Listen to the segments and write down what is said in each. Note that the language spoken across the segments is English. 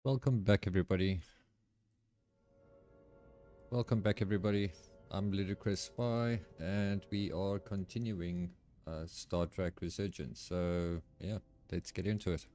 Welcome back, everybody. Welcome back, everybody. I'm Ludicrous Spy, and we are continuing Star Trek Resurgence. So, yeah, let's get into it.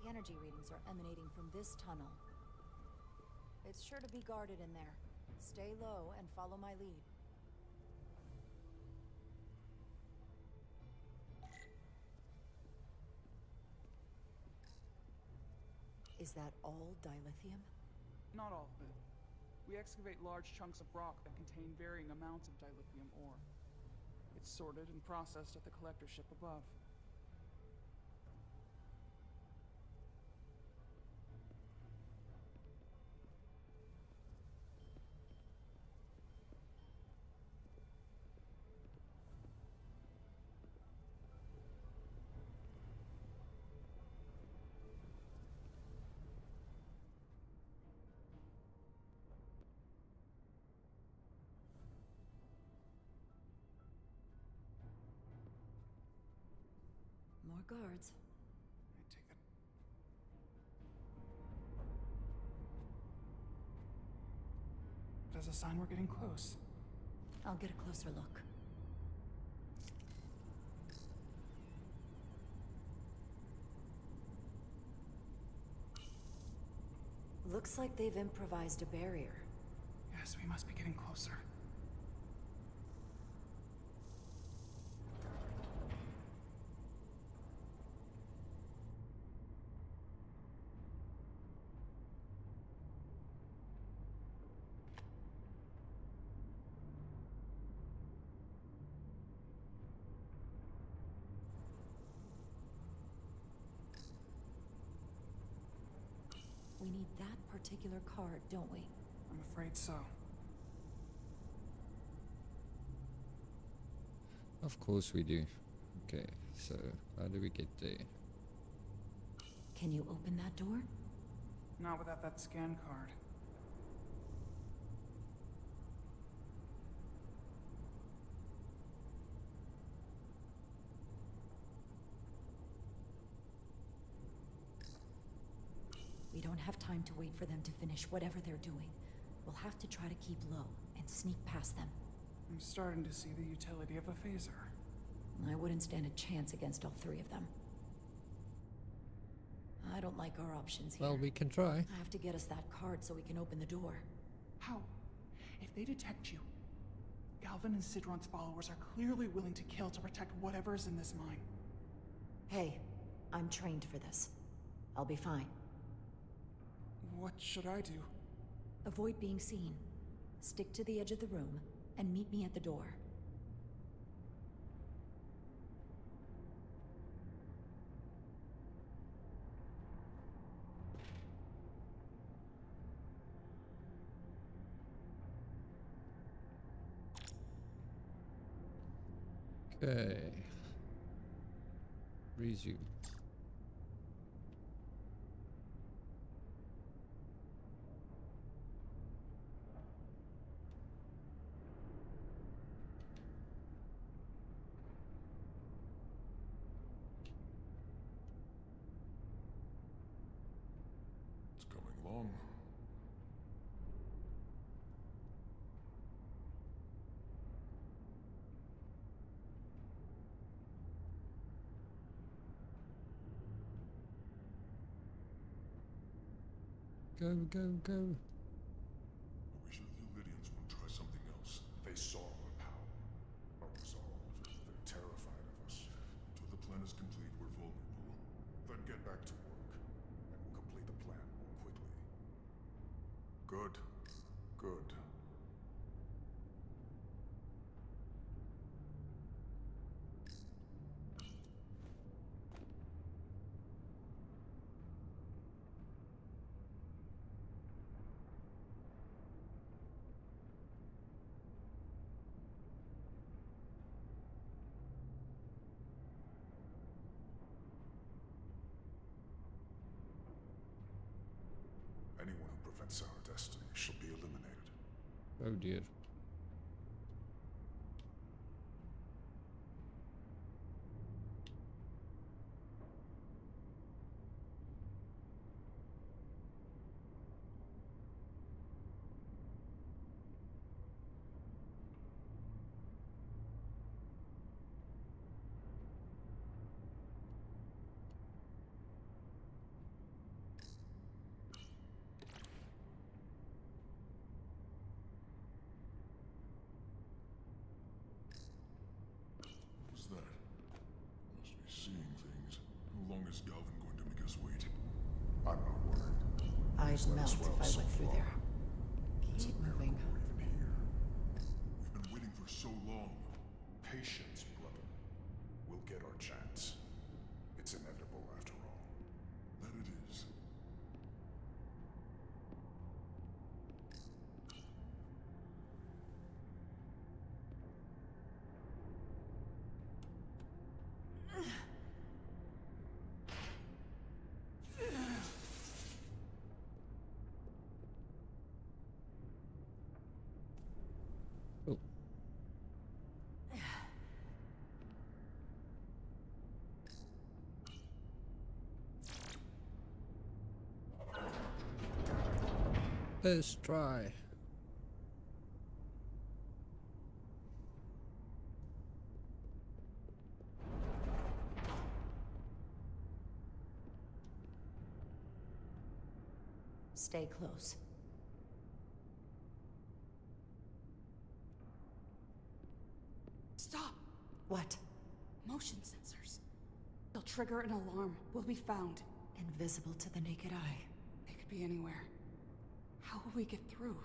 The energy readings are emanating from this tunnel. It's sure to be guarded in there. Stay low and follow my lead. Is that all dilithium? Not all of it. We excavate large chunks of rock that contain varying amounts of dilithium ore. It's sorted and processed at the collector ship above. More guards. I take it. That's a sign we're getting close. I'll get a closer look. Looks like they've improvised a barrier. Yes, we must be getting closer. We need that particular card, don't we? I'm afraid so. Of course we do. Okay, so how do we get there? Can you open that door? Not without that scan card. We don't have time to wait for them to finish whatever they're doing. We'll have to try to keep low and sneak past them. I'm starting to see the utility of a phaser. I wouldn't stand a chance against all three of them. I don't like our options here. Well, we can try. I have to get us that card so we can open the door. How? If they detect you, Galvin and Sidron's followers are clearly willing to kill to protect whatever's in this mine. Hey, I'm trained for this. I'll be fine. What should I do? Avoid being seen. Stick to the edge of the room and meet me at the door. Okay. Resume. It's coming along. Go, go, go. I wish the Lydians would try something else. They saw our power, our resolve. They're terrified of us. Until the plan is complete, we're vulnerable. Then get back to work, and we'll complete the plan more quickly. Good. Good. prevents our destiny shall be eliminated. Oh dear. What's that? Must be seeing things. How long is Galvin going to make us wait? I'm not worried. I'd He's let melt us if well I so went through far. there. It's a Keep miracle moving. we're even here. We've been waiting for so long. Patience, brother. We'll get our chance. It's inevitable after all. That it is. Oh. Let's try. Stay close. Stop! What? Motion sensors. They'll trigger an alarm. We'll be found. Invisible to the naked eye. They could be anywhere. How will we get through?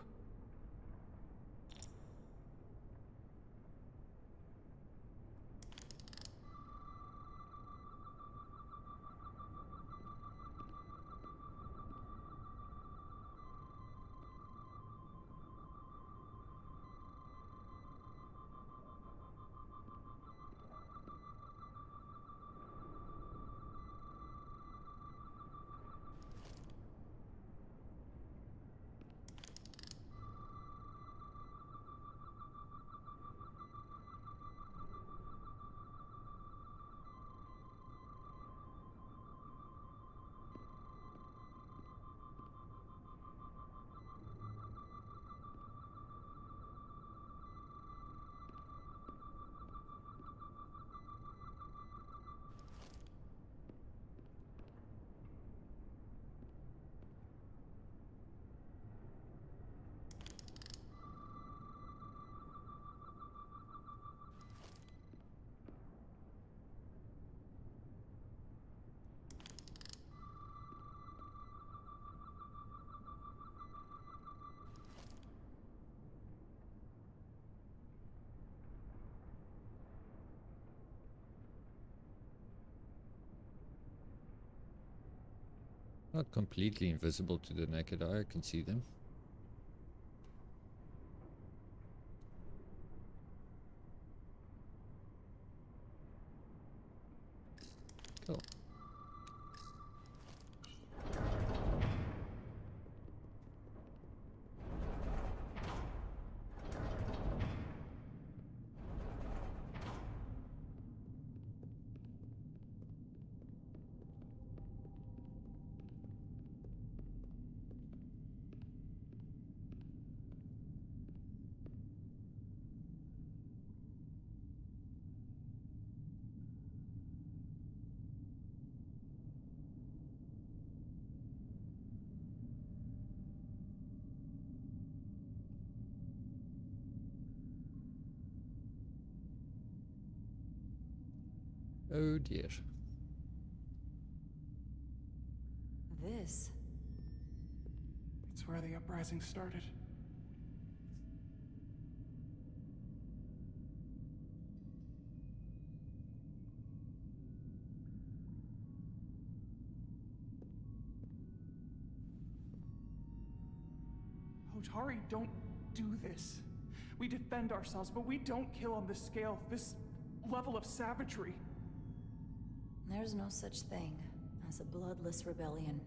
Not completely invisible to the naked eye, I can see them. Cool. Oh dear. This? It's where the uprising started. Otari, don't do this. We defend ourselves, but we don't kill on this scale, this level of savagery. There's no such thing as a bloodless rebellion.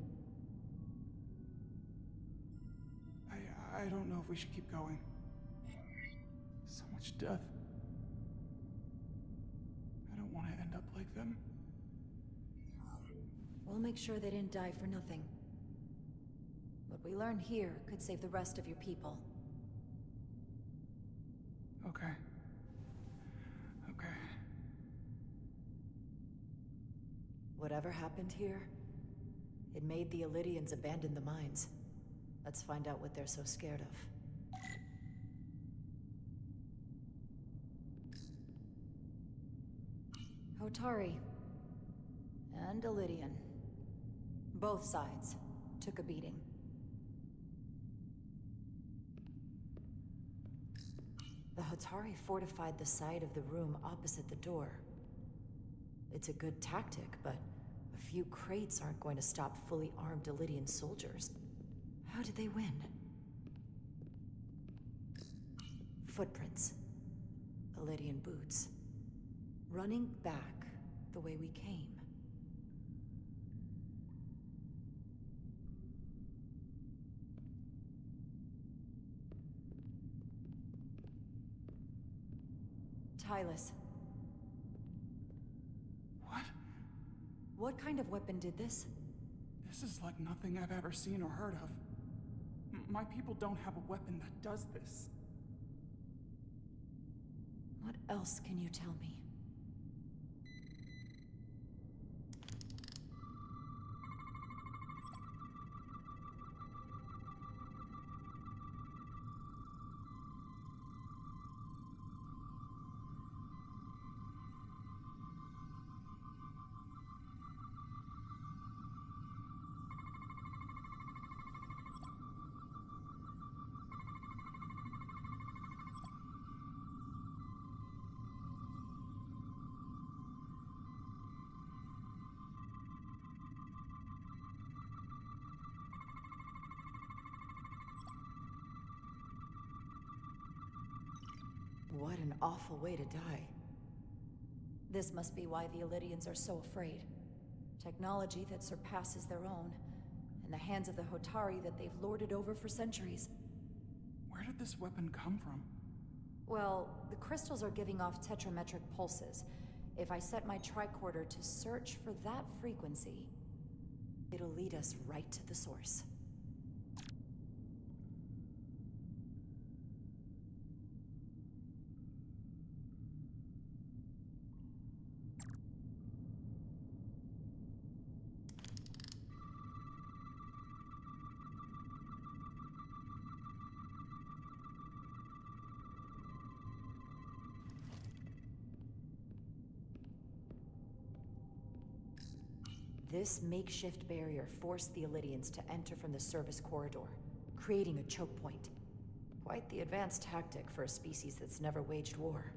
I don't know if we should keep going. So much death. I don't want to end up like them. We'll make sure they didn't die for nothing. What we learn here could save the rest of your people. Okay. Okay. Whatever happened here, it made the Illydians abandon the mines. Let's find out what they're so scared of. Hotari. And Illydian. Both sides took a beating. The Hotari fortified the side of the room opposite the door. It's a good tactic, but a few crates aren't going to stop fully armed Illydian soldiers. How did they win? Footprints. Illydian boots. Running back the way we came. Tylus. What? What kind of weapon did this? This is like nothing I've ever seen or heard of. My people don't have a weapon that does this. What else can you tell me? What an awful way to die. This must be why the Illydians are so afraid. Technology that surpasses their own, in the hands of the Hotari that they've lorded over for centuries. Where did this weapon come from? Well, the crystals are giving off tetrametric pulses. If I set my tricorder to search for that frequency, it'll lead us right to the source. This makeshift barrier forced the Illydians to enter from the service corridor, creating a choke point. Quite the advanced tactic for a species that's never waged war.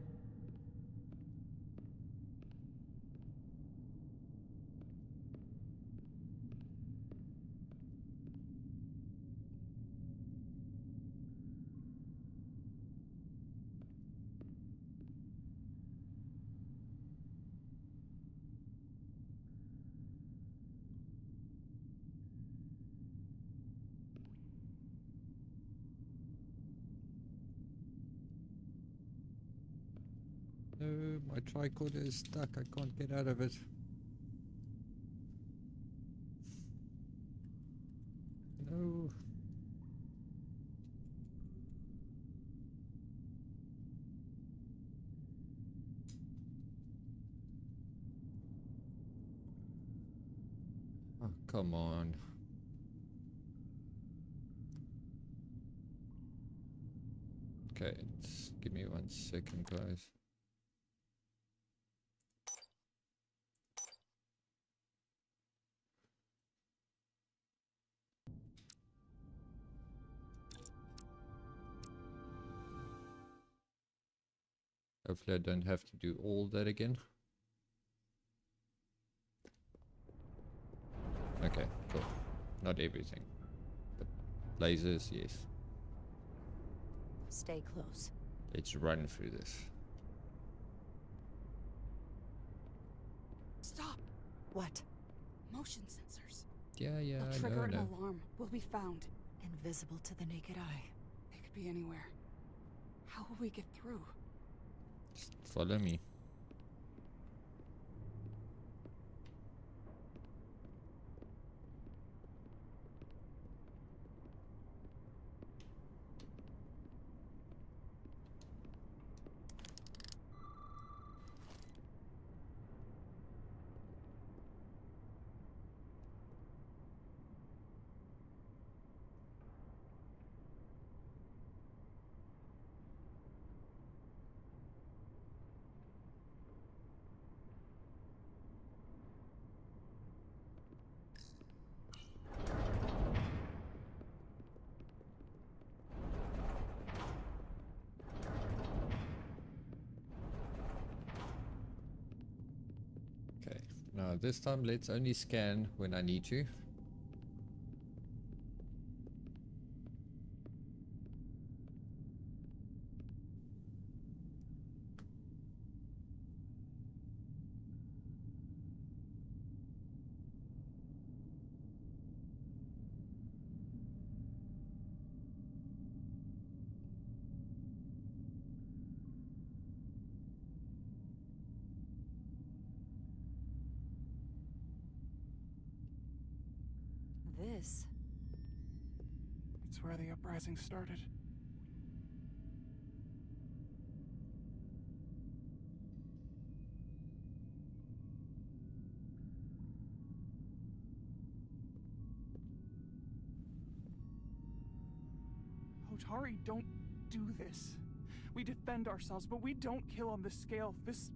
No, my tricorder is stuck. I can't get out of it. No. Oh, come on. Okay, just give me 1 second, guys. Hopefully I don't have to do all that again. Okay, cool. Not everything. But lasers, yes. Stay close. Let's run through this. Stop! What? Motion sensors. Yeah, They'll I trigger know, I an know. alarm. We'll be found. Invisible to the naked eye. be anywhere. How will we get through? Just follow me. Okay, now this time let's only scan when I need to. This. It's where the uprising started. Hotari don't do this. We defend ourselves, but we don't kill on this scale, this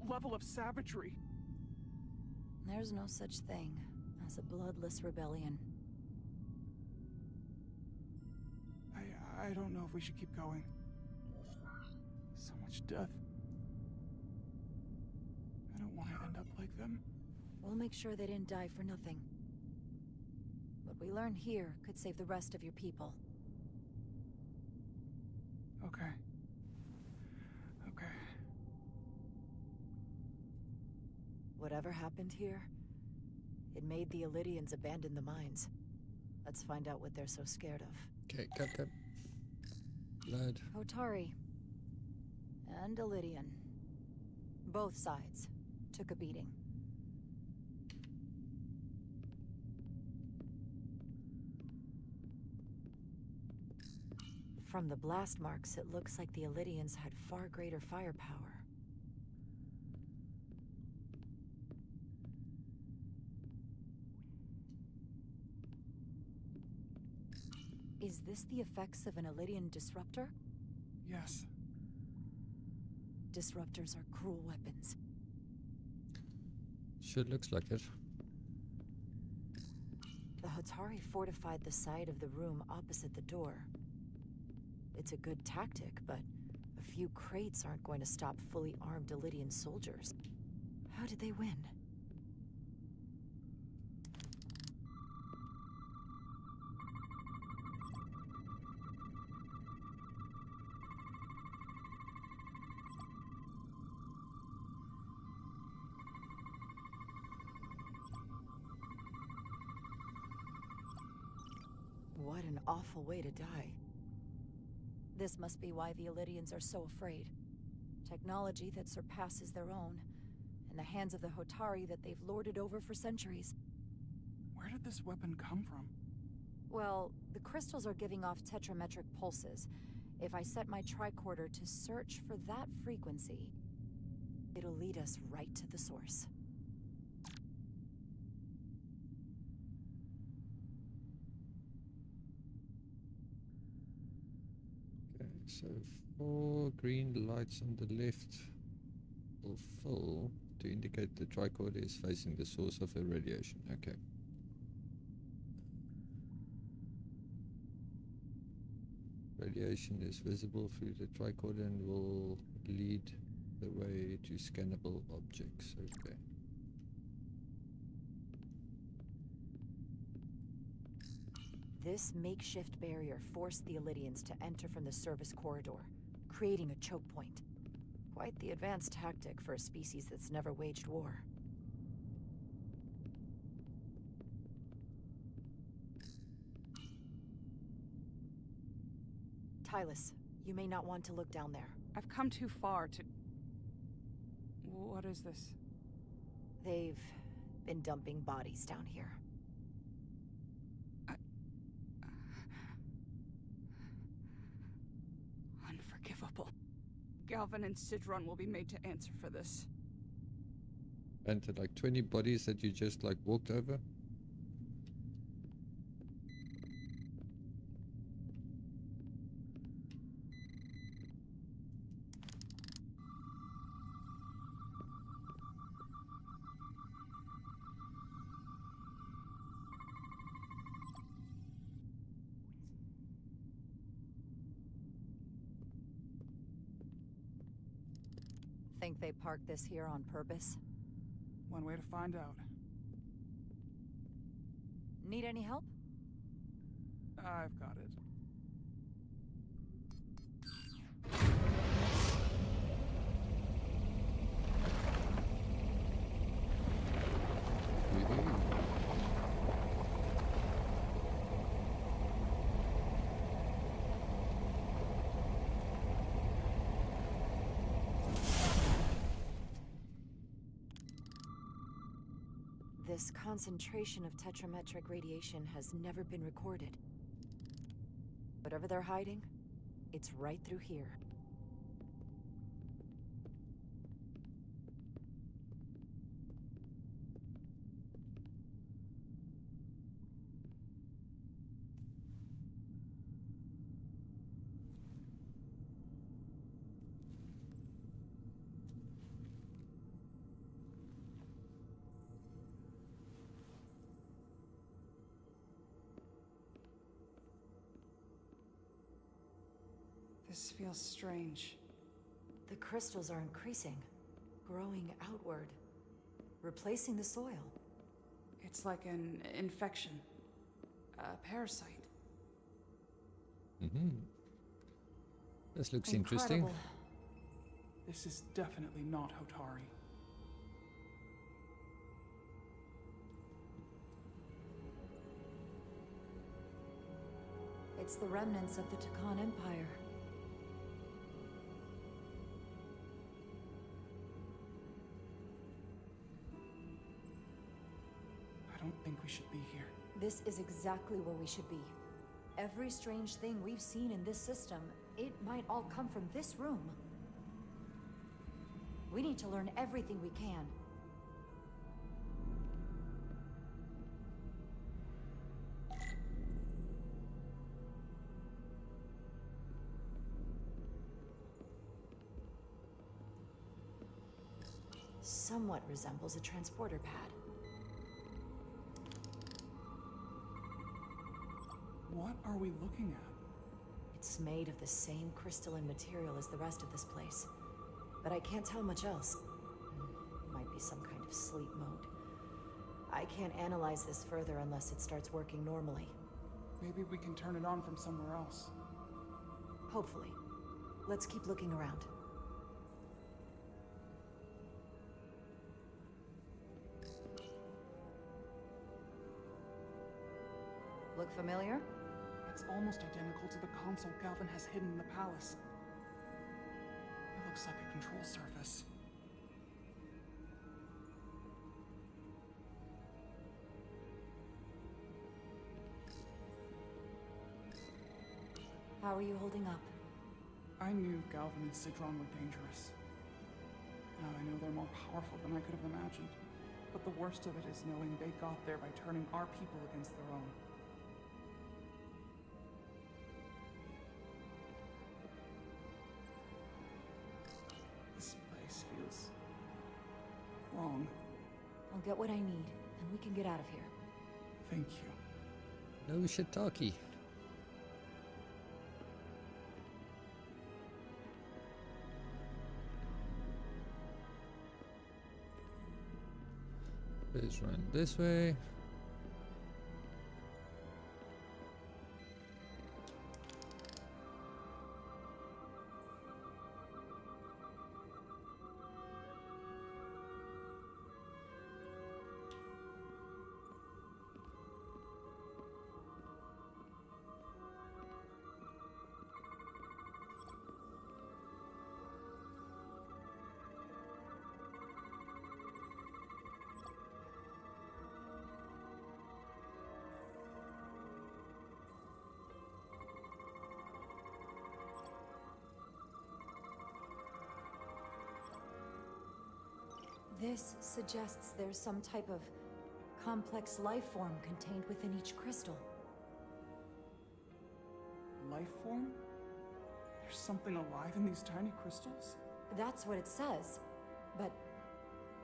level of savagery. There's no such thing as a bloodless rebellion. I don't know if we should keep going. So much death. I don't want to end up like them. We'll make sure they didn't die for nothing. What we learn here could save the rest of your people. Okay. Okay. Whatever happened here, it made the Illydians abandon the mines. Let's find out what they're so scared of. Okay, cut. Blood. Hotari and Illydian. Both sides took a beating. From the blast marks, it looks like the Illydians had far greater firepower. Is this the effects of an Illydian disruptor? Yes. Disruptors are cruel weapons. Sure looks like it. The Hotari fortified the side of the room opposite the door. It's a good tactic, but a few crates aren't going to stop fully armed Illydian soldiers. How did they win? What an awful way to die. This must be why the Illydians are so afraid. Technology that surpasses their own, in the hands of the Hotari that they've lorded over for centuries. Where did this weapon come from? Well, the crystals are giving off tetrametric pulses. If I set my tricorder to search for that frequency, it'll lead us right to the source. Okay, so 4 green lights on the left will fill to indicate the tricorder is facing the source of irradiation. Okay. Radiation is visible through the tricorder and will lead the way to scannable objects. Okay. This makeshift barrier forced the Illydians to enter from the service corridor, creating a choke point. Quite the advanced tactic for a species that's never waged war. Tylus, you may not want to look down there. I've come too far to... What is this? They've been dumping bodies down here. Unforgivable. Galvin and Sidron will be made to answer for this. And like 20 bodies that you just like walked over. Think they parked this here on purpose? One way to find out. Need any help? I've got it. This concentration of tetrametric radiation has never been recorded. Whatever they're hiding, it's right through here. This feels strange. The crystals are increasing, growing outward, replacing the soil. It's like an infection. A parasite. Mm-hmm. This looks interesting. Incredible. This is definitely not Hotari. It's the remnants of the Takan Empire. I don't think we should be here. This is exactly where we should be. Every strange thing we've seen in this system, it might all come from this room. We need to learn everything we can. Somewhat resembles a transporter pad. What are we looking at? It's made of the same crystalline material as the rest of this place. But I can't tell much else. Might be some kind of sleep mode. I can't analyze this further unless it starts working normally. Maybe we can turn it on from somewhere else. Hopefully. Let's keep looking around. Look familiar? It's almost identical to the console Galvin has hidden in the palace. It looks like a control surface. How are you holding up? I knew Galvin and Sidron were dangerous. Now I know they're more powerful than I could have imagined. But the worst of it is knowing they got there by turning our people against their own. This place feels wrong. I'll get what I need, and we can get out of here. Thank you. No shiitake. Let's run this way. This suggests there's some type of complex life form contained within each crystal. Life form? There's something alive in these tiny crystals? That's what it says, but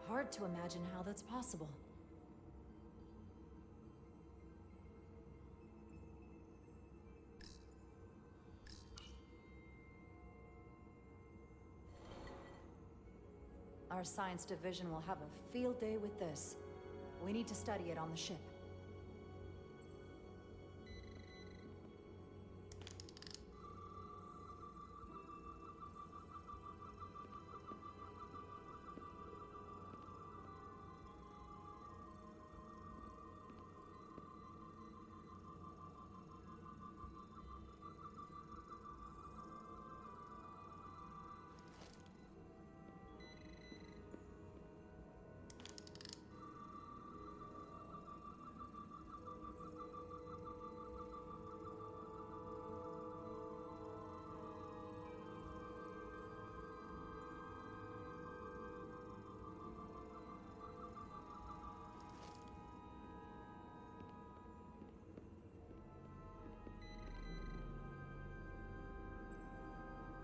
hard to imagine how that's possible. Our science division will have a field day with this. We need to study it on the ship.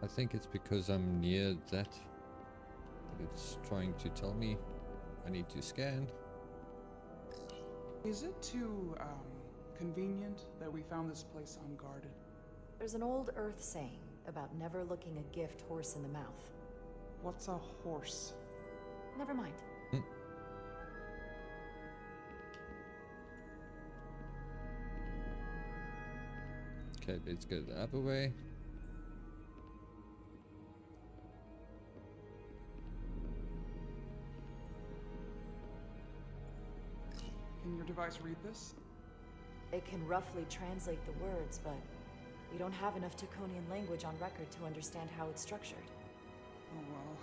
I think it's because I'm near that. It's trying to tell me I need to scan. Is it too, convenient that we found this place unguarded? There's an old Earth saying about never looking a gift horse in the mouth. What's a horse? Never mind. Okay, let's go the other way. Can your device read this? It can roughly translate the words, but we don't have enough Taconian language on record to understand how it's structured. Oh well.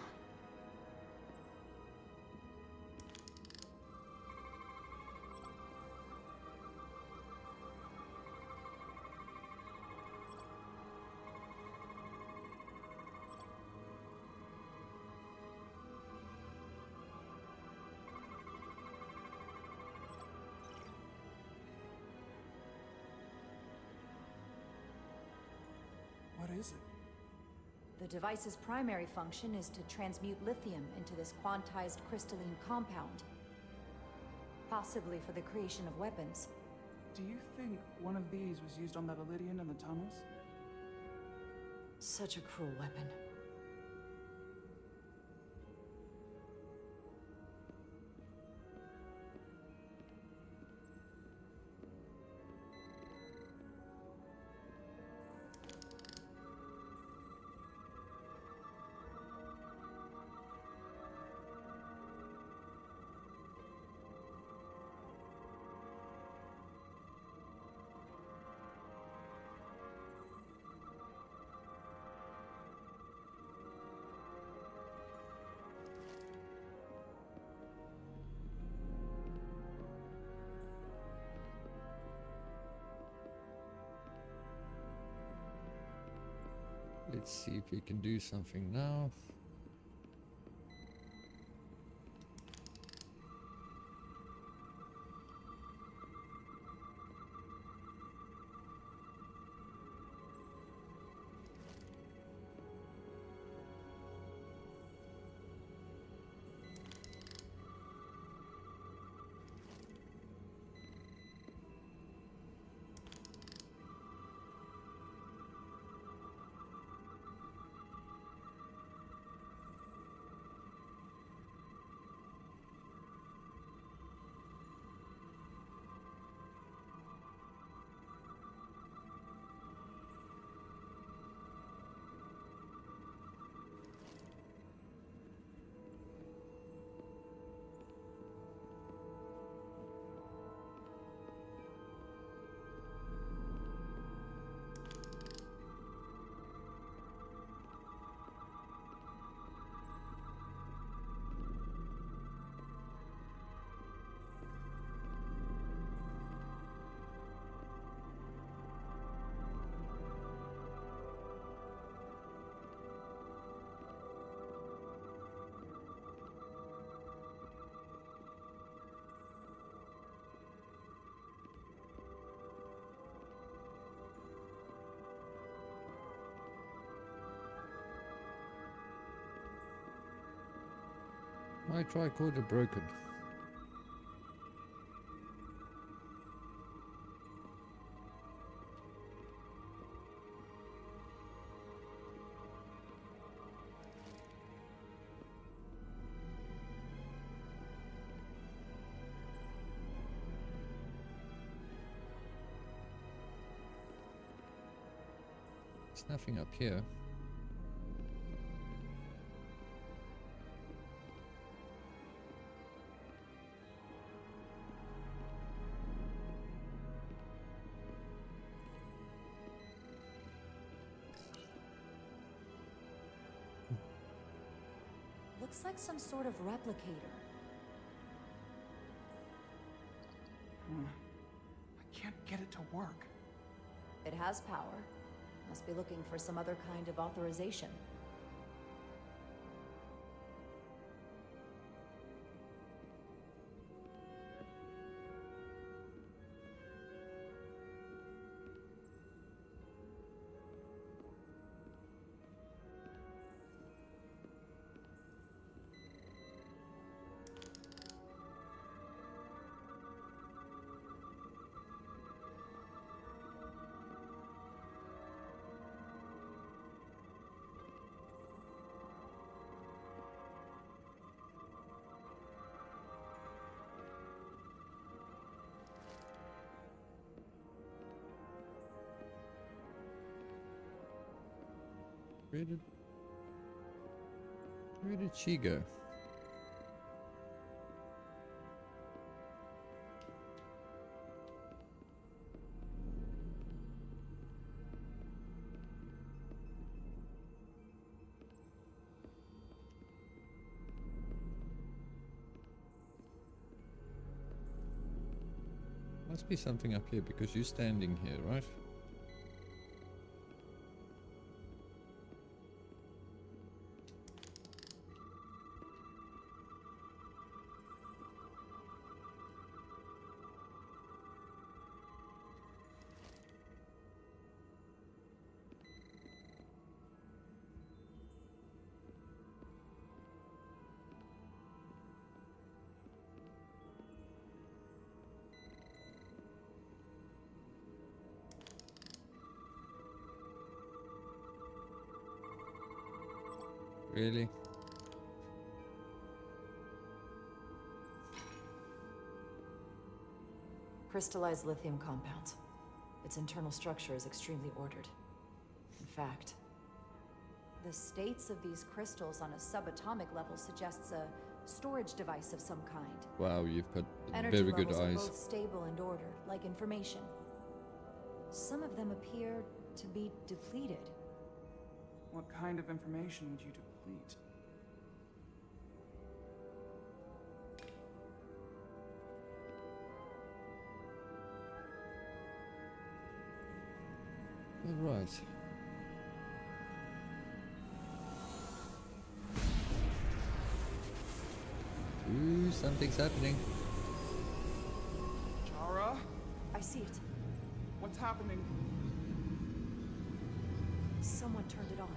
What is it? The device's primary function is to transmute lithium into this quantized crystalline compound, possibly for the creation of weapons. Do you think one of these was used on that Elydian in the tunnels? Such a cruel weapon. Let's see if we can do something now. My tricorder broken. There's nothing up here. Looks like some sort of replicator. I can't get it to work. It has power. Must be looking for some other kind of authorization. Where did she go? Must be something up here because you're standing here, right? Really? Crystallized lithium compound. Its internal structure is extremely ordered. In fact, the states of these crystals on a subatomic level suggests a storage device of some kind. Wow, you've got Energy very good levels are eyes. both stable and ordered, like information. Some of them appear to be depleted. What kind of information would you deplete? All right. Ooh, something's happening. Jara? I see it. What's happening? Someone turned it on.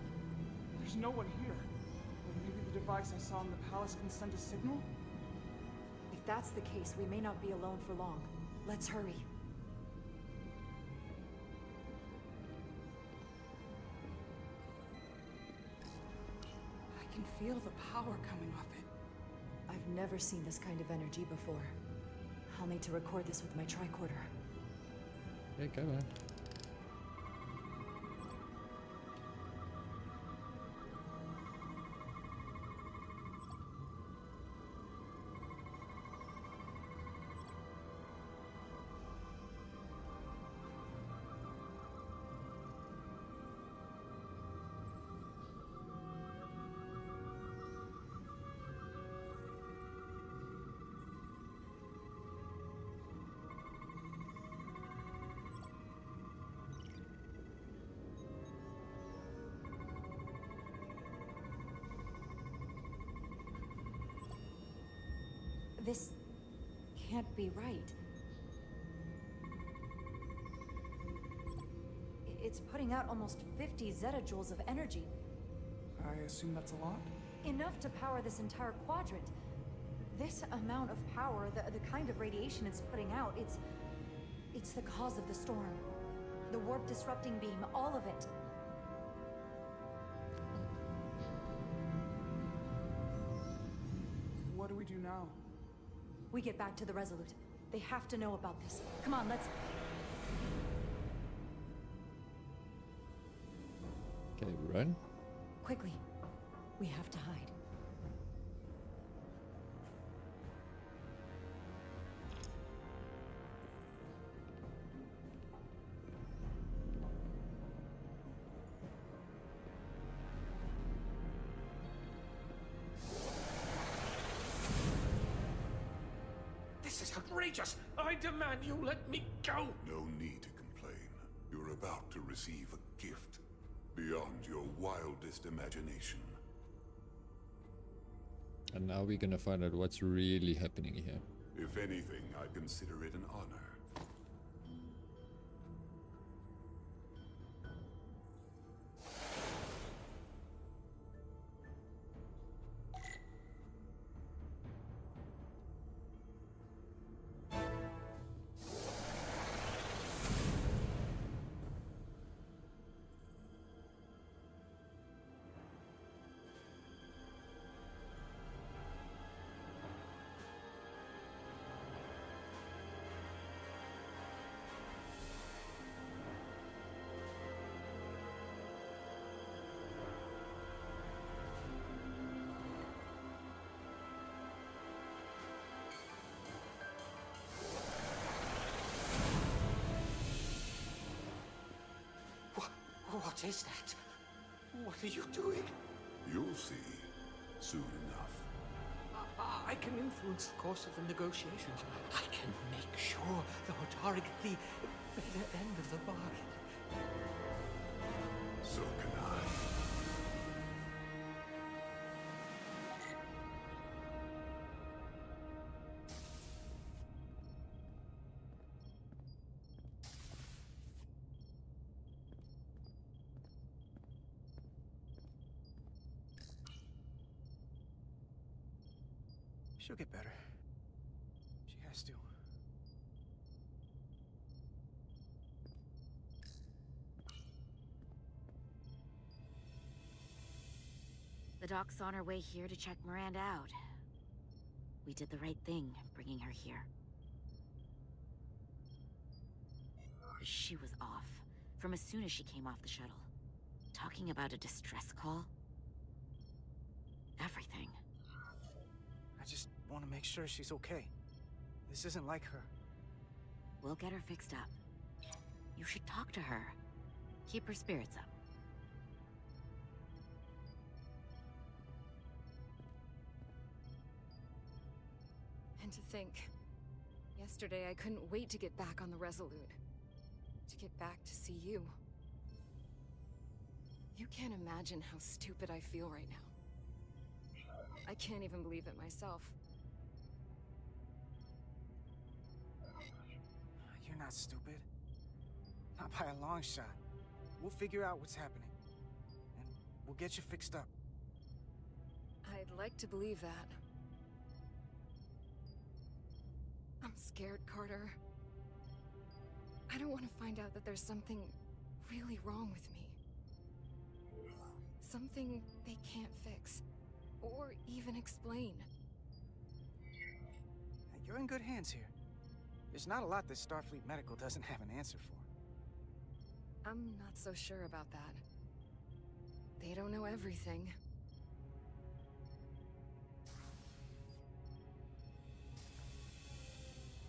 There's no one here. But maybe the device I saw in the palace can send a signal? If that's the case, we may not be alone for long. Let's hurry. I can feel the power coming off it. I've never seen this kind of energy before. I'll need to record this with my tricorder. Yeah, go on. This can't be right. It's putting out almost 50 zettajoules of energy. I assume that's a lot? Enough to power this entire quadrant. This amount of power, the kind of radiation it's putting out, it's the cause of the storm. The warp disrupting beam, all of it. What do we do now? We get back to the Resolute. They have to know about this. Come on, let's... Okay, run. Quickly. We have to hide. This is outrageous! I demand you let me go! No need to complain. You're about to receive a gift beyond your wildest imagination. And now we're gonna find out what's really happening here. If anything, I consider it an honor. What is that? What are you doing? You'll see soon enough. I can influence the course of the negotiations. I can make sure the Hotari get the better end of the bargain. So can I. She'll get better. She has to. The doc's on her way here to check Miranda out. We did the right thing, bringing her here. She was off, from as soon as she came off the shuttle. Talking about a distress call? Everything. I just want to make sure she's okay. This isn't like her. We'll get her fixed up. You should talk to her. Keep her spirits up. And to think, yesterday I couldn't wait to get back on the Resolute. To get back to see you. You can't imagine how stupid I feel right now. I can't even believe it myself. You're not stupid. Not by a long shot. We'll figure out what's happening. And we'll get you fixed up. I'd like to believe that. I'm scared, Carter. I don't want to find out that there's something really wrong with me. Something they can't fix. Or even explain. You're in good hands here. There's not a lot that Starfleet Medical doesn't have an answer for. I'm not so sure about that. They don't know everything.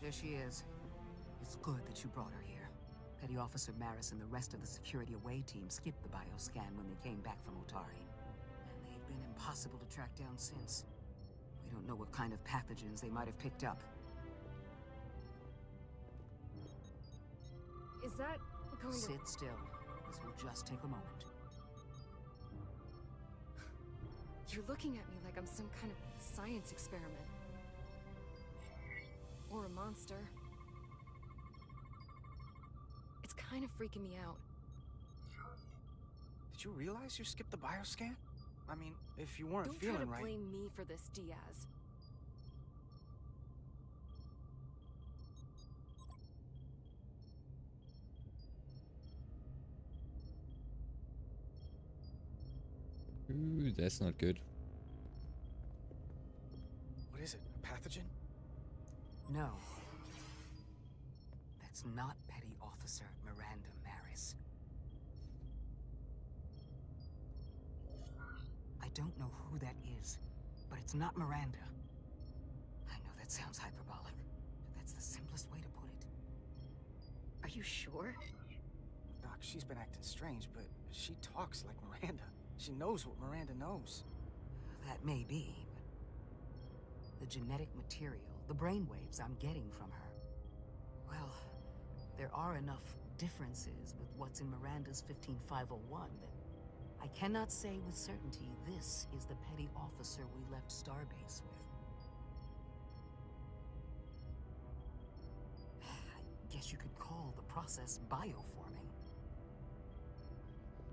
There she is. It's good that you brought her here. Petty Officer Maris and the rest of the security away team skipped the bioscan when they came back from Otari. And they've been impossible to track down since. We don't know what kind of pathogens they might have picked up. Is that going to... Sit still. This will just take a moment. You're looking at me like I'm some kind of science experiment. Or a monster. It's kind of freaking me out. Did you realize you skipped the bioscan? I mean, if you weren't Don't feeling try to right... blame me for this, Diaz. Ooh, that's not good. What is it? A pathogen? No. That's not Petty Officer Miranda Maris. I don't know who that is, but it's not Miranda. I know that sounds hyperbolic, but that's the simplest way to put it. Are you sure? Doc, she's been acting strange, but she talks like Miranda. She knows what Miranda knows. That may be, but the genetic material, the brainwaves I'm getting from her, well, there are enough differences with what's in Miranda's 15501 that I cannot say with certainty this is the petty officer we left Starbase with. I guess you could call the process bioforming.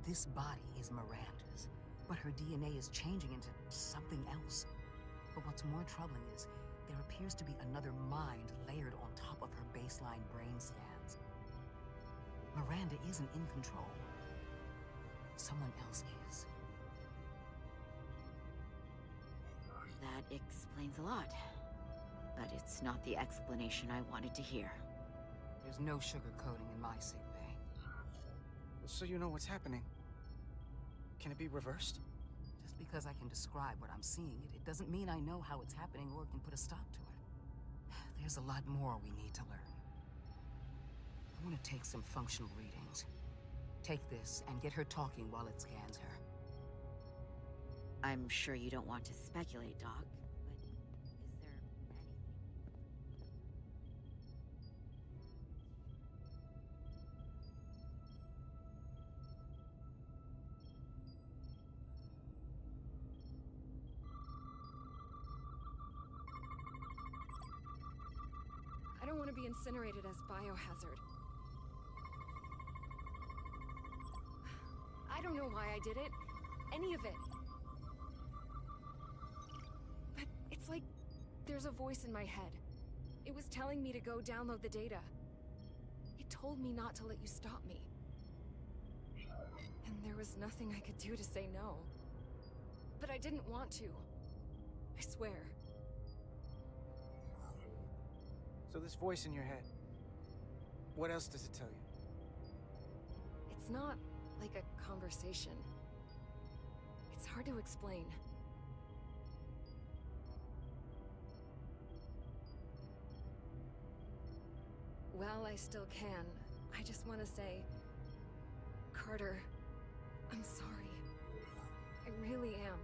This body is Miranda's, but her DNA is changing into something else. But what's more troubling is there appears to be another mind layered on top of her baseline brain scans. Miranda isn't in control. Someone else is. That explains a lot. But it's not the explanation I wanted to hear. There's no sugarcoating in my sickbay. So you know what's happening. Can it be reversed? Just because I can describe what I'm seeing, it doesn't mean I know how it's happening or can put a stop to it. There's a lot more we need to learn. I want to take some functional readings. Take this and get her talking while it scans her. I'm sure you don't want to speculate, Doc, but is there anything... I don't want to be incinerated as biohazard. I don't know why I did it. Any of it. But it's like there's a voice in my head. It was telling me to go download the data. It told me not to let you stop me. And there was nothing I could do to say no. But I didn't want to. I swear. So this voice in your head, what else does it tell you? It's not like a conversation. It's hard to explain. Well, I still can. I just want to say, Carter, I'm sorry. I really am.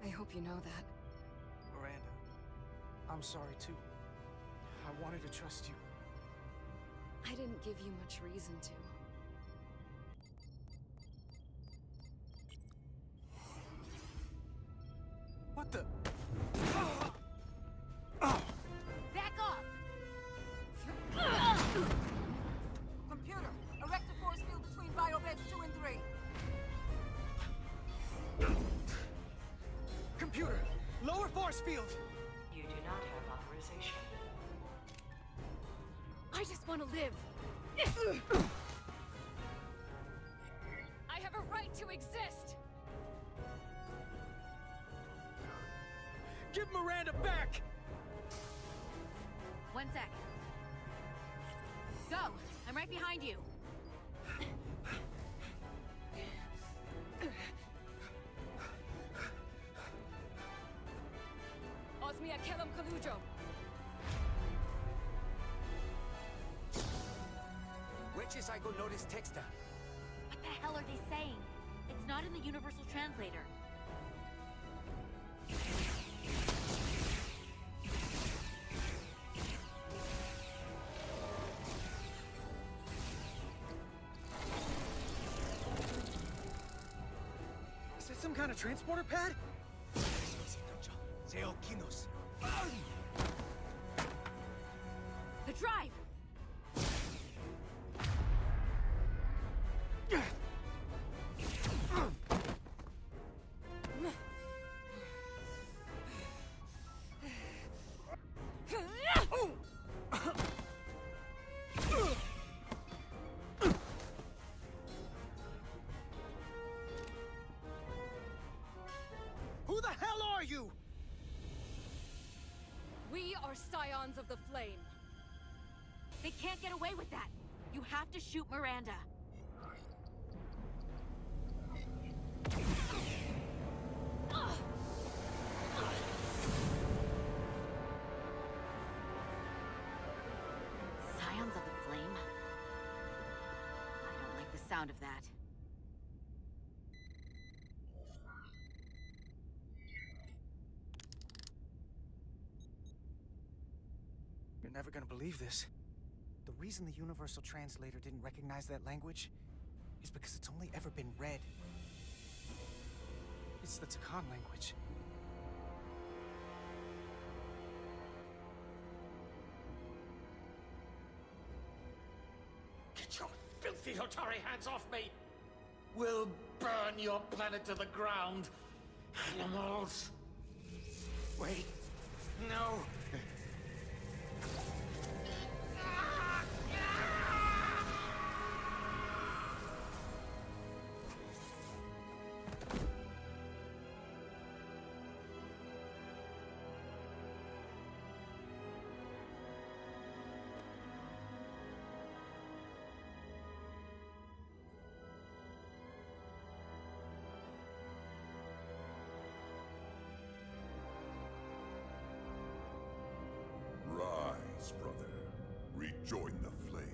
I hope you know that. Miranda, I'm sorry too. I wanted to trust you. I didn't give you much reason to. What the? Back off! Computer, erect a force field between biobeds 2 and 3. Computer, lower force field! You do not have authorization. I just want to live. I have a right to exist. Give Miranda back! 1 sec. Go! I'm right behind you. Osmia Kellam Kalujo. Witches I go notice texta. What the hell are they saying? It's not in the Universal Translator. Is that some kind of transporter pad? The drive! Scions of the Flame. They can't get away with that. You have to shoot Miranda. Scions of the Flame? I don't like the sound of that. You're never gonna believe this. The reason the Universal Translator didn't recognize that language is because it's only ever been read. It's the Takan language. Get your filthy Hotari hands off me! We'll burn your planet to the ground. Animals. Wait. No. Rise, brother. Rejoin the flame.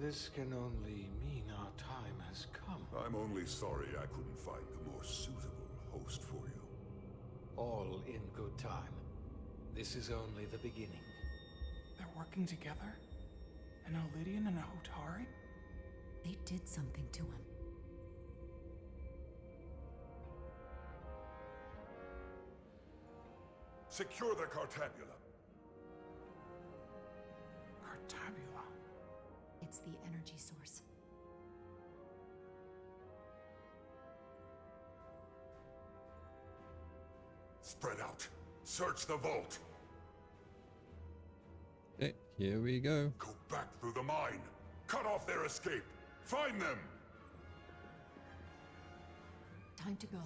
This can only mean our time has come. I'm only sorry I couldn't find the more suitable host for you. All in good time. This is only the beginning. They're working together? An Elidian and a Hotari? They did something to him. Secure the Cartabula. Cartabula. It's the energy source. Spread out. Search the vault. Okay, here we go. Go back through the mine. Cut off their escape. Find them. Time to go.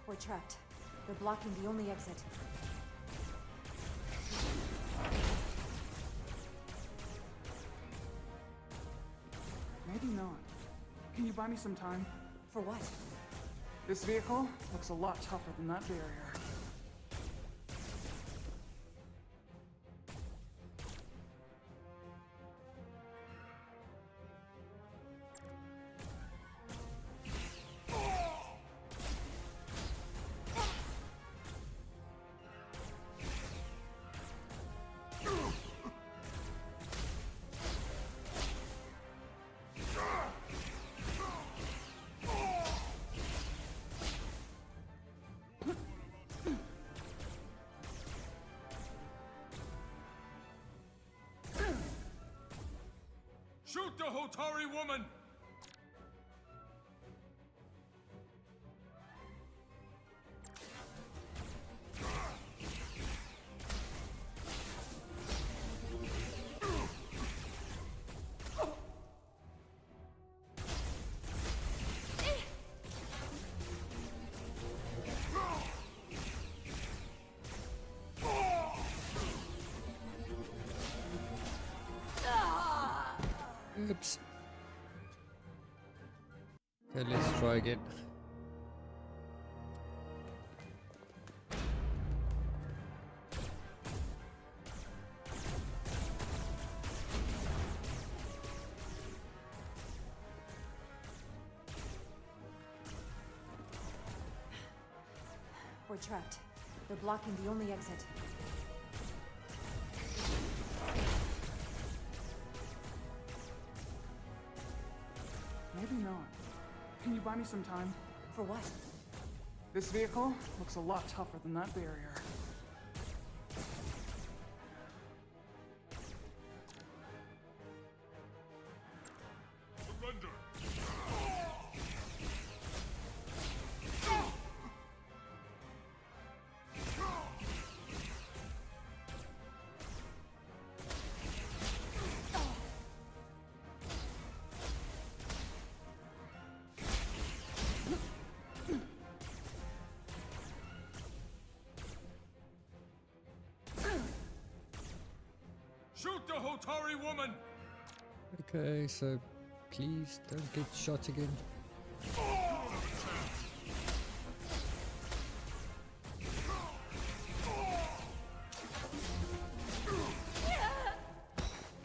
We're trapped. They're blocking the only exit. Maybe not. Can you buy me some time? For what? This vehicle looks a lot tougher than that barrier. Shoot the Hotari woman! Oops. Okay, let's try again. We're trapped. They're blocking the only exit. Maybe not. Can you buy me some time? For what? This vehicle looks a lot tougher than that barrier. Surrender! Shoot the Hotari woman! Okay, so please don't get shot again.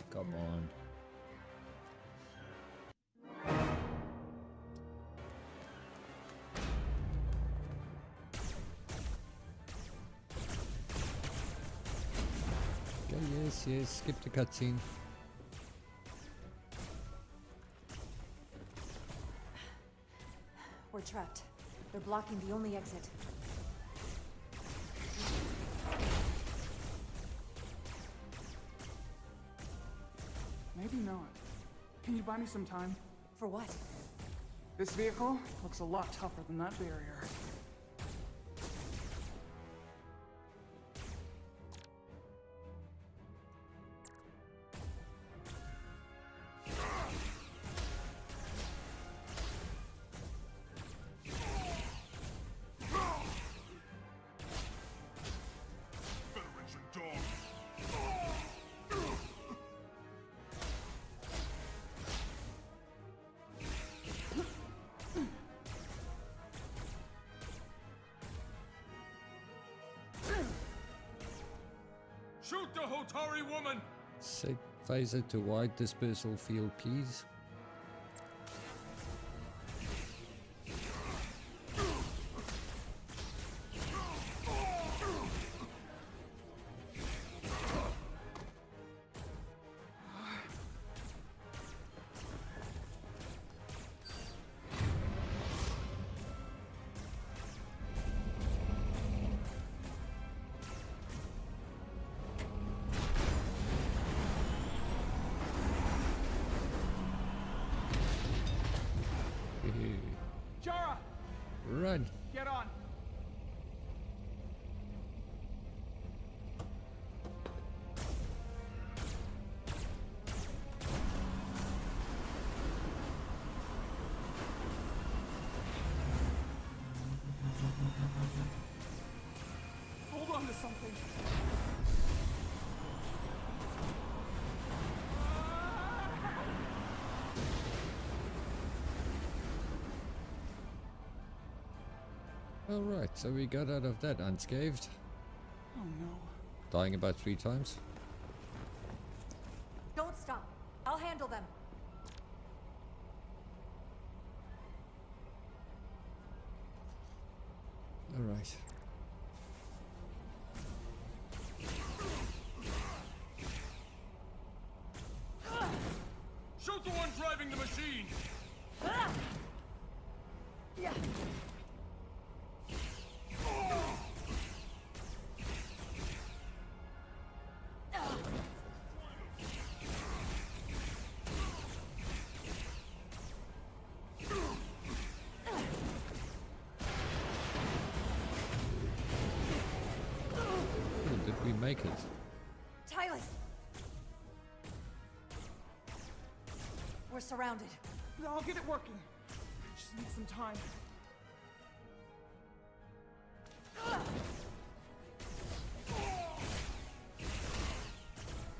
Come on. Okay, yes, skip the cutscene. We're trapped. They're blocking the only exit. Maybe not. Can you buy me some time? For what? This vehicle looks a lot tougher than that barrier. Federation dog! Shoot the Hotari woman! Set phaser to wide dispersal field, please. Jara! Run! Get on! Hold on to something. Alright, so we got out of that unscathed. Oh no. Dying about 3 times. Don't stop. I'll handle them. Alright. Shoot the one driving the machine! Yeah. Oh, did we make it? Tylus! We're surrounded. I'll get it working. I just need some time.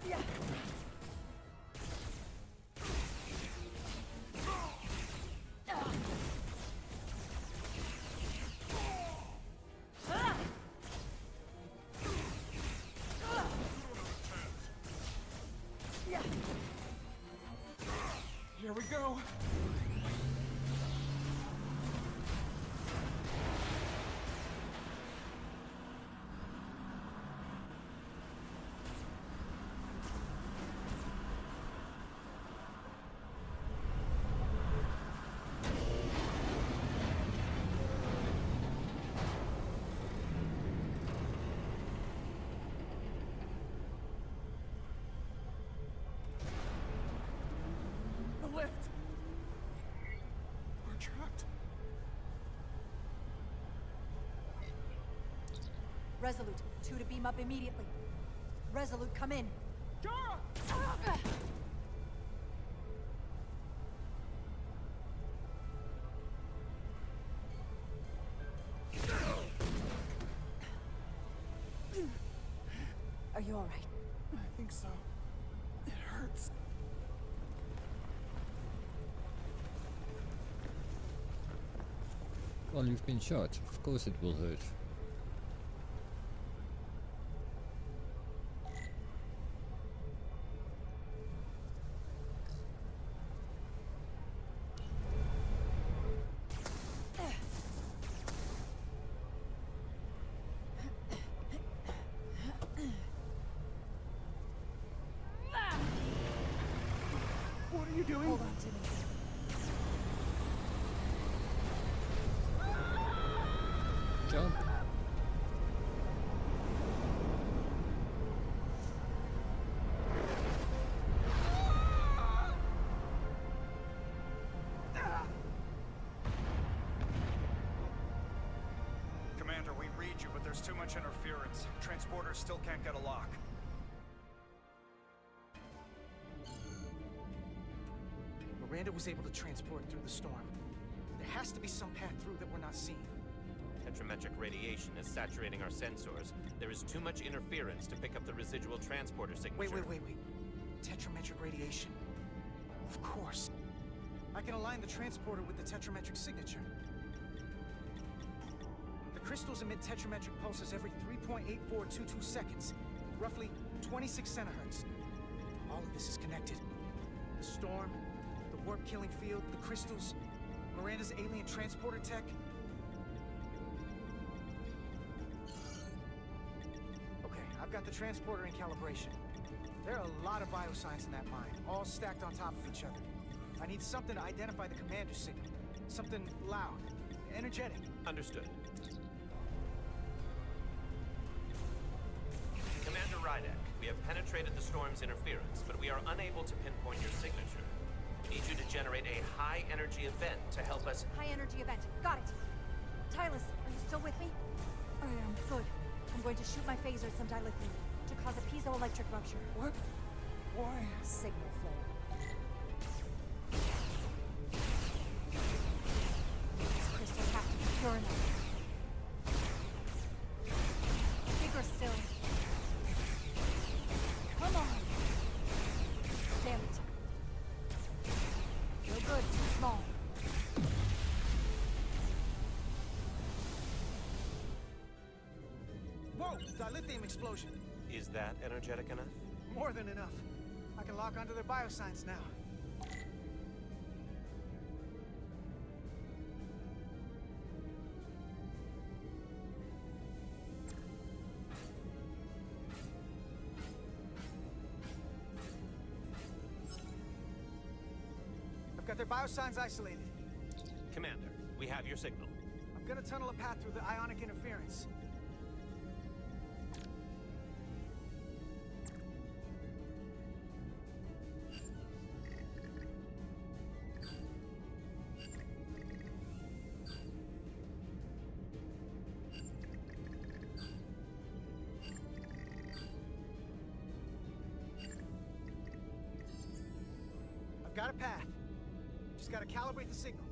Yeah. Yeah. Here we go. Resolute, 2 to beam up immediately. Resolute, come in. Jara! Are you alright? I think so. It hurts. Well, you've been shot. Of course it will hurt. What are you doing? Hold on to me. Jump. Commander, we read you, but there's too much interference. Transporters still can't get a lock. Miranda was able to transport through the storm. There has to be some path through that we're not seeing. Tetrametric radiation is saturating our sensors. There is too much interference to pick up the residual transporter signature. Wait. Tetrametric radiation. Of course. I can align the transporter with the tetrametric signature. The crystals emit tetrametric pulses every 3.8422 seconds, roughly 26 centihertz. All of this is connected. The storm, the warp-killing field, the crystals, Miranda's alien transporter tech. Okay, I've got the transporter in calibration. There are a lot of biosigns in that mine, all stacked on top of each other. I need something to identify the commander signal. Something loud, energetic. Understood. Commander Rydek, we have penetrated the storm's interference, but we are unable to pinpoint your signature. We need you to generate a high-energy event to help us... High energy event. Got it. Tylus, are you still with me? I am. Good. I'm going to shoot my phaser at some dilithium to cause a piezoelectric rupture. What? Why? Signal flare. These crystals have to be pure enough. Bigger still. Come on. Damn it. No good, too small. Whoa! Dilithium explosion. Is that energetic enough? More than enough. I can lock onto their biosigns now. I've got their biosigns isolated. Commander, we have your signal. I'm gonna tunnel a path through the ionic interference. I've got a path. Just gotta calibrate the signal.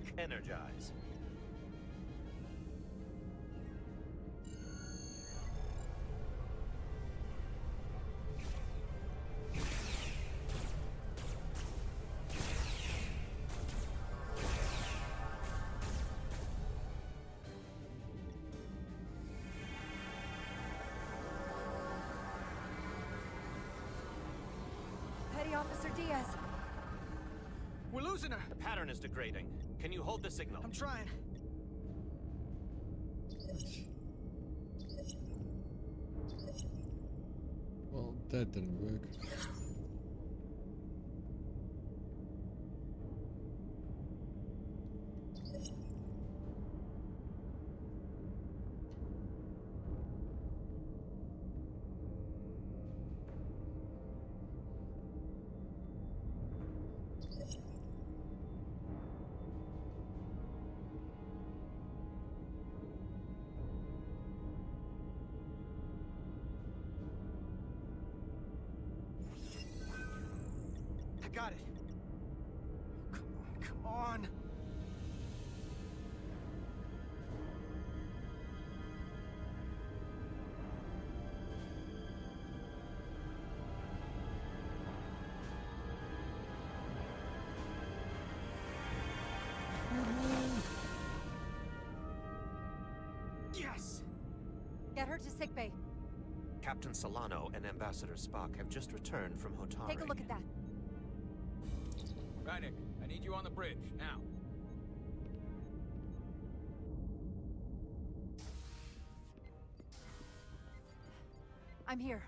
Spock, energize. Petty Officer Diaz. We're losing her. The pattern is degrading. Can you hold the signal? I'm trying. Well, that didn't work. I got it. Come on. Yes! Get her to sickbay. Captain Solano and Ambassador Spock have just returned from Hotari. Take a look at that. Rydek, I need you on the bridge, now. I'm here.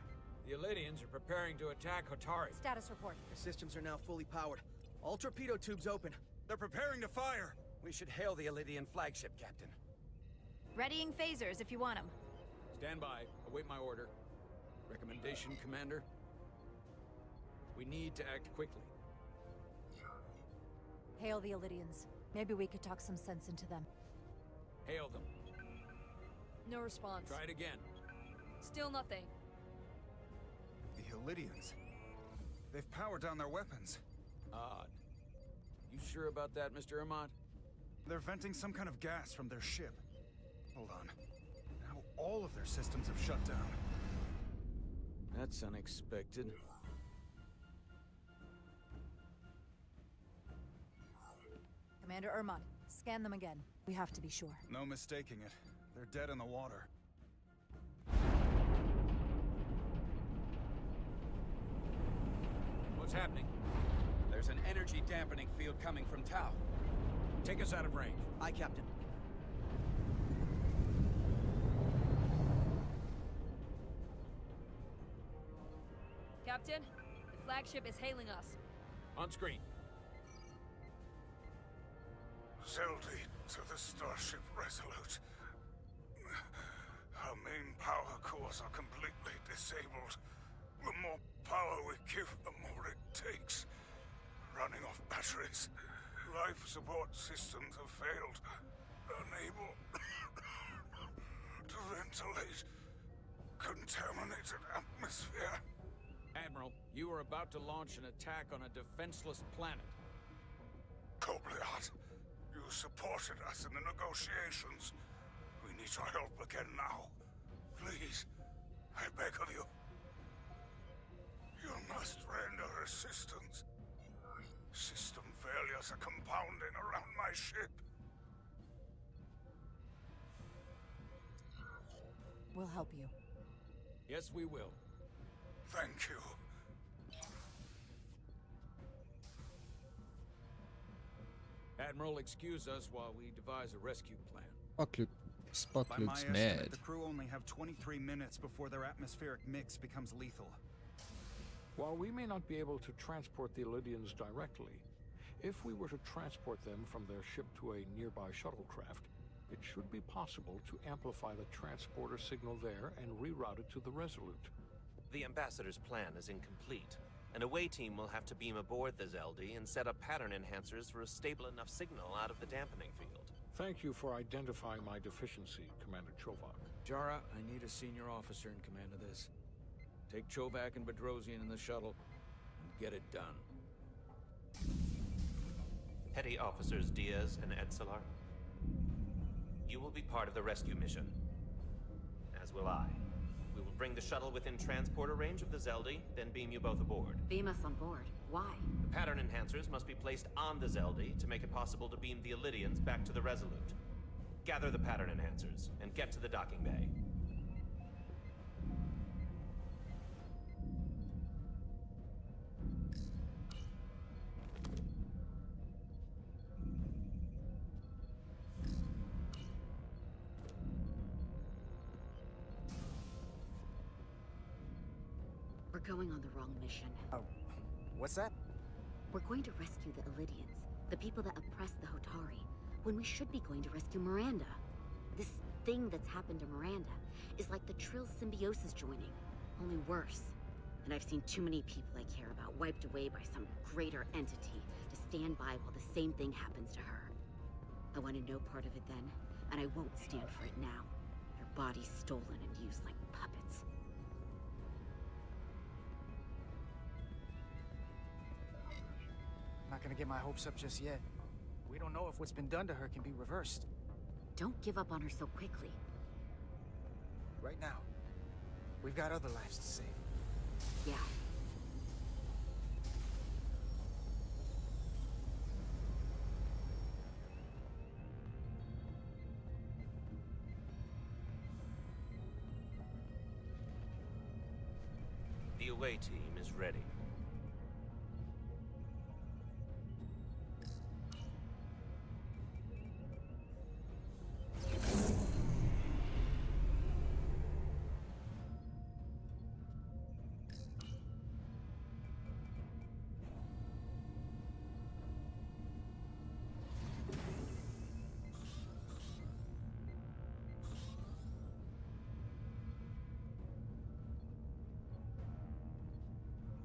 The Elydians are preparing to attack Hotari. Status report. The systems are now fully powered. All torpedo tubes open. They're preparing to fire. We should hail the Elydian flagship, Captain. Readying phasers if you want them. Stand by. Await my order. Recommendation, Commander? We need to act quickly. Hail the Elydians. Maybe we could talk some sense into them. Hail them. No response. Try it again. Still nothing. The Elydians. They've powered down their weapons. Odd. You sure about that, Mr. Ermont? They're venting some kind of gas from their ship. Hold on. Now all of their systems have shut down. That's unexpected. Commander Ermont, scan them again. We have to be sure. No mistaking it. They're dead in the water. What's happening? There's an energy dampening field coming from Tau. Take us out of range. Aye, Captain. Captain, the flagship is hailing us. On screen. Zeldy to the starship Resolute. Our main power cores are completely disabled. The more power we give, the more it takes. Running off batteries. Life support systems have failed. Unable to ventilate. Contaminated atmosphere. Admiral, you are about to launch an attack on a defenseless planet. Kobliat, you supported us in the negotiations. We need your help again now. Please, I beg of you. You must render assistance. System failures are compounding around my ship. We'll help you. Yes, we will. Thank you. Admiral, excuse us while we devise a rescue plan. Spock By my looks estimate, mad. the crew only have 23 minutes before their atmospheric mix becomes lethal. While we may not be able to transport the Elydians directly, if we were to transport them from their ship to a nearby shuttlecraft, it should be possible to amplify the transporter signal there and reroute it to the Resolute. The Ambassador's plan is incomplete. An away team will have to beam aboard the Zeldy and set up pattern enhancers for a stable enough signal out of the dampening field. Thank you for identifying my deficiency, Commander Chovak. Jara, I need a senior officer in command of this. Take Chovak and Bedrosian in the shuttle and get it done. Petty Officers Diaz and Etzelar. You will be part of the rescue mission. As will I. We will bring the shuttle within transporter range of the Zeldi, then beam you both aboard. Beam us on board. Why? The pattern enhancers must be placed on the Zeldi to make it possible to beam the Illydians back to the Resolute. Gather the pattern enhancers, and get to the docking bay. We're going on the wrong mission. Oh, what's that? We're going to rescue the Illydians, the people that oppress the Hotari, when we should be going to rescue Miranda. This thing that's happened to Miranda is like the Trill symbiosis joining, only worse. And I've seen too many people I care about wiped away by some greater entity to stand by while the same thing happens to her. I wanted no part of it then, and I won't stand for it now. Your body's stolen and used like puppets. Not gonna get my hopes up just yet. We don't know if what's been done to her can be reversed. Don't give up on her so quickly. Right now, we've got other lives to save. Yeah. The away team is ready.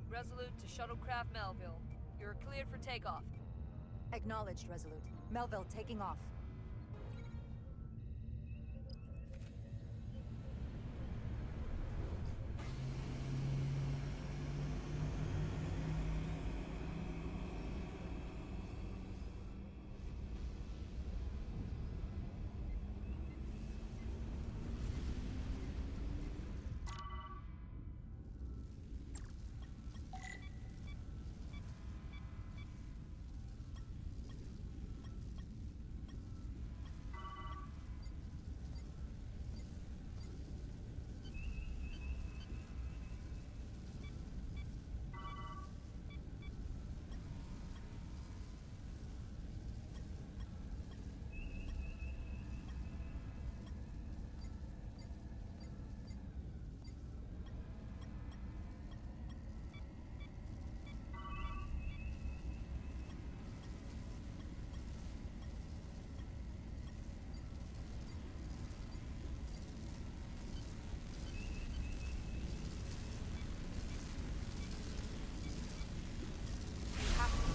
Resolute to Shuttlecraft Melville. You're cleared for takeoff. Acknowledged, Resolute. Melville taking off.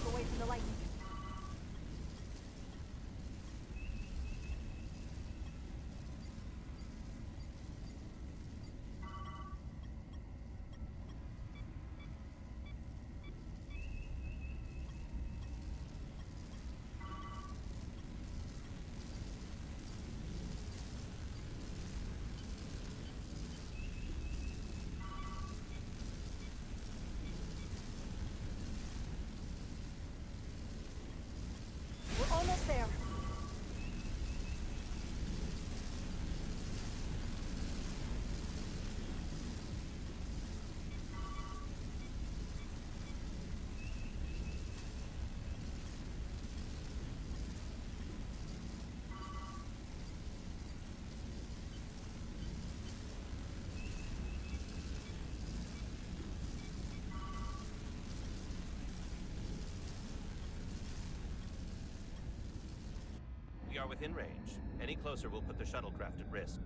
Away from the lightning. Almost there. We are within range. Any closer will put the shuttlecraft at risk.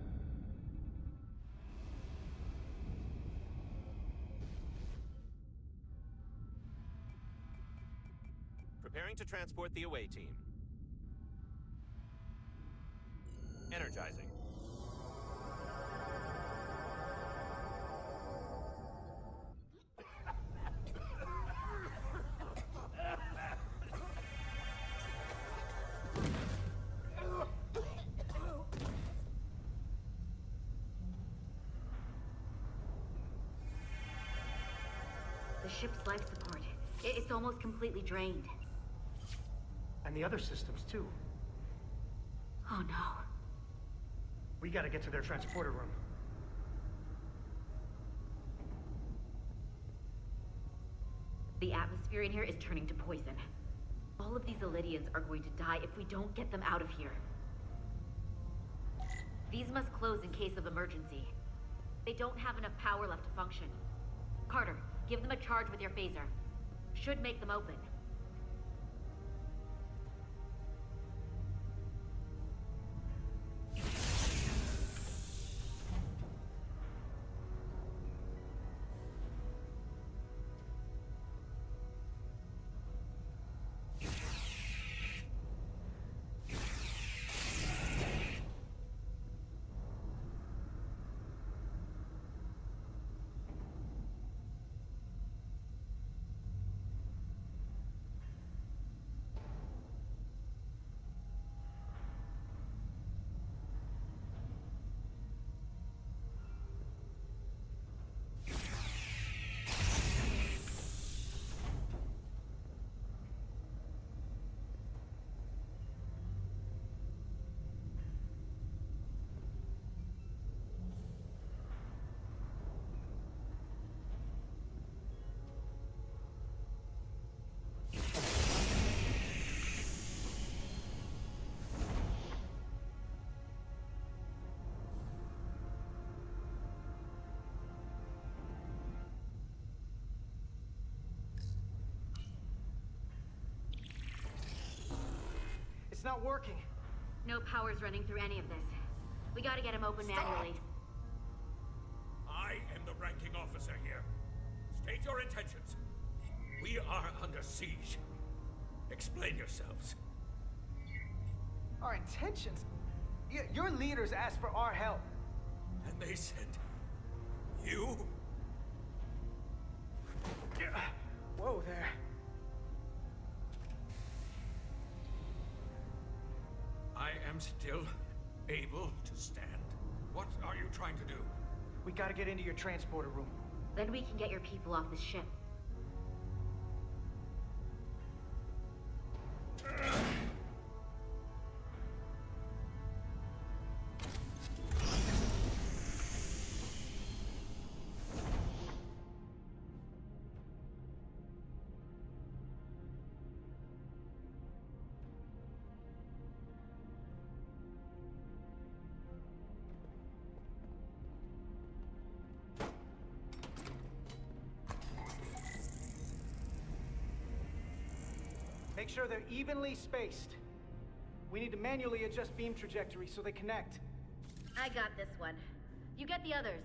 Preparing to transport the away team. Energizing. The ship's life support. It's almost completely drained. And the other systems, too. Oh no. We gotta get to their transporter room. The atmosphere in here is turning to poison. All of these Illidians are going to die if we don't get them out of here. These must close in case of emergency. They don't have enough power left to function. Carter, give them a charge with your phaser. Should make them open. It's not working. No power's running through any of this. We gotta get him open manually. I am the ranking officer here. State your intentions. We are under siege. Explain yourselves. Our intentions? Your leaders asked for our help. And they sent you? Whoa there. I am still able to stand. What are you trying to do? We gotta get into your transporter room. Then we can get your people off this ship. Make sure they're evenly spaced. We need to manually adjust beam trajectory so they connect. I got this one. You get the others.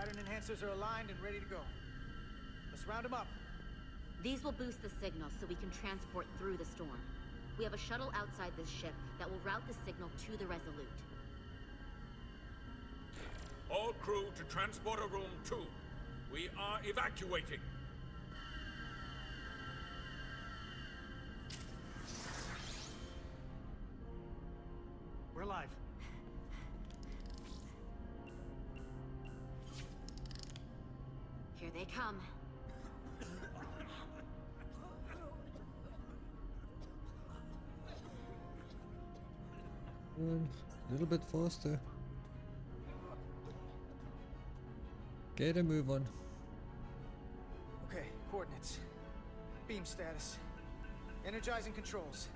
Pattern enhancers are aligned and ready to go. Let's round them up. These will boost the signal so we can transport through the storm. We have a shuttle outside this ship that will route the signal to the Resolute. All crew to Transporter Room 2. We are evacuating. We're live. Here they come. A little bit faster. Get a move on. Okay, coordinates. Beam status. Energizing controls.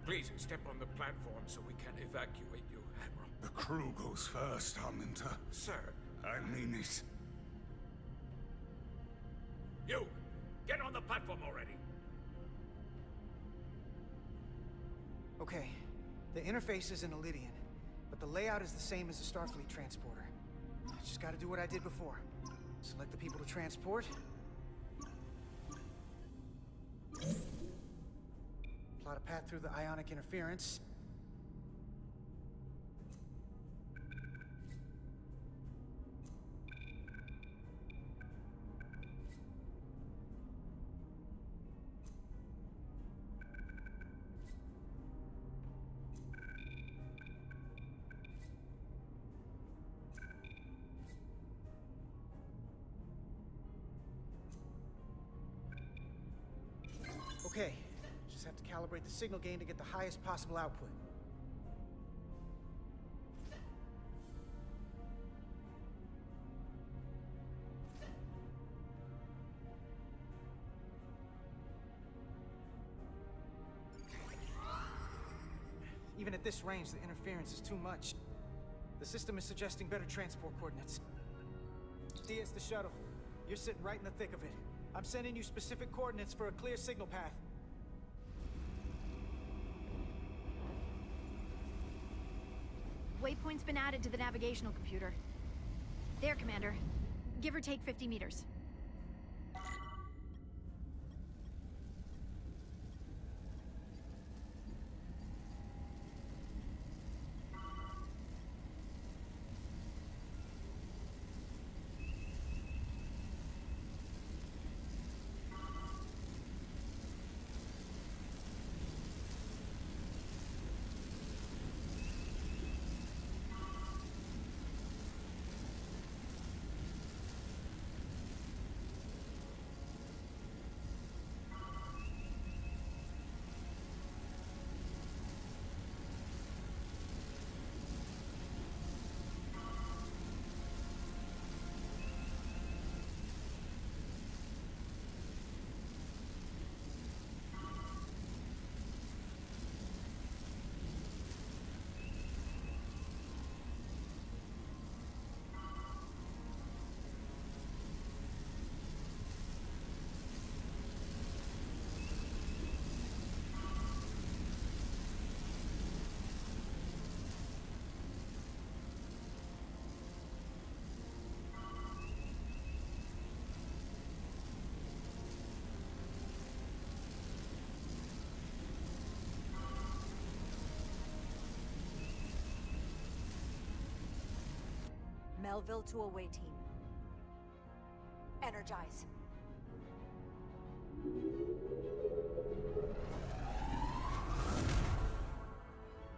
Please step on the platform so we can evacuate you, Admiral. The crew goes first, Arminta. Sir. I mean it. You! Get on the platform already! Okay. The interface is an Illidian, but the layout is the same as the Starfleet transporter. I just gotta do what I did before. Select the people to transport. Plot a path through the ionic interference. Okay, just have to calibrate the signal gain to get the highest possible output. Even at this range, the interference is too much. The system is suggesting better transport coordinates. Diaz, the shuttle. You're sitting right in the thick of it. I'm sending you specific coordinates for a clear signal path. Waypoint's been added to the navigational computer. There, Commander. Give or take 50 meters. Melville to away team. Energize.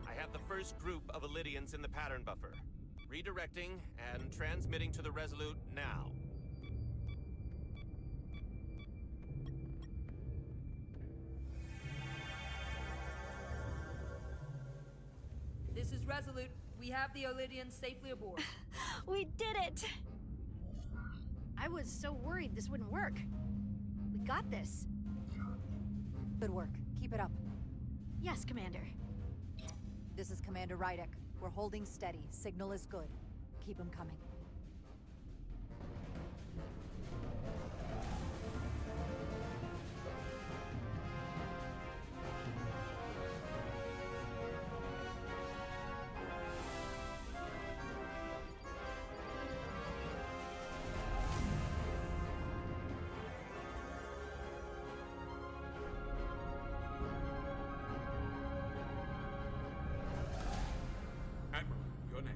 I have the first group of Illidians in the pattern buffer. Redirecting and transmitting to the Resolute now. This is Resolute. We have the Illidians safely aboard. We did it! I was so worried this wouldn't work. We got this. Good work. Keep it up. Yes, Commander. This is Commander Rydek. We're holding steady. Signal is good. Keep them coming.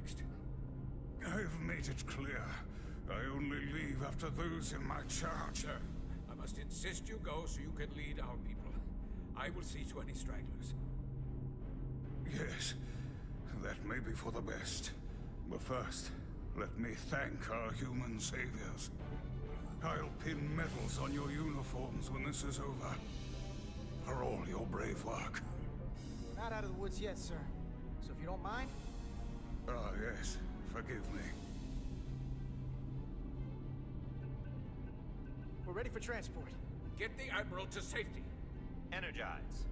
next? I've made it clear. I only leave after those in my charge. Sir, I must insist you go so you can lead our people. I will see to any stragglers. Yes, that may be for the best. But first, let me thank our human saviors. I'll pin medals on your uniforms when this is over. For all your brave work. We're not out of the woods yet, sir. So if you don't mind... Ah, yes. Forgive me. We're ready for transport. Get the Admiral to safety. Energize.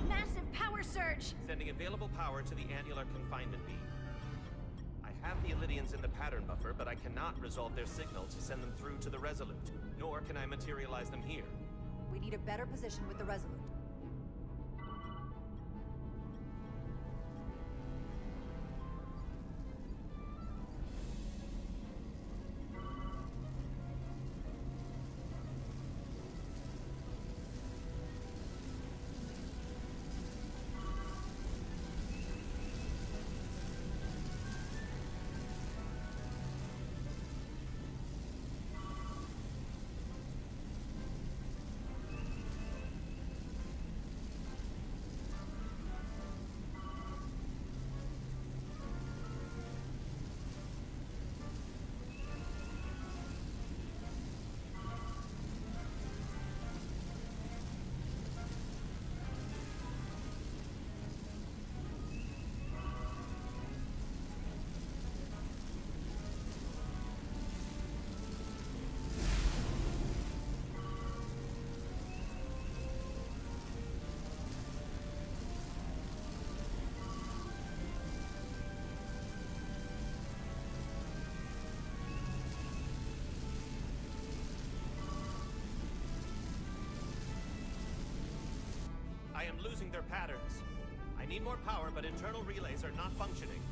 Massive power surge! Sending available power to the annular confinement beam. I have the Illidians in the pattern buffer, but I cannot resolve their signal to send them through to the Resolute. Nor can I materialize them here. We need a better position with the Resolute. I am losing their patterns. I need more power, but internal relays are not functioning.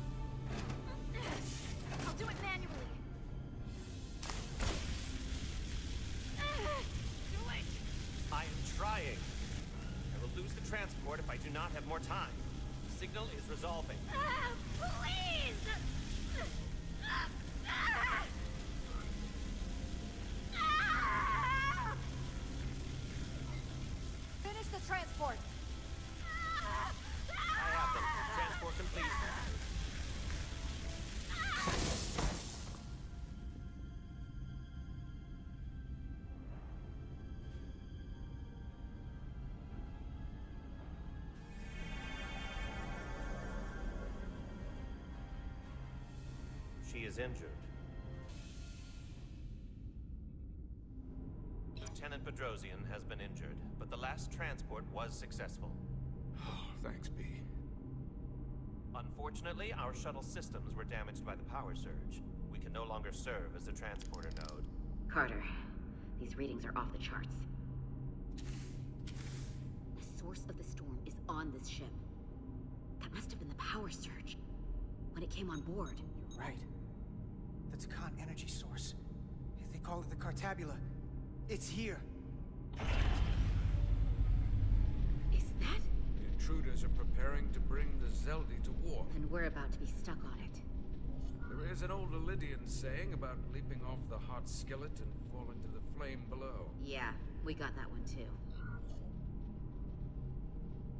I'll do it manually. Do it! I am trying. I will lose the transport if I do not have more time. The signal is resolving. Please! Finish the transport! I have them. Transport complete. She is injured. Lieutenant Bedrosian has been injured, but the last transport was successful. Thanks, B. Unfortunately, our shuttle systems were damaged by the power surge. We can no longer serve as a transporter node. Carter, these readings are off the charts. The source of the storm is on this ship. That must have been the power surge when it came on board. You're right. That's a con energy source. They call it the Cartabula. It's here. Is that? The intruders are preparing to bring the Zeldi to war. And we're about to be stuck on it. There is an old Illidian saying about leaping off the hot skillet and falling to the flame below. Yeah, we got that one too.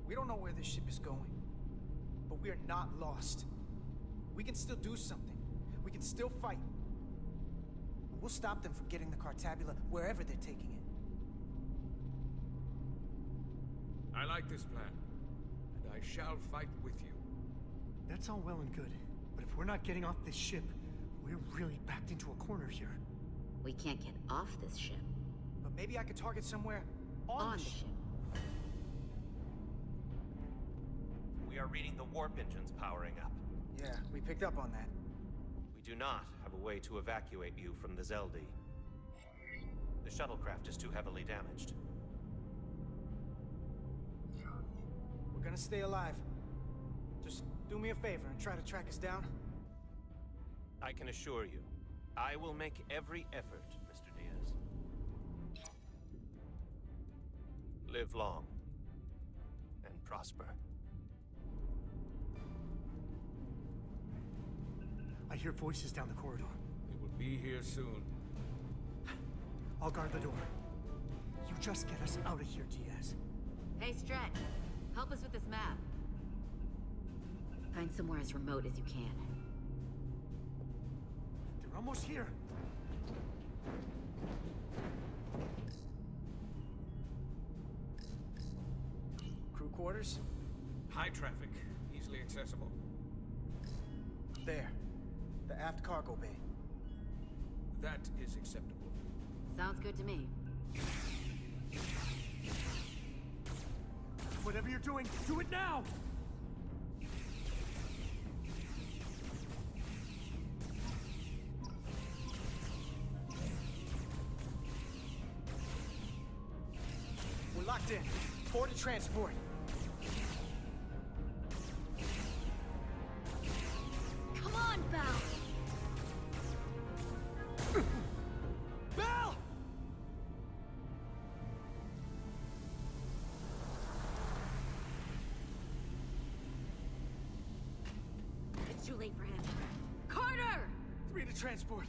We don't know where this ship is going, but we are not lost. We can still do something. We can still fight. We'll stop them from getting the Cartabula wherever they're taking it. I like this plan, and I shall fight with you. That's all well and good, but if we're not getting off this ship, we're really backed into a corner here. We can't get off this ship. But maybe I could target somewhere on the ship. We are reading the warp engines powering up. Yeah, we picked up on that. We do not have a way to evacuate you from the Zeldi. The shuttlecraft is too heavily damaged. We're gonna stay alive. Just do me a favor and try to track us down. I can assure you, I will make every effort, Mr. Diaz. Live long and prosper. I hear voices down the corridor. They will be here soon. I'll guard the door. You just get us out of here, Diaz. Hey, Stretch. Help us with this map. Find somewhere as remote as you can. They're almost here. Crew quarters? High traffic, easily accessible. There. The aft cargo bay. That is acceptable. Sounds good to me. Whatever you're doing, do it now! We're locked in. Board to transport. Come on, Belle! Belle! It's too late for him. Carter! 3 to transport.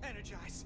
Energize.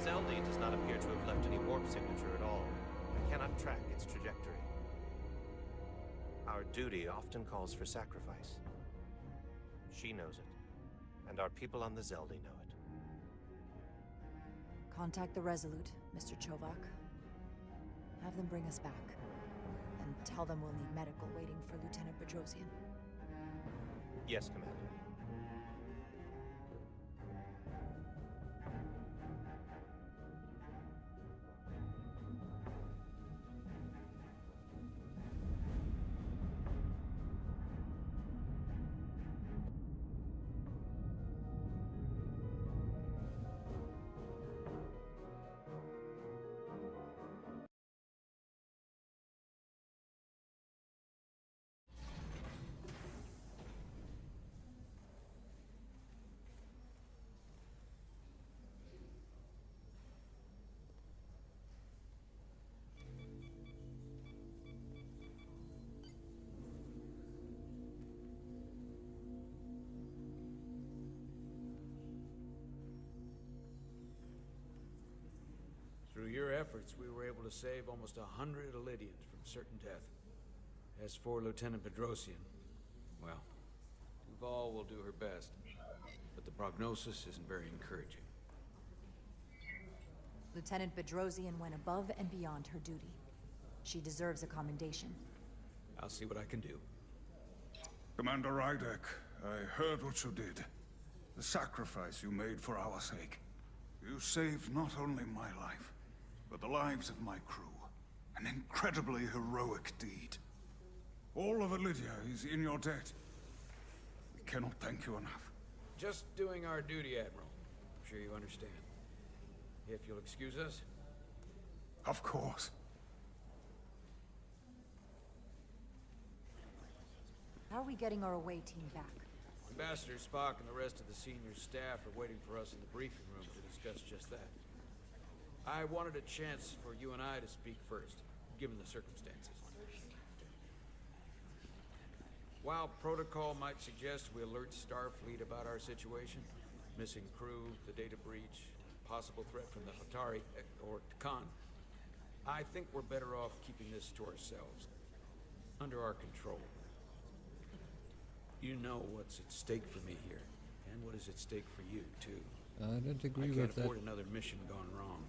Zelda does not appear to have left any warp signature at all. I cannot track its trajectory. Our duty often calls for sacrifice. She knows it, and our people on the Zelda know it. Contact the Resolute, Mr. Chovak. Have them bring us back. And tell them we'll need medical waiting for Lieutenant Bedrosian. Yes, Commander. Through your efforts, we were able to save almost 100 Illydians from certain death. As for Lieutenant Bedrosian, well, Duval will do her best, but the prognosis isn't very encouraging. Lieutenant Bedrosian went above and beyond her duty. She deserves a commendation. I'll see what I can do. Commander Rydek, I heard what you did. The sacrifice you made for our sake. You saved not only my life, but the lives of my crew. An incredibly heroic deed. All of Illydia is in your debt. We cannot thank you enough. Just doing our duty, Admiral. I'm sure you understand. If you'll excuse us. Of course. How are we getting our away team back? Ambassador Spock and the rest of the senior staff are waiting for us in the briefing room to discuss just that. I wanted a chance for you and I to speak first, given the circumstances. While protocol might suggest we alert Starfleet about our situation, Missing crew, the data breach, possible threat from the Hatari, or Khan. I think we're better off keeping this to ourselves. Under our control. You know what's at stake for me here, and what is at stake for you, too. I don't agree I with can't that. afford another mission gone wrong,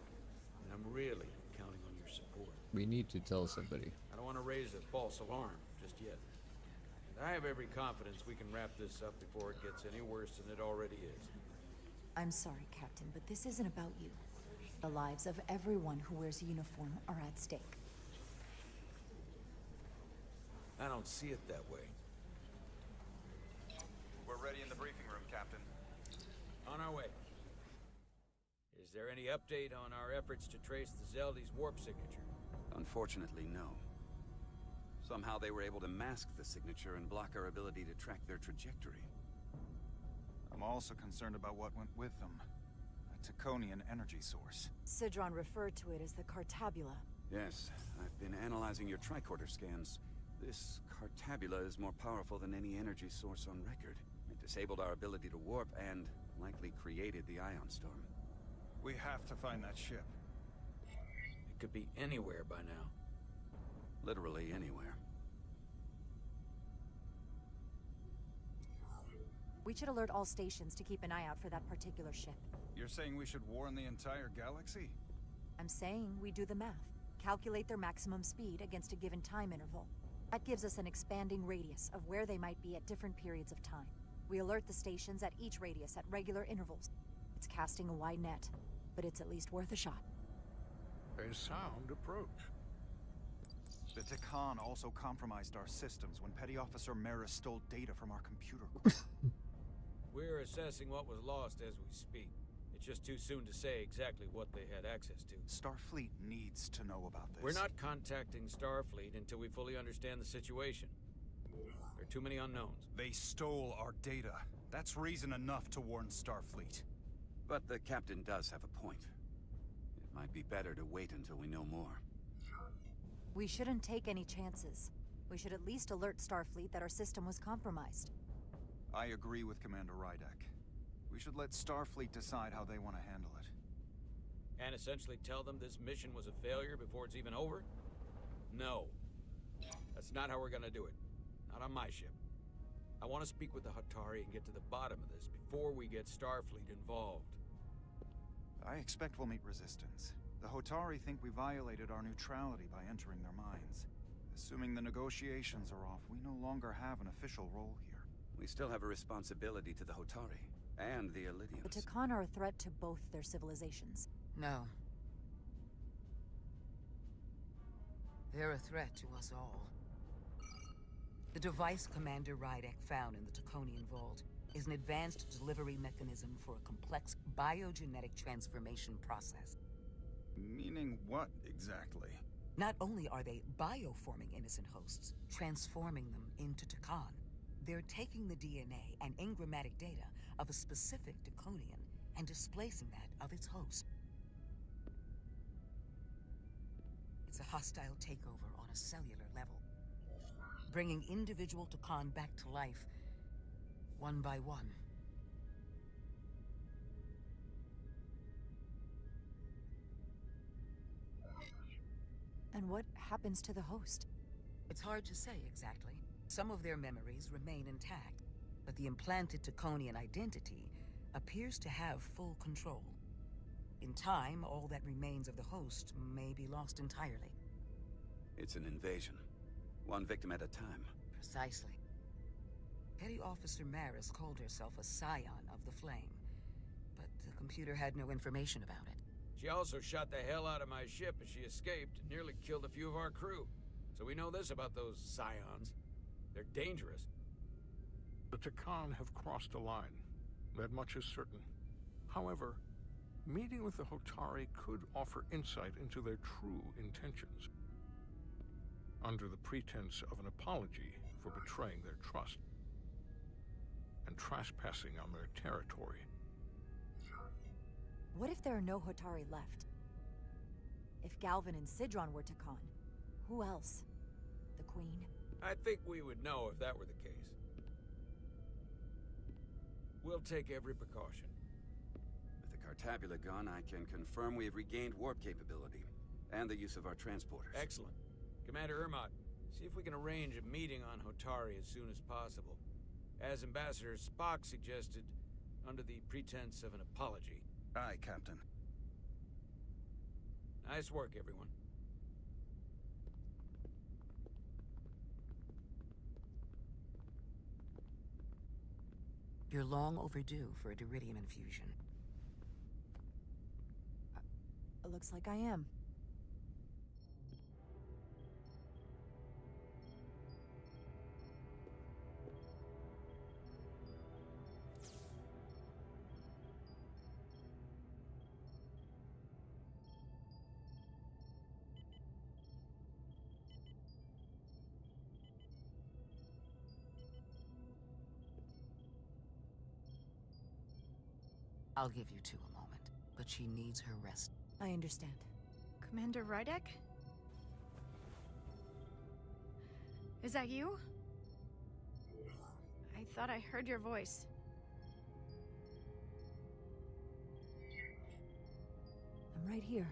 and I'm really counting on your support. We need to tell somebody. I don't want to raise a false alarm just yet. And I have every confidence we can wrap this up before it gets any worse than it already is. I'm sorry, Captain, but this isn't about you. The lives of everyone who wears a uniform are at stake. I don't see it that way. We're ready in the briefing room, Captain. On our way. Is there any update on our efforts to trace the Zeldy's warp signature? Unfortunately, no. Somehow they were able to mask the signature and block our ability to track their trajectory. I'm also concerned about what went with them. A Taconian energy source. Sidron referred to it as the Cartabula. Yes, I've been analyzing your tricorder scans. This Cartabula is more powerful than any energy source on record. It disabled our ability to warp and likely created the ion storm. We have to find that ship. It could be anywhere by now. Literally anywhere. We should alert all stations to keep an eye out for that particular ship. You're saying we should warn the entire galaxy? I'm saying we do the math. Calculate their maximum speed against a given time interval. That gives us an expanding radius of where they might be at different periods of time. We alert the stations at each radius at regular intervals. It's casting a wide net, but it's at least worth a shot. A sound approach. The Takan also compromised our systems when Petty Officer Maris stole data from our computer. We're assessing what was lost as we speak. It's just too soon to say exactly what they had access to. Starfleet needs to know about this. We're not contacting Starfleet until we fully understand the situation. There are too many unknowns. They stole our data. That's reason enough to warn Starfleet. But the captain does have a point. It might be better to wait until we know more. We shouldn't take any chances. We should at least alert Starfleet that our system was compromised. I agree with Commander Rydek. We should let Starfleet decide how they want to handle it. And essentially tell them this mission was a failure before it's even over? No. That's not how we're gonna do it. Not on my ship. I want to speak with the Hatari and get to the bottom of this before we get Starfleet involved. I expect we'll meet resistance. The Hotari think we violated our neutrality by entering their minds. Assuming the negotiations are off, we no longer have an official role here. We still have a responsibility to the Hotari and the Illidians. The Takan are a threat to both their civilizations. No. They're a threat to us all. The device Commander Rydek found in the Taconian Vault is an advanced delivery mechanism for a complex biogenetic transformation process. Meaning what, exactly? Not only are they bioforming innocent hosts, transforming them into Takan, they're taking the DNA and engrammatic data of a specific Taconian and displacing that of its host. It's a hostile takeover on a cellular level, bringing individual Takan back to life, one by one. And what happens to the host? It's hard to say exactly. Some of their memories remain intact, but the implanted Taconian identity appears to have full control. In time, all that remains of the host may be lost entirely. It's an invasion. One victim at a time. Precisely. Petty Officer Maris called herself a scion of the Flame, but the computer had no information about it. She also shot the hell out of my ship as she escaped and nearly killed a few of our crew. So we know this about those scions. They're dangerous. The Takan have crossed a line. That much is certain. However, meeting with the Hotari could offer insight into their true intentions. Under the pretense of an apology for betraying their trust and trespassing on their territory. What if there are no Hotari left? If Galvin and Sidron were Takan, who else? The Queen? I think we would know if that were the case. We'll take every precaution. Cartabula gone, I can confirm we have regained warp capability. And the use of our transporters. Excellent. Commander Ermot, see if we can arrange a meeting on Hotari as soon as possible. As Ambassador Spock suggested, under the pretense of an apology. Aye, Captain. Nice work, everyone. You're long overdue for a Duridium infusion. It looks like I am. I'll give you two a moment, but she needs her rest. I understand. Commander Rydek? Is that you? I thought I heard your voice. I'm right here.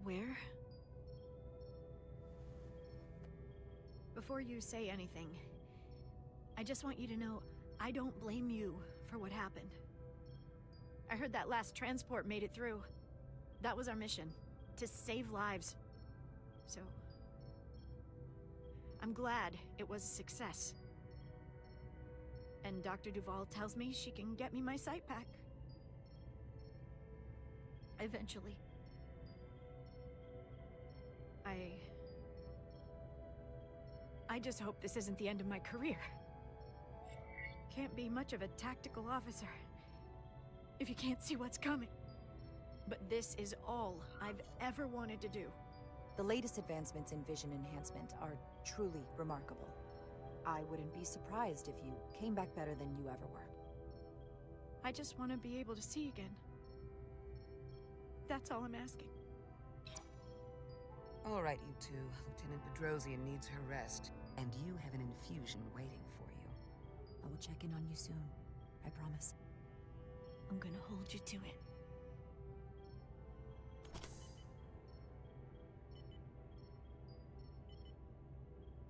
Where? Before you say anything, I just want you to know I don't blame you for what happened. I heard that last transport made it through. That was our mission, to save lives. So, I'm glad it was a success. And Dr. Duval tells me she can get me my sight back. Eventually. I just hope this isn't the end of my career. Can't be much of a tactical officer if you can't see what's coming. But this is all I've ever wanted to do. The latest advancements in vision enhancement are truly remarkable. I wouldn't be surprised if you came back better than you ever were. I just want to be able to see again. That's all I'm asking. All right, you two. Lieutenant Bedrosian needs her rest, and you have an infusion waiting for you. I will check in on you soon. I promise. I'm gonna hold you to it.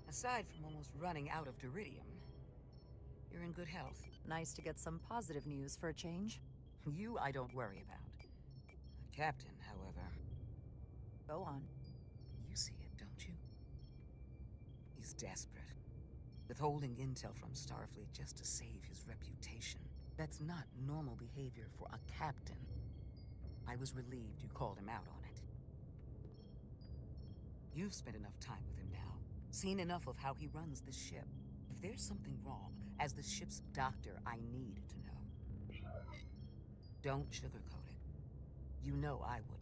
Aside from almost running out of Duridium, you're in good health. Nice to get some positive news for a change. You I don't worry about. The captain, however... Go on. You see it, don't you? He's desperate. Withholding intel from Starfleet just to save his reputation. That's not normal behavior for a captain. I was relieved you called him out on it. You've spent enough time with him now. Seen enough of how he runs the ship. If there's something wrong, as the ship's doctor, I need to know. Don't sugarcoat it. You know I wouldn't.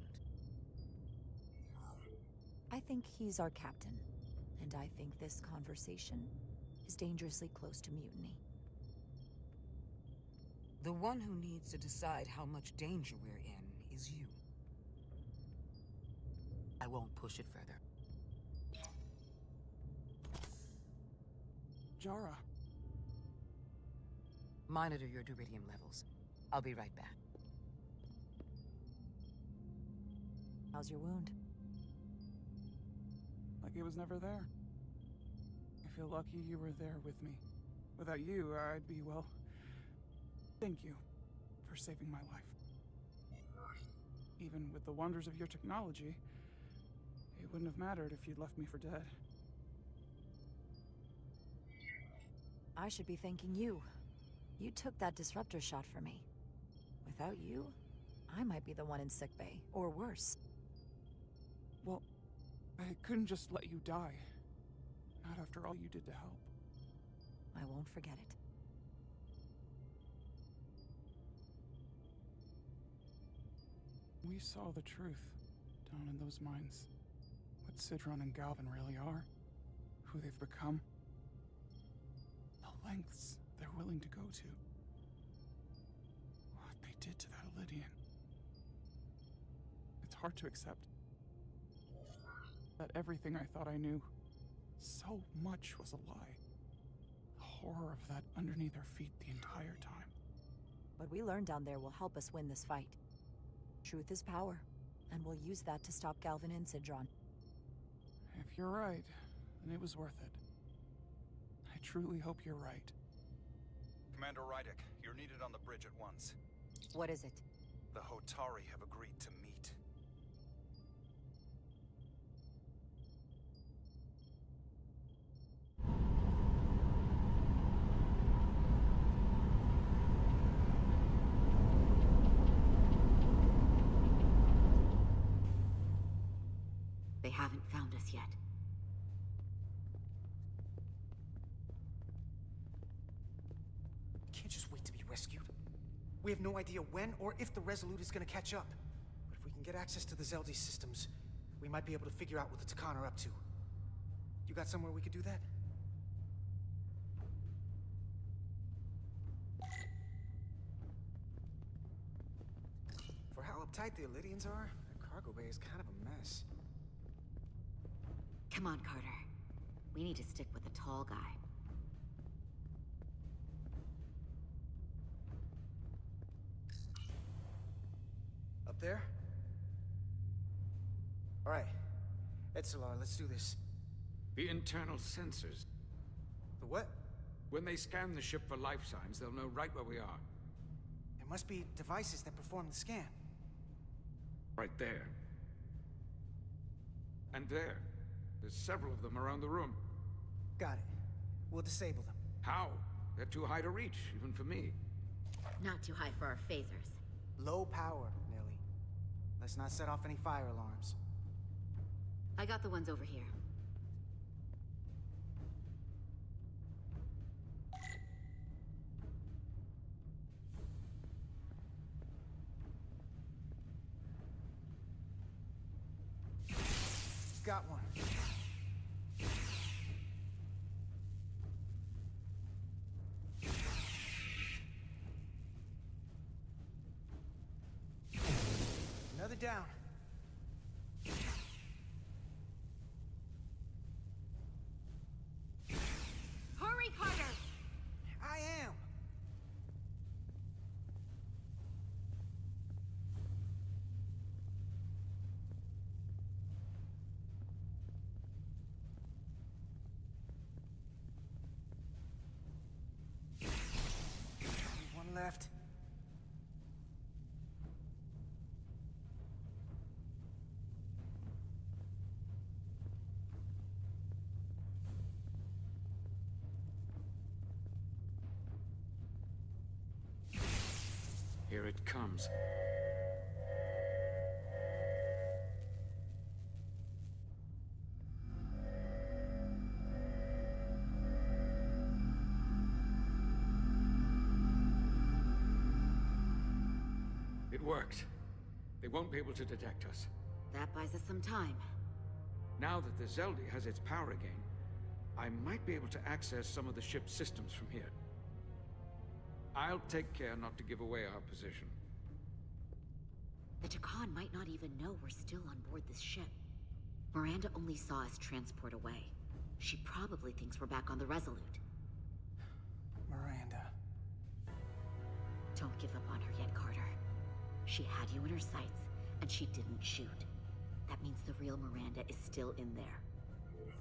I think he's our captain, and I think this conversation is dangerously close to mutiny. The one who needs to decide how much danger we're in is you. I won't push it further. Jara. Monitor your Duridium levels. I'll be right back. How's your wound? Like it was never there. I feel lucky you were there with me. Without you, I'd be, well... Thank you for saving my life. Even with the wonders of your technology, it wouldn't have mattered if you'd left me for dead. I should be thanking you. You took that disruptor shot for me. Without you, I might be the one in sickbay, or worse. Well, I couldn't just let you die. Not after all you did to help. I won't forget it. We saw the truth down in those mines. What Sidron and Galvin really are. Who they've become. The lengths they're willing to go to. What they did to that Lydian. It's hard to accept. That everything I thought I knew, so much was a lie. The horror of that underneath our feet the entire time. What we learned down there will help us win this fight. Truth is power, and we'll use that to stop Galvin and Sidron. If you're right, then it was worth it. I truly hope you're right. Commander Rydek, you're needed on the bridge at once. What is it? The Hotari have agreed to meet. They haven't found us yet. We can't just wait to be rescued. We have no idea when or if the Resolute is gonna catch up. But if we can get access to the Zeldi systems, we might be able to figure out what the Takan are up to. You got somewhere we could do that? For how uptight the Illidians are, that cargo bay is kind of a mess. Come on, Carter. We need to stick with the tall guy. Up there? All right. Etzelar, let's do this. The internal sensors. The what? When they scan the ship for life signs, they'll know right where we are. There must be devices that perform the scan. Right there. And there. There's several of them around the room. Got it. We'll disable them. How? They're too high to reach, even for me. Not too high for our phasers. Low power, Nilly. Let's not set off any fire alarms. I got the ones over here. Got one. Another down. Hurry, Carter! I am. One left. Here it comes. It worked. They won't be able to detect us. That buys us some time. Now that the Zeldi has its power again, I might be able to access some of the ship's systems from here. I'll take care not to give away our position. The Takan might not even know we're still on board this ship. Miranda only saw us transport away. She probably thinks we're back on the Resolute. Miranda. Don't give up on her yet, Carter. She had you in her sights, and she didn't shoot. That means the real Miranda is still in there.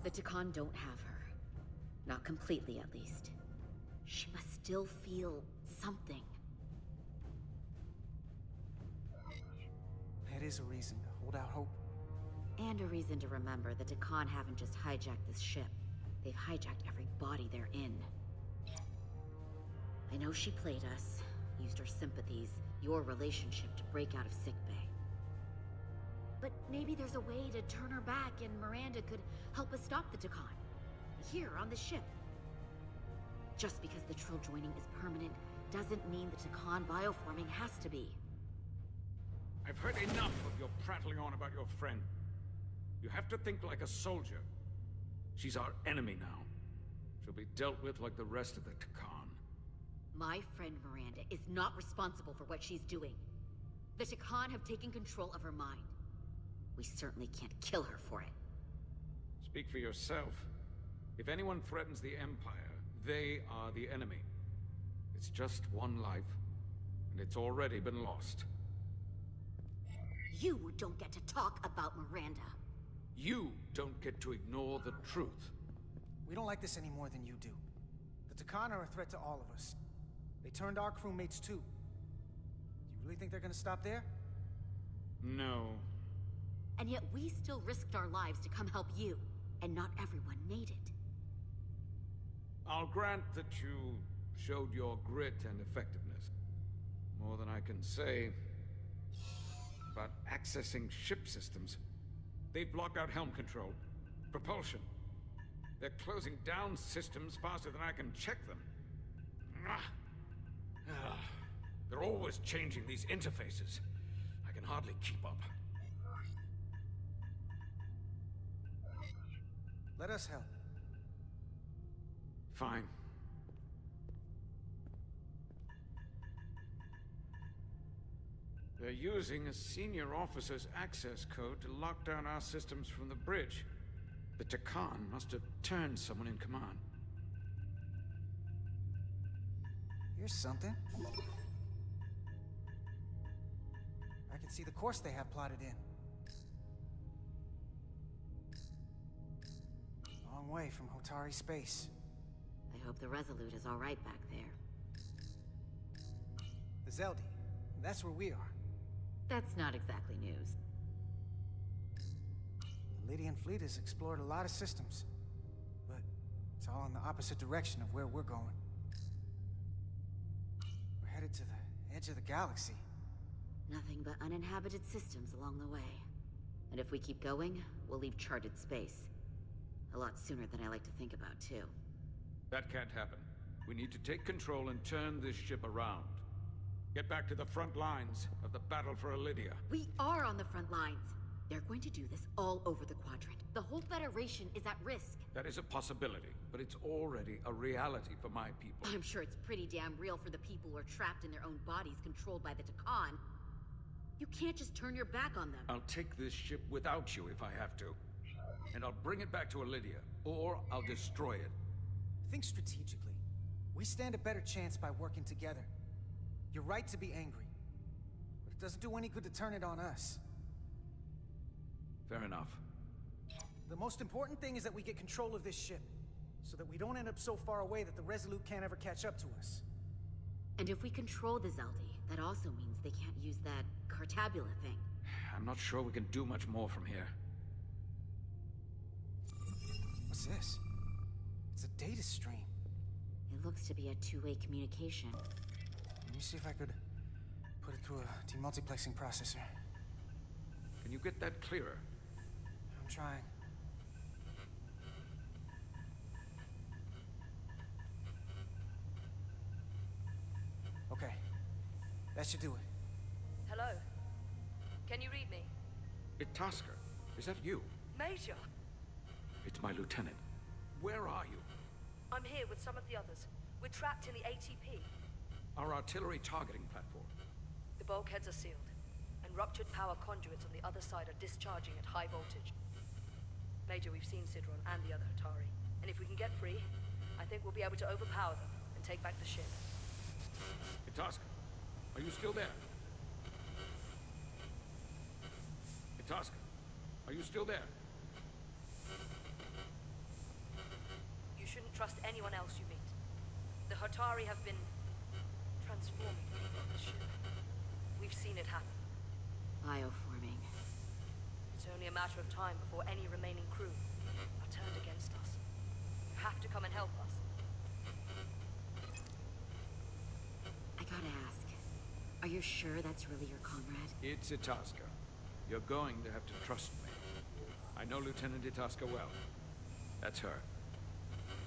The Takan don't have her. Not completely, at least. She must still feel something. That is a reason to hold out hope. And a reason to remember that Takan haven't just hijacked this ship. They've hijacked every body they're in. I know she played us, used our sympathies, your relationship to break out of sickbay. But maybe there's a way to turn her back and Miranda could help us stop the Takan. Here, on the ship. Just because the Trill joining is permanent doesn't mean the Takan bioforming has to be. I've heard enough of your prattling on about your friend. You have to think like a soldier. She's our enemy now. She'll be dealt with like the rest of the Takan. My friend Miranda is not responsible for what she's doing. The Takan have taken control of her mind. We certainly can't kill her for it. Speak for yourself. If anyone threatens the Empire, They are the enemy. It's just one life, and it's already been lost. You don't get to talk about Miranda. You don't get to ignore the truth. We don't like this any more than you do. The Takan are a threat to all of us. They turned our crewmates too. Do you really think they're gonna stop there? No. And yet we still risked our lives to come help you, and not everyone made it. I'll grant that you showed your grit and effectiveness. More than I can say about accessing ship systems. They've blocked out helm control, propulsion. They're closing down systems faster than I can check them. They're always changing these interfaces. I can hardly keep up. Let us help. Fine. They're using a senior officer's access code to lock down our systems from the bridge. The Takan must have turned someone in command. Here's something. I can see the course they have plotted in. Long way from Hotari space. I hope the Resolute is all right back there. The Zeldi. That's where we are. That's not exactly news. The Lydian fleet has explored a lot of systems, but it's all in the opposite direction of where we're going. We're headed to the edge of the galaxy. Nothing but uninhabited systems along the way. And if we keep going, we'll leave charted space. A lot sooner than I like to think about, too. That can't happen. We need to take control and turn this ship around. Get back to the front lines of the battle for Elydia. We are on the front lines. They're going to do this all over the quadrant. The whole Federation is at risk. That is a possibility, but it's already a reality for my people. I'm sure it's pretty damn real for the people who are trapped in their own bodies controlled by the Takan. You can't just turn your back on them. I'll take this ship without you if I have to. And I'll bring it back to Elydia, or I'll destroy it. Think strategically. We stand a better chance by working together. You're right to be angry, but it doesn't do any good to turn it on us. Fair enough. The most important thing is that we get control of this ship, so that we don't end up so far away that the Resolute can't ever catch up to us. And if we control the Zeldi, that also means they can't use that Cartabula thing. I'm not sure we can do much more from here. What's this? It's a data stream. It looks to be a two-way communication. Let me see if I could put it through a demultiplexing processor. Can you get that clearer? I'm trying. Okay. That should do it. Hello? Can you read me? Itasca, is that you? Major! It's my lieutenant. Where are you? I'm here with some of the others. We're trapped in the ATP. Our artillery targeting platform. The bulkheads are sealed, and ruptured power conduits on the other side are discharging at high voltage. Major, we've seen Sidron and the other Hatari, and if we can get free, I think we'll be able to overpower them and take back the ship. Itasca, are you still there? Itasca, are you still there? You shouldn't trust anyone else you meet. The Hatari have been transforming people on the ship. We've seen it happen. Bioforming. It's only a matter of time before any remaining crew are turned against us. You have to come and help us. I gotta ask, are you sure that's really your comrade? It's Itasca. You're going to have to trust me. I know Lieutenant Itasca well. That's her.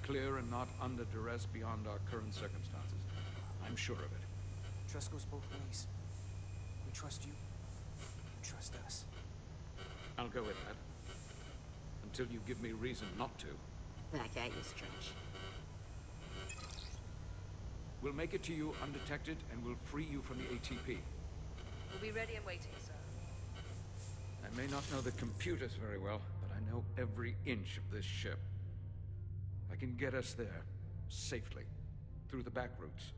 Clear and not under duress beyond our current circumstances. I'm sure of it. Trust goes both ways. We trust you. You trust us. I'll go with that. Until you give me reason not to. Back at you, Stretch. We'll make it to you undetected, and we'll free you from the ATP. We'll be ready and waiting, sir. I may not know the computers very well, but I know every inch of this ship. I can get us there, safely, through the back routes.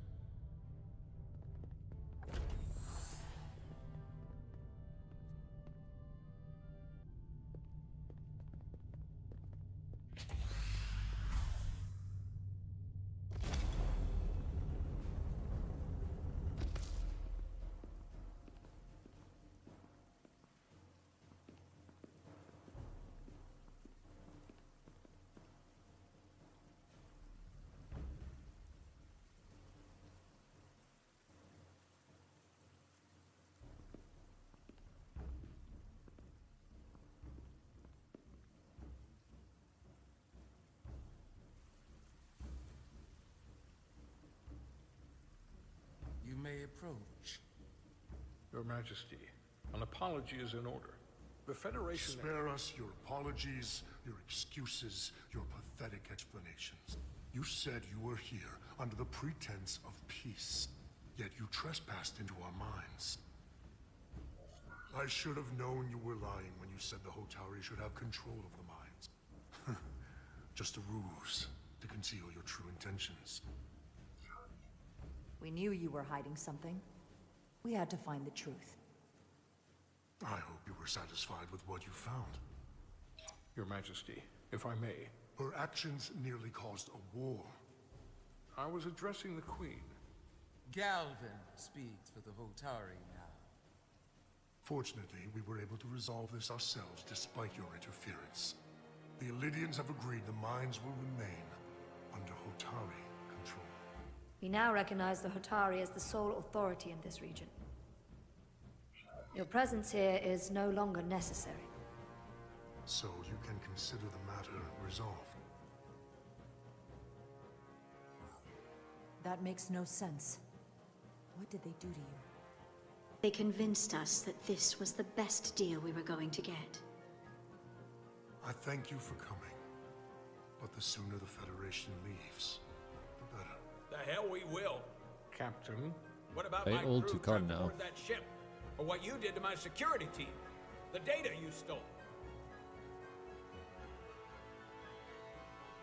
You may approach. Your Majesty, an apology is in order. The Federation... Spare us your apologies, your excuses, your pathetic explanations. You said you were here under the pretense of peace, yet you trespassed into our minds. I should have known you were lying when you said the Hotari should have control of the mines. Just a ruse to conceal your true intentions. We knew you were hiding something. We had to find the truth. I hope you were satisfied with what you found. Your Majesty, if I may. Her actions nearly caused a war. I was addressing the Queen. Galvin speaks for the Hotari now. Fortunately, we were able to resolve this ourselves despite your interference. The Illidians have agreed the mines will remain under Hotari control. We now recognize the Hotari as the sole authority in this region. Your presence here is no longer necessary. So you can consider the matter resolved. That makes no sense. What did they do to you? They convinced us that this was the best deal we were going to get. I thank you for coming. But the sooner the Federation leaves, the better. The hell we will. Captain. What about They my all crew took on trapped now. aboard that ship? Or what you did to my security team? The data you stole?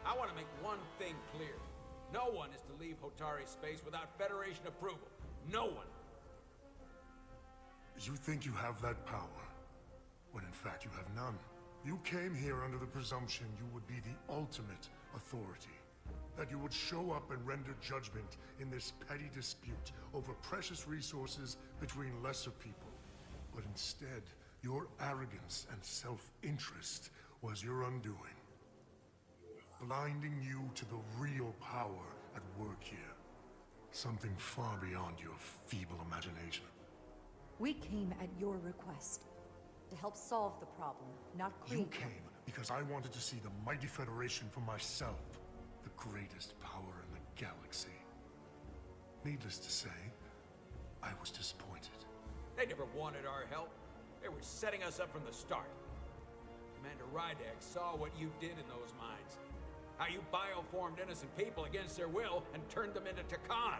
I want to make one thing clear. No one is to leave Hotari space without Federation approval. No one. You think you have that power, when in fact you have none. You came here under the presumption you would be the ultimate authority. That you would show up and render judgment in this petty dispute over precious resources between lesser people. But instead, your arrogance and self-interest was your undoing. Blinding you to the real power at work here. Something far beyond your feeble imagination. We came at your request. To help solve the problem, not create... You came because I wanted to see the mighty Federation for myself. The greatest power in the galaxy. Needless to say, I was disappointed. They never wanted our help. They were setting us up from the start. Commander Rydek saw what you did in those mines. How you bioformed innocent people against their will and turned them into Takan.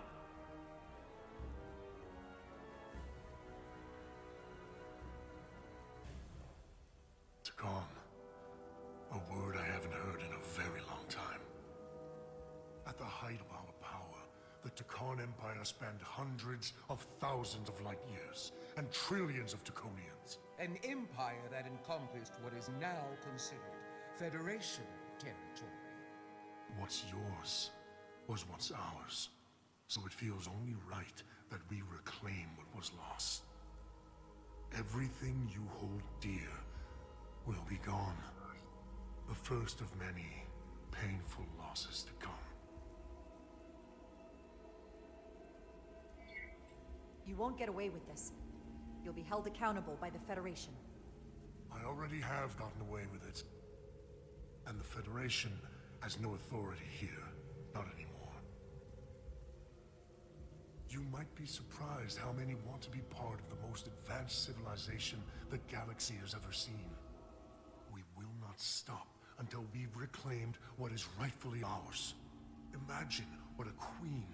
Takan. A word I haven't heard in a very long time. At the height of our power, the Takan Empire spanned hundreds of thousands of light years, and trillions of Taconians. An empire that encompassed what is now considered Federation territory. What's yours was once ours, so it feels only right that we reclaim what was lost. Everything you hold dear will be gone. The first of many painful losses to come. You won't get away with this. You'll be held accountable by the Federation. I already have gotten away with it. And the Federation has no authority here. Not anymore. You might be surprised how many want to be part of the most advanced civilization the galaxy has ever seen. We will not stop until we've reclaimed what is rightfully ours. Imagine what a queen,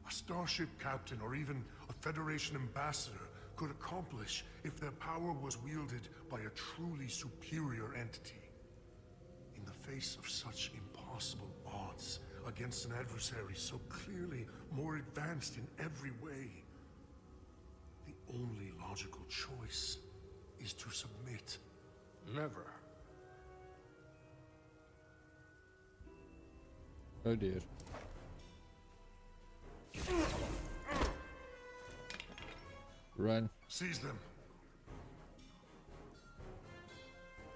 a starship captain, or even a Federation ambassador could accomplish if their power was wielded by a truly superior entity. In the face of such impossible odds, against an adversary so clearly more advanced in every way. The only logical choice is to submit. Never. Oh dear. Run. Seize them.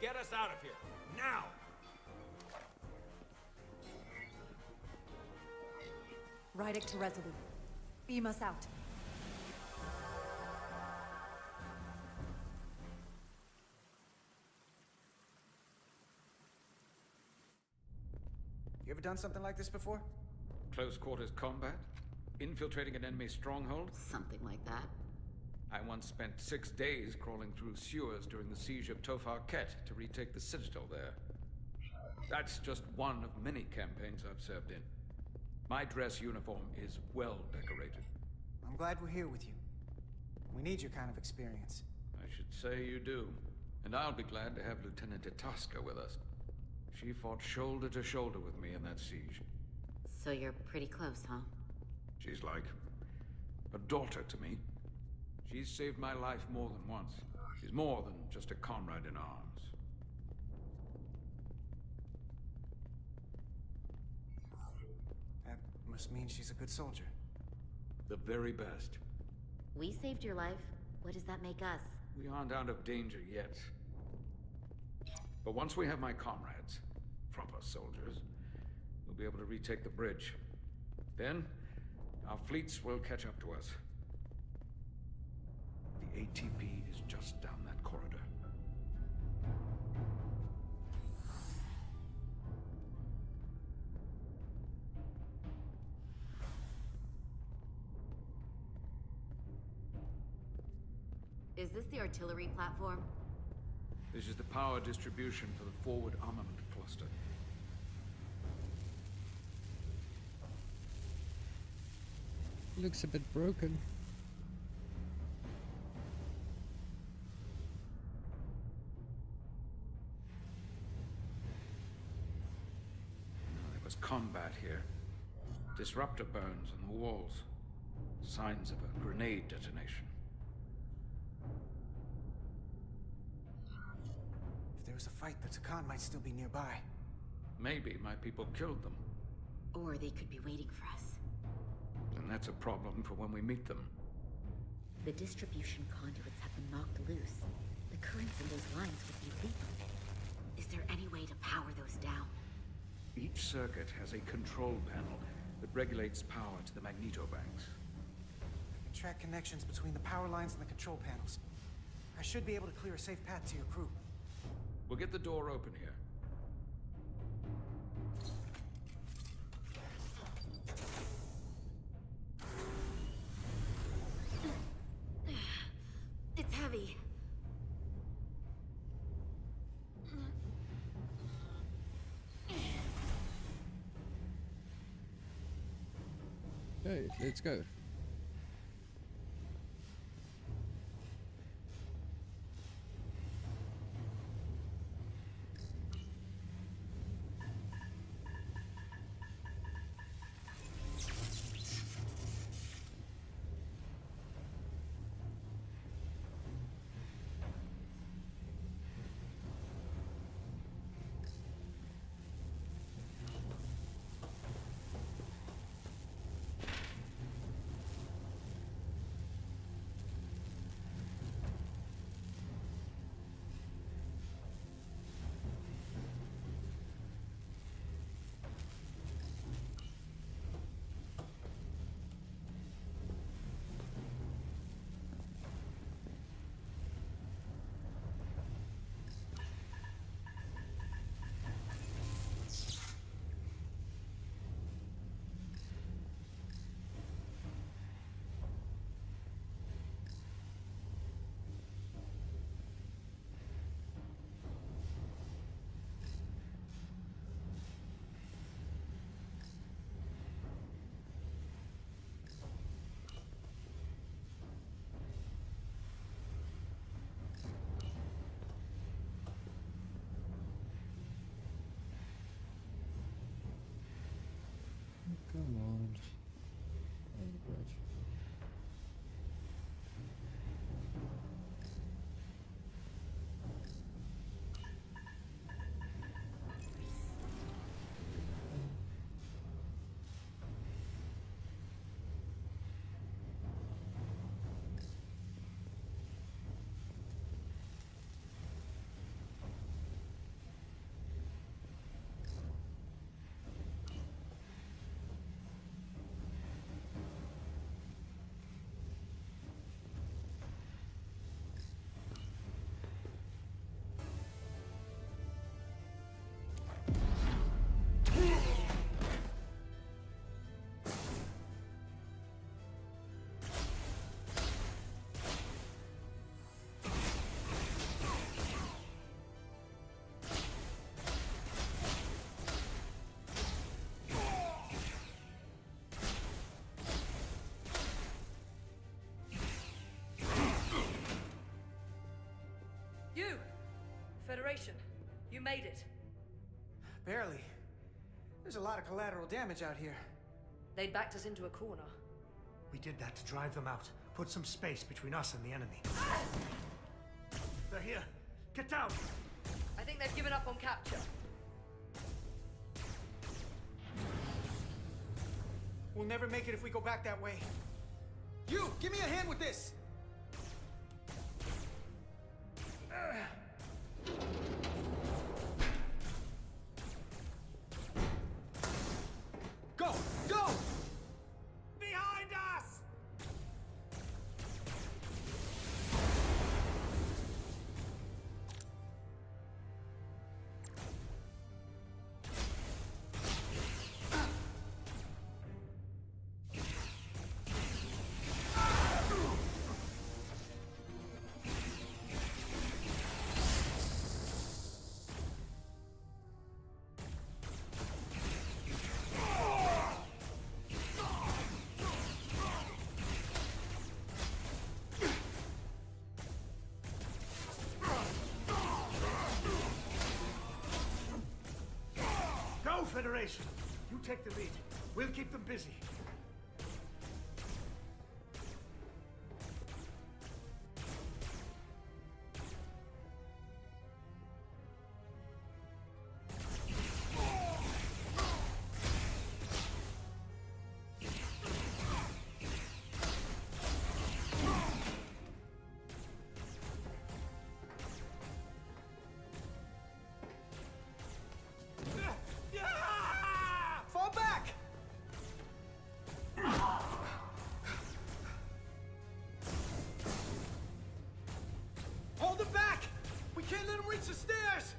Get us out of here, now! Rydek to Resolute. Beam us out. You ever done something like this before? Close quarters combat? Infiltrating an enemy stronghold? Something like that. I once spent 6 days crawling through sewers during the siege of Tofar Ket to retake the citadel there. That's just one of many campaigns I've served in. My dress uniform is well decorated. I'm glad we're here with you. We need your kind of experience. I should say you do. And I'll be glad to have Lieutenant Itasca with us. She fought shoulder to shoulder with me in that siege. So you're pretty close, huh? She's like a daughter to me. She's saved my life more than once. She's more than just a comrade in arms. That must mean she's a good soldier. The very best. We saved your life. What does that make us? We aren't out of danger yet. But once we have my comrades, proper soldiers, we'll be able to retake the bridge. Then, our fleets will catch up to us. The ATP is just down that corridor. Is this the artillery platform? This is the power distribution for the forward armament cluster. Looks a bit broken. There was combat here. Disruptor burns on the walls. Signs of a grenade detonation. If there was a fight, the Takan might still be nearby. Maybe my people killed them. Or they could be waiting for us. And that's a problem for when we meet them. The distribution conduits have been knocked loose. The currents in those lines would be lethal. Is there any way to power those down? Each circuit has a control panel that regulates power to the magnetobanks. I can track connections between the power lines and the control panels. I should be able to clear a safe path to your crew. We'll get the door open here. It's heavy. Okay, let's go. Federation, you made it. Barely. There's a lot of collateral damage out here. They'd backed us into a corner. We did that to drive them out. Put some space between us and the enemy. They're here. Get down! I think they've given up on capture. We'll never make it if we go back that way. You! Give me a hand with this! Go! Go! Behind us! Go, Federation! You take the lead. We'll keep them busy. Fall back! Hold them back! We can't let them reach the stairs!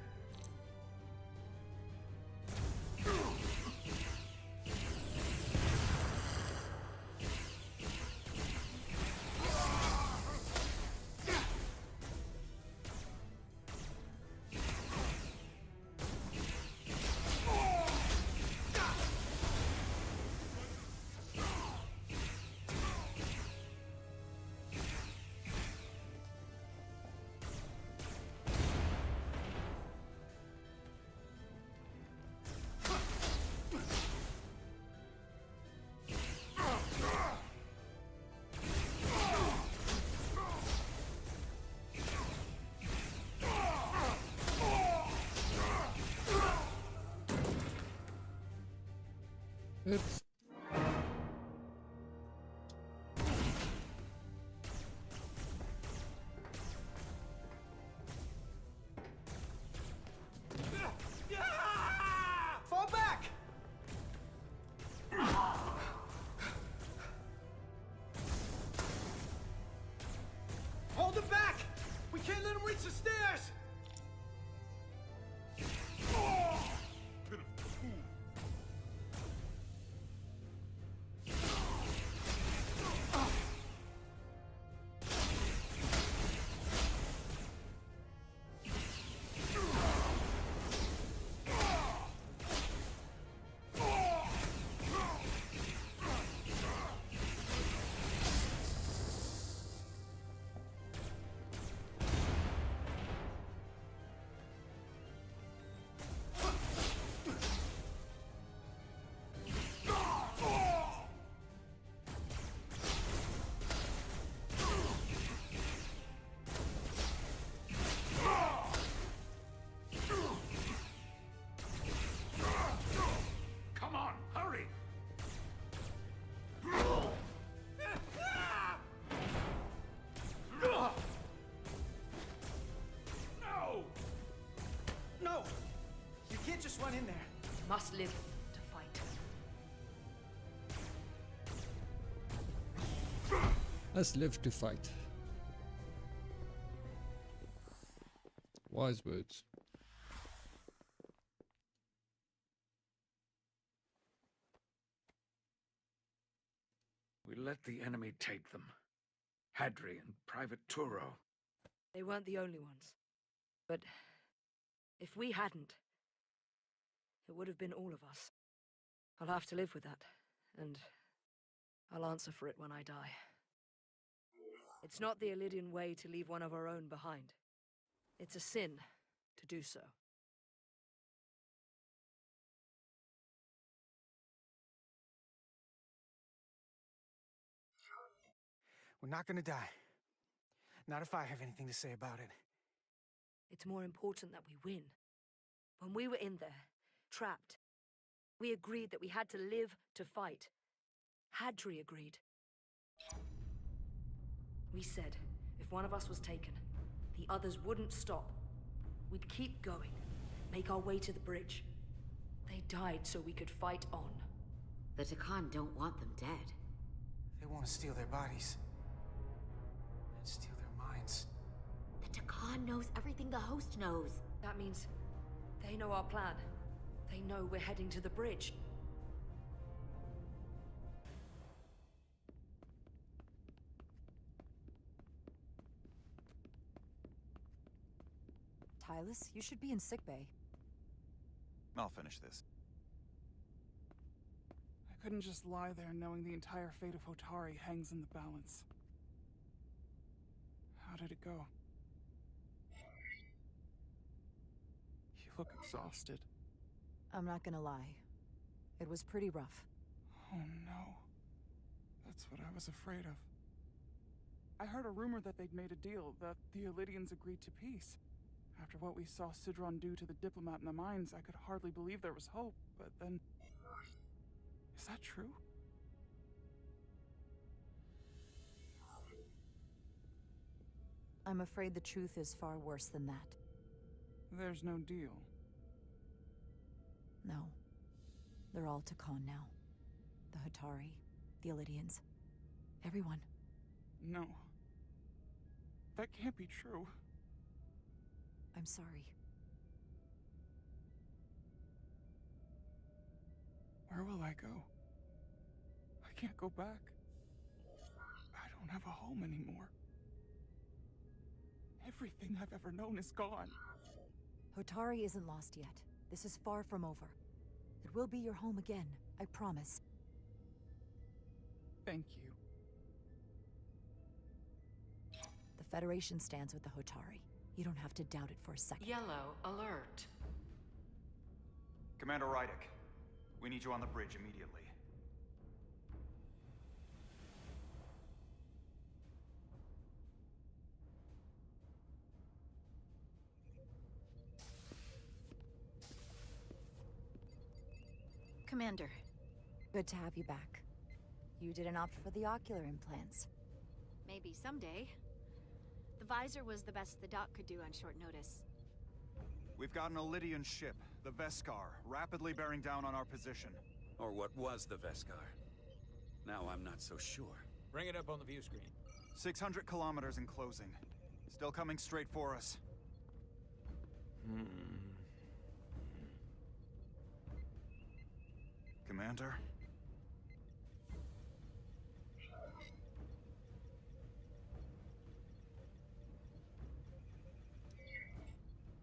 Oops. Fall back! Hold them back! We can't let them reach the stairs! Come on, hurry! No! No! You can't just run in there. Must live to fight. Let's live to fight. Wise words. We let the enemy take them. Hadri and Private Turo. They weren't the only ones. But if we hadn't, it would have been all of us. I'll have to live with that, and I'll answer for it when I die. It's not the Illidian way to leave one of our own behind. It's a sin, to do so. We're not gonna die. Not if I have anything to say about it. It's more important that we win. When we were in there, trapped, we agreed that we had to live to fight. Hadri agreed. We said, if one of us was taken, the others wouldn't stop. We'd keep going, make our way to the bridge. They died so we could fight on. The Takan don't want them dead. They want to steal their bodies. And steal their minds. The Takan knows everything the host knows. That means they know our plan. They know we're heading to the bridge. Tylus, you should be in sickbay. I'll finish this. I couldn't just lie there knowing the entire fate of Hotari hangs in the balance. How did it go? You look exhausted. I'm not gonna lie. It was pretty rough. Oh no. That's what I was afraid of. I heard a rumor that they'd made a deal, that the Elydians agreed to peace. After what we saw Sidron do to the diplomat in the mines, I could hardly believe there was hope, but then... Is that true? I'm afraid the truth is far worse than that. There's no deal. No. They're all Takan now. The Hotari, the Elydians, everyone. No. That can't be true. I'm sorry. Where will I go? I can't go back. I don't have a home anymore. Everything I've ever known is gone. Hotari isn't lost yet. This is far from over. It will be your home again, I promise. Thank you. The Federation stands with the Hotari. You don't have to doubt it for a second. Yellow alert. Commander Rydek, we need you on the bridge immediately. Commander. Good to have you back. You didn't opt for the ocular implants. Maybe someday. The visor was the best the doc could do on short notice. We've got an Elydian ship, the Veskar, rapidly bearing down on our position. Or what was the Veskar. Now I'm not so sure. Bring it up on the view screen. 600 kilometers in closing. Still coming straight for us. Commander?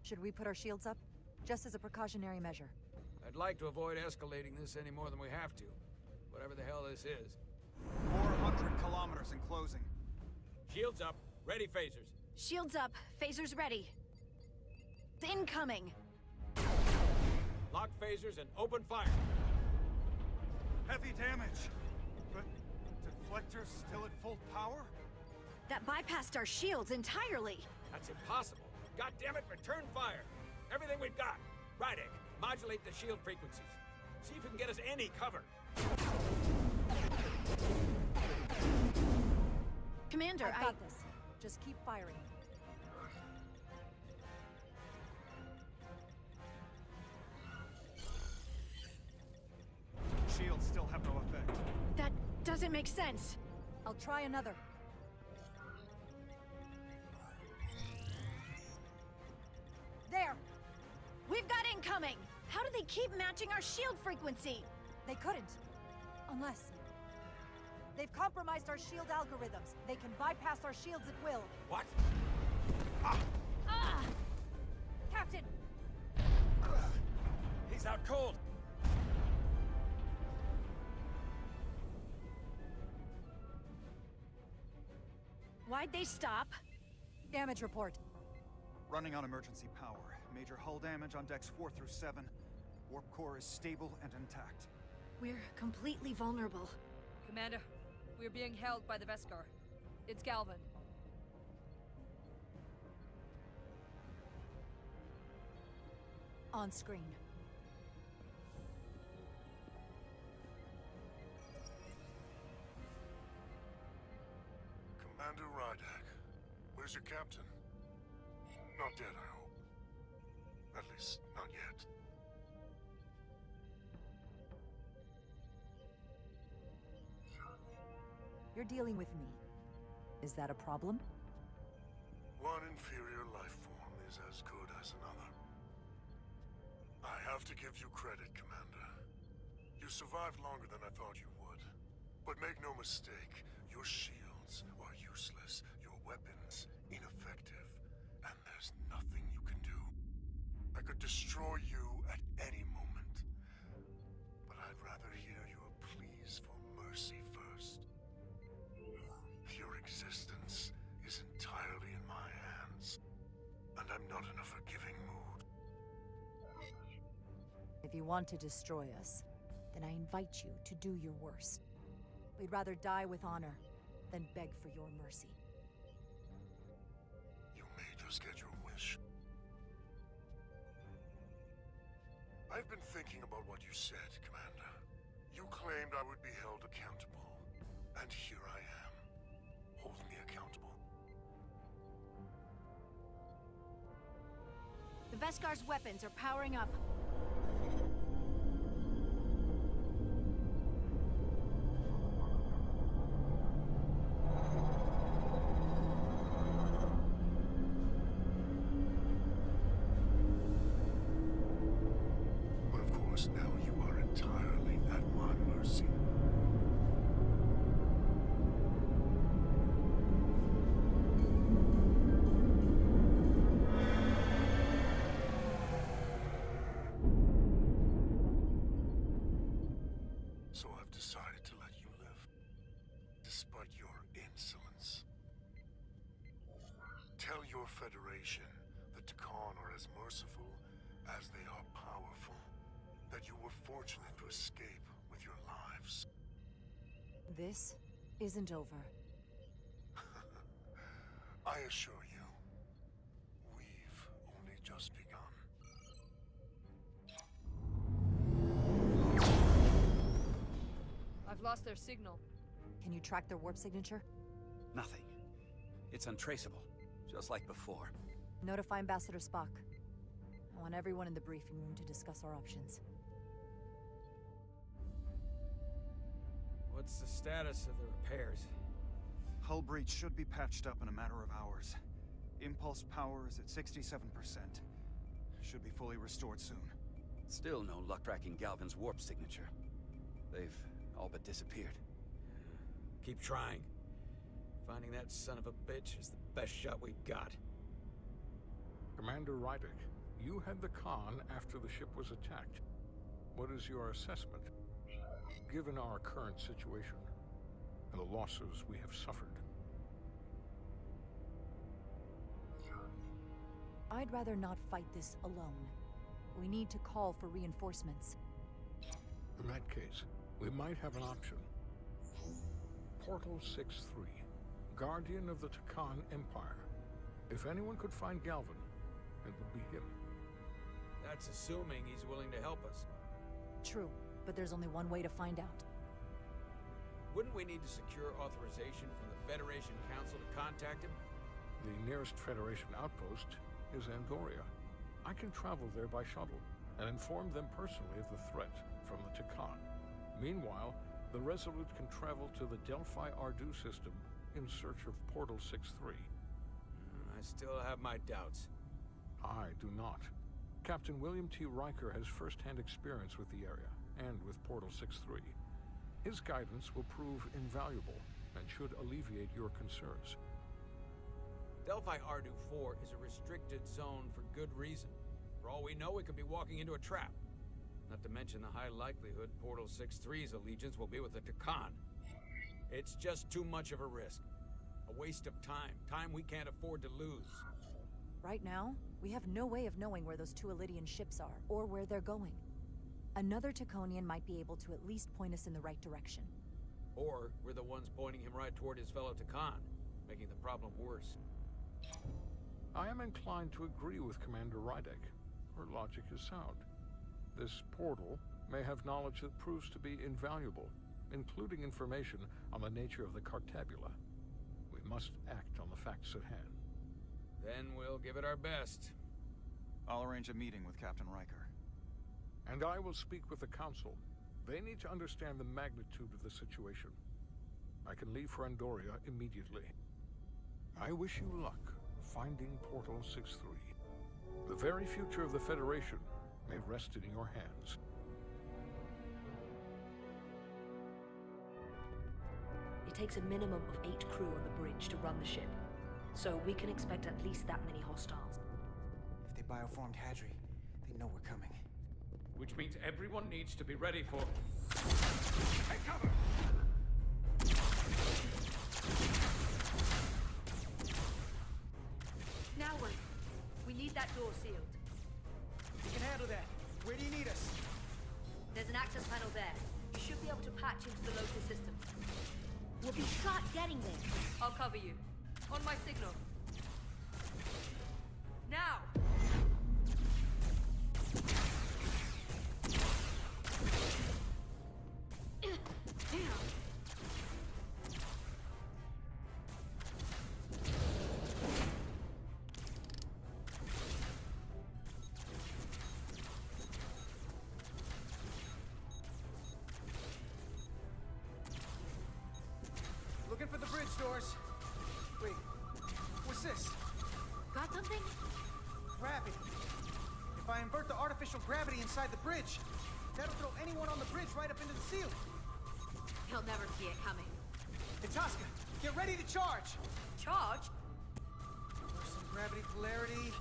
Should we put our shields up? Just as a precautionary measure. I'd like to avoid escalating this any more than we have to. Whatever the hell this is. 400 kilometers in closing. Shields up. Ready phasers. Shields up. Phasers ready. It's incoming. Lock phasers and open fire. Heavy damage. But deflectors still at full power? That bypassed our shields entirely. That's impossible. God damn it, return fire. Everything we've got. Rydek, modulate the shield frequencies. See if we can get us any cover. Commander, I've got this. Just keep firing. Shields still have no effect. That doesn't make sense. I'll try another. There! We've got incoming! How do they keep matching our shield frequency? They couldn't. Unless... They've compromised our shield algorithms. They can bypass our shields at will. What? Ah! Captain! He's out cold. Why'd they stop? Damage report. Running on emergency power. Major hull damage on decks 4 through 7. Warp core is stable and intact. We're completely vulnerable. Commander, we're being held by the Veskar. It's Galvin. On screen. Commander Rydek, where's your captain? Not dead, I hope. At least, not yet. You're dealing with me. Is that a problem? One inferior life form is as good as another. I have to give you credit, Commander. You survived longer than I thought you would. But make no mistake, your shields are useless, your weapons ineffective, and there's nothing you can do. I could destroy you at any moment. But I'd rather hear your pleas for mercy first. Your existence is entirely in my hands, and I'm not in a forgiving mood. If you want to destroy us, then I invite you to do your worst. We'd rather die with honor than beg for your mercy. You may just get your wish. I've been thinking about what you said, Commander. You claimed I would be held accountable, and here I am. Hold me accountable. The Veskar's weapons are powering up. But of course, now you are entirely at my mercy. So I've decided to let you live, despite your insolence. Tell your Federation that Takan are as merciful as they are powerful, that you were fortunate to escape with your lives. This isn't over. I assure you, we've only just begun. I've lost their signal. Can you track their warp signature? Nothing. It's untraceable, just like before. Notify Ambassador Spock. I want everyone in the briefing room to discuss our options. What's the status of the repairs? Hull breach should be patched up in a matter of hours. Impulse power is at 67%. Should be fully restored soon. Still no luck tracking Galvin's warp signature. They've all but disappeared. Keep trying. Finding that son of a bitch is the best shot we've got. Commander Rydek, you had the Khan after the ship was attacked. What is your assessment? Given our current situation and the losses we have suffered. I'd rather not fight this alone. We need to call for reinforcements. In that case, we might have an option. Portal 6-3, Guardian of the Takan Empire. If anyone could find Galvin, it would be him. That's assuming he's willing to help us. True, but there's only one way to find out. Wouldn't we need to secure authorization from the Federation Council to contact him? The nearest Federation outpost is Andoria. I can travel there by shuttle and inform them personally of the threat from the Takan. Meanwhile, the Resolute can travel to the Delphi Ardu system in search of Portal 6-3. I still have my doubts. I do not. Captain William T. Riker has first-hand experience with the area and with Portal 6-3. His guidance will prove invaluable and should alleviate your concerns. Delphi Ardu 4 is a restricted zone for good reason. For all we know, we could be walking into a trap. Not to mention the high likelihood Portal 6-3's allegiance will be with the Takan. It's just too much of a risk. A waste of time. Time we can't afford to lose. right now, we have no way of knowing where those two Elydian ships are, or where they're going. Another Taconian might be able to at least point us in the right direction. Or we're the ones pointing him right toward his fellow Takan, making the problem worse. I am inclined to agree with Commander Rydek. Her logic is sound. This portal may have knowledge that proves to be invaluable, including information on the nature of the Cartabula. We must act on the facts at hand. Then we'll give it our best. I'll arrange a meeting with Captain Riker. And I will speak with the Council. They need to understand the magnitude of the situation. I can leave for Andoria immediately. I wish you luck finding Portal 6-3. The very future of the Federation may rest in your hands. It takes a minimum of 8 crew on the bridge to run the ship. So we can expect at least that many hostiles. If they bioformed Hadri, they know we're coming. Which means everyone needs to be ready for... Take cover! Now what? We need that door sealed. We can handle that. Where do you need us? There's an access panel there. You should be able to patch into the local systems. We'll be shot getting there. I'll cover you. On my signal. Now! Looking for the bridge doors. Wait, what's this? Got something? Gravity. If I invert the artificial gravity inside the bridge, that'll throw anyone on the bridge right up into the ceiling. He'll never see it coming. Itasca, get ready to charge! Charge? Some gravity polarity.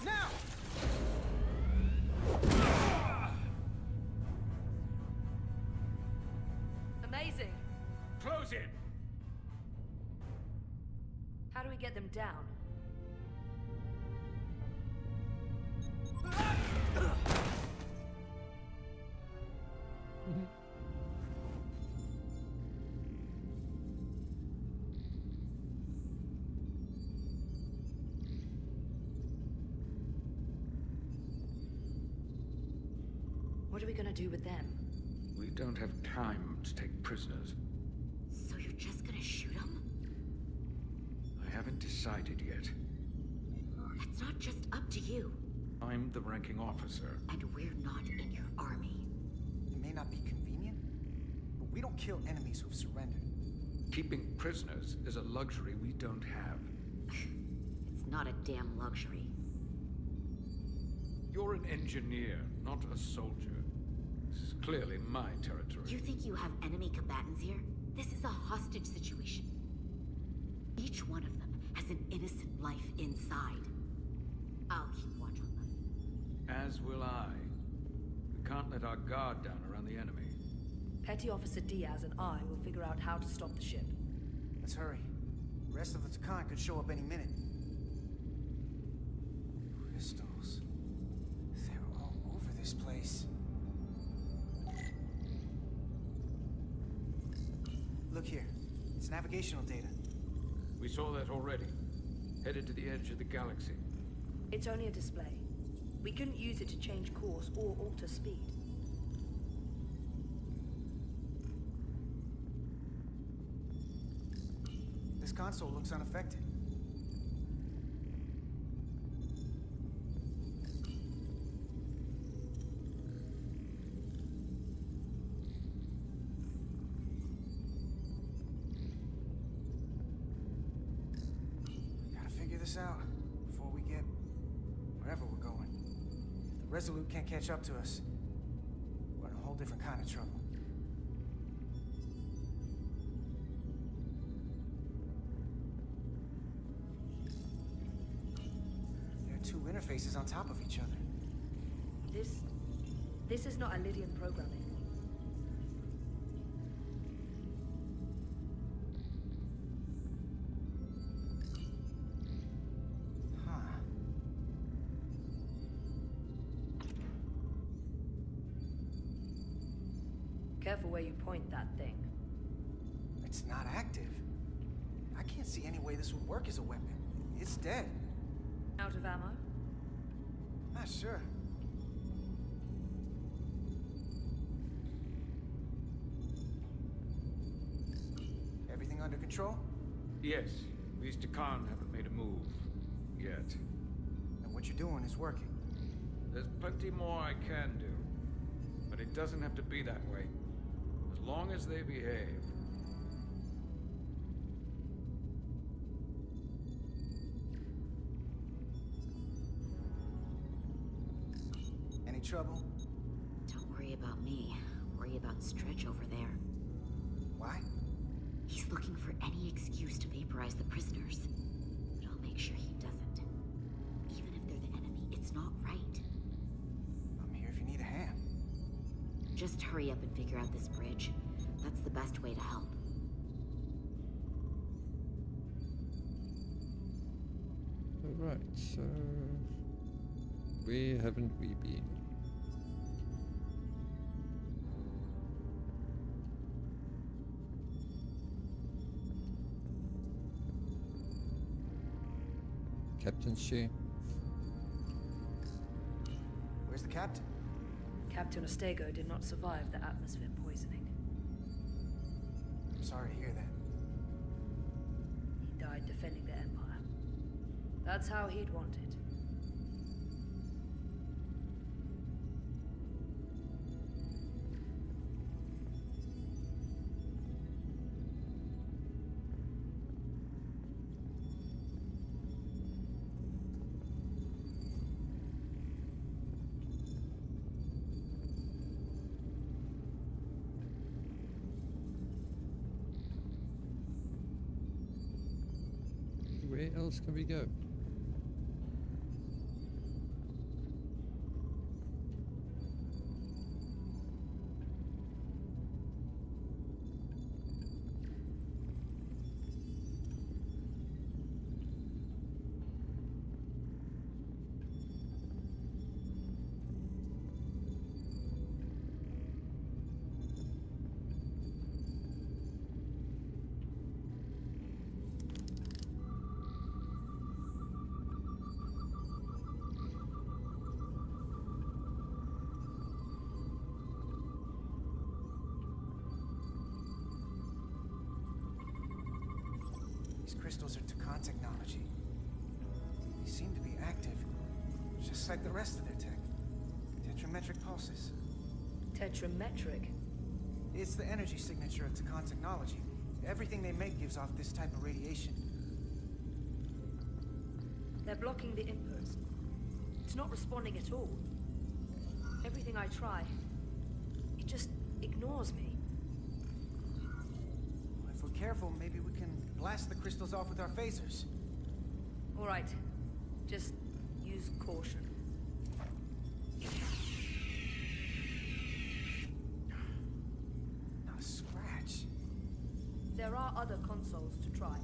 Now! Amazing. Close it! How do we get them down? What are we gonna do with them? We don't have time to take prisoners. So you're just gonna shoot him? I haven't decided yet. That's not just up to you. I'm the ranking officer. And we're not in your army. It may not be convenient, but we don't kill enemies who've surrendered. Keeping prisoners is a luxury we don't have. It's not a damn luxury. You're an engineer, not a soldier. This is clearly my territory. You think you have enemy combatants here? This is a hostage situation. Each one of them has an innocent life inside. I'll keep watch on them. As will I. We can't let our guard down around the enemy. Petty Officer Diaz and I will figure out how to stop the ship. Let's hurry. The rest of the Takan could show up any minute. Crystals. They're all over this place. Look here. It's navigational data. We saw that already. Headed to the edge of the galaxy. It's only a display. We couldn't use it to change course or alter speed. This console looks unaffected. Gotta figure this out before we get wherever we're going. If the Resolute can't catch up to us, we're in a whole different kind of trouble. Two interfaces on top of each other. This is not Lydian programming. Careful where you point that thing. It's not active. I can't see any way this would work as a weapon. It's dead. Out of ammo? Not sure. Everything under control? Yes. Mr. Khan haven't made a move. Yet. And what you're doing is working. There's plenty more I can do. But it doesn't have to be that way. As long as they behave. Any trouble? Don't worry about me. Worry about Stretch over there. Why? He's looking for any excuse to vaporize the prisoners. But I'll make sure he doesn't. Even if they're the enemy, it's not right. I'm here if you need a hand. Just hurry up and figure out this bridge. That's the best way to help. Alright, so... where haven't we been? Captain's chair? Where's the captain? Captain Ostego did not survive the atmosphere poisoning. I'm sorry to hear that. He died defending the Empire. That's how he'd want it. Where else can we go? These crystals are Takan technology. They seem to be active, just like the rest of their tech. Tetrametric pulses. Tetrametric? It's the energy signature of Takan technology. Everything they make gives off this type of radiation. They're blocking the inputs. It's not responding at all. Everything I try, it just ignores me. If we're careful, maybe we can blast the crystals off with our phasers. All right. Just use caution. Not a scratch. There are other consoles to try.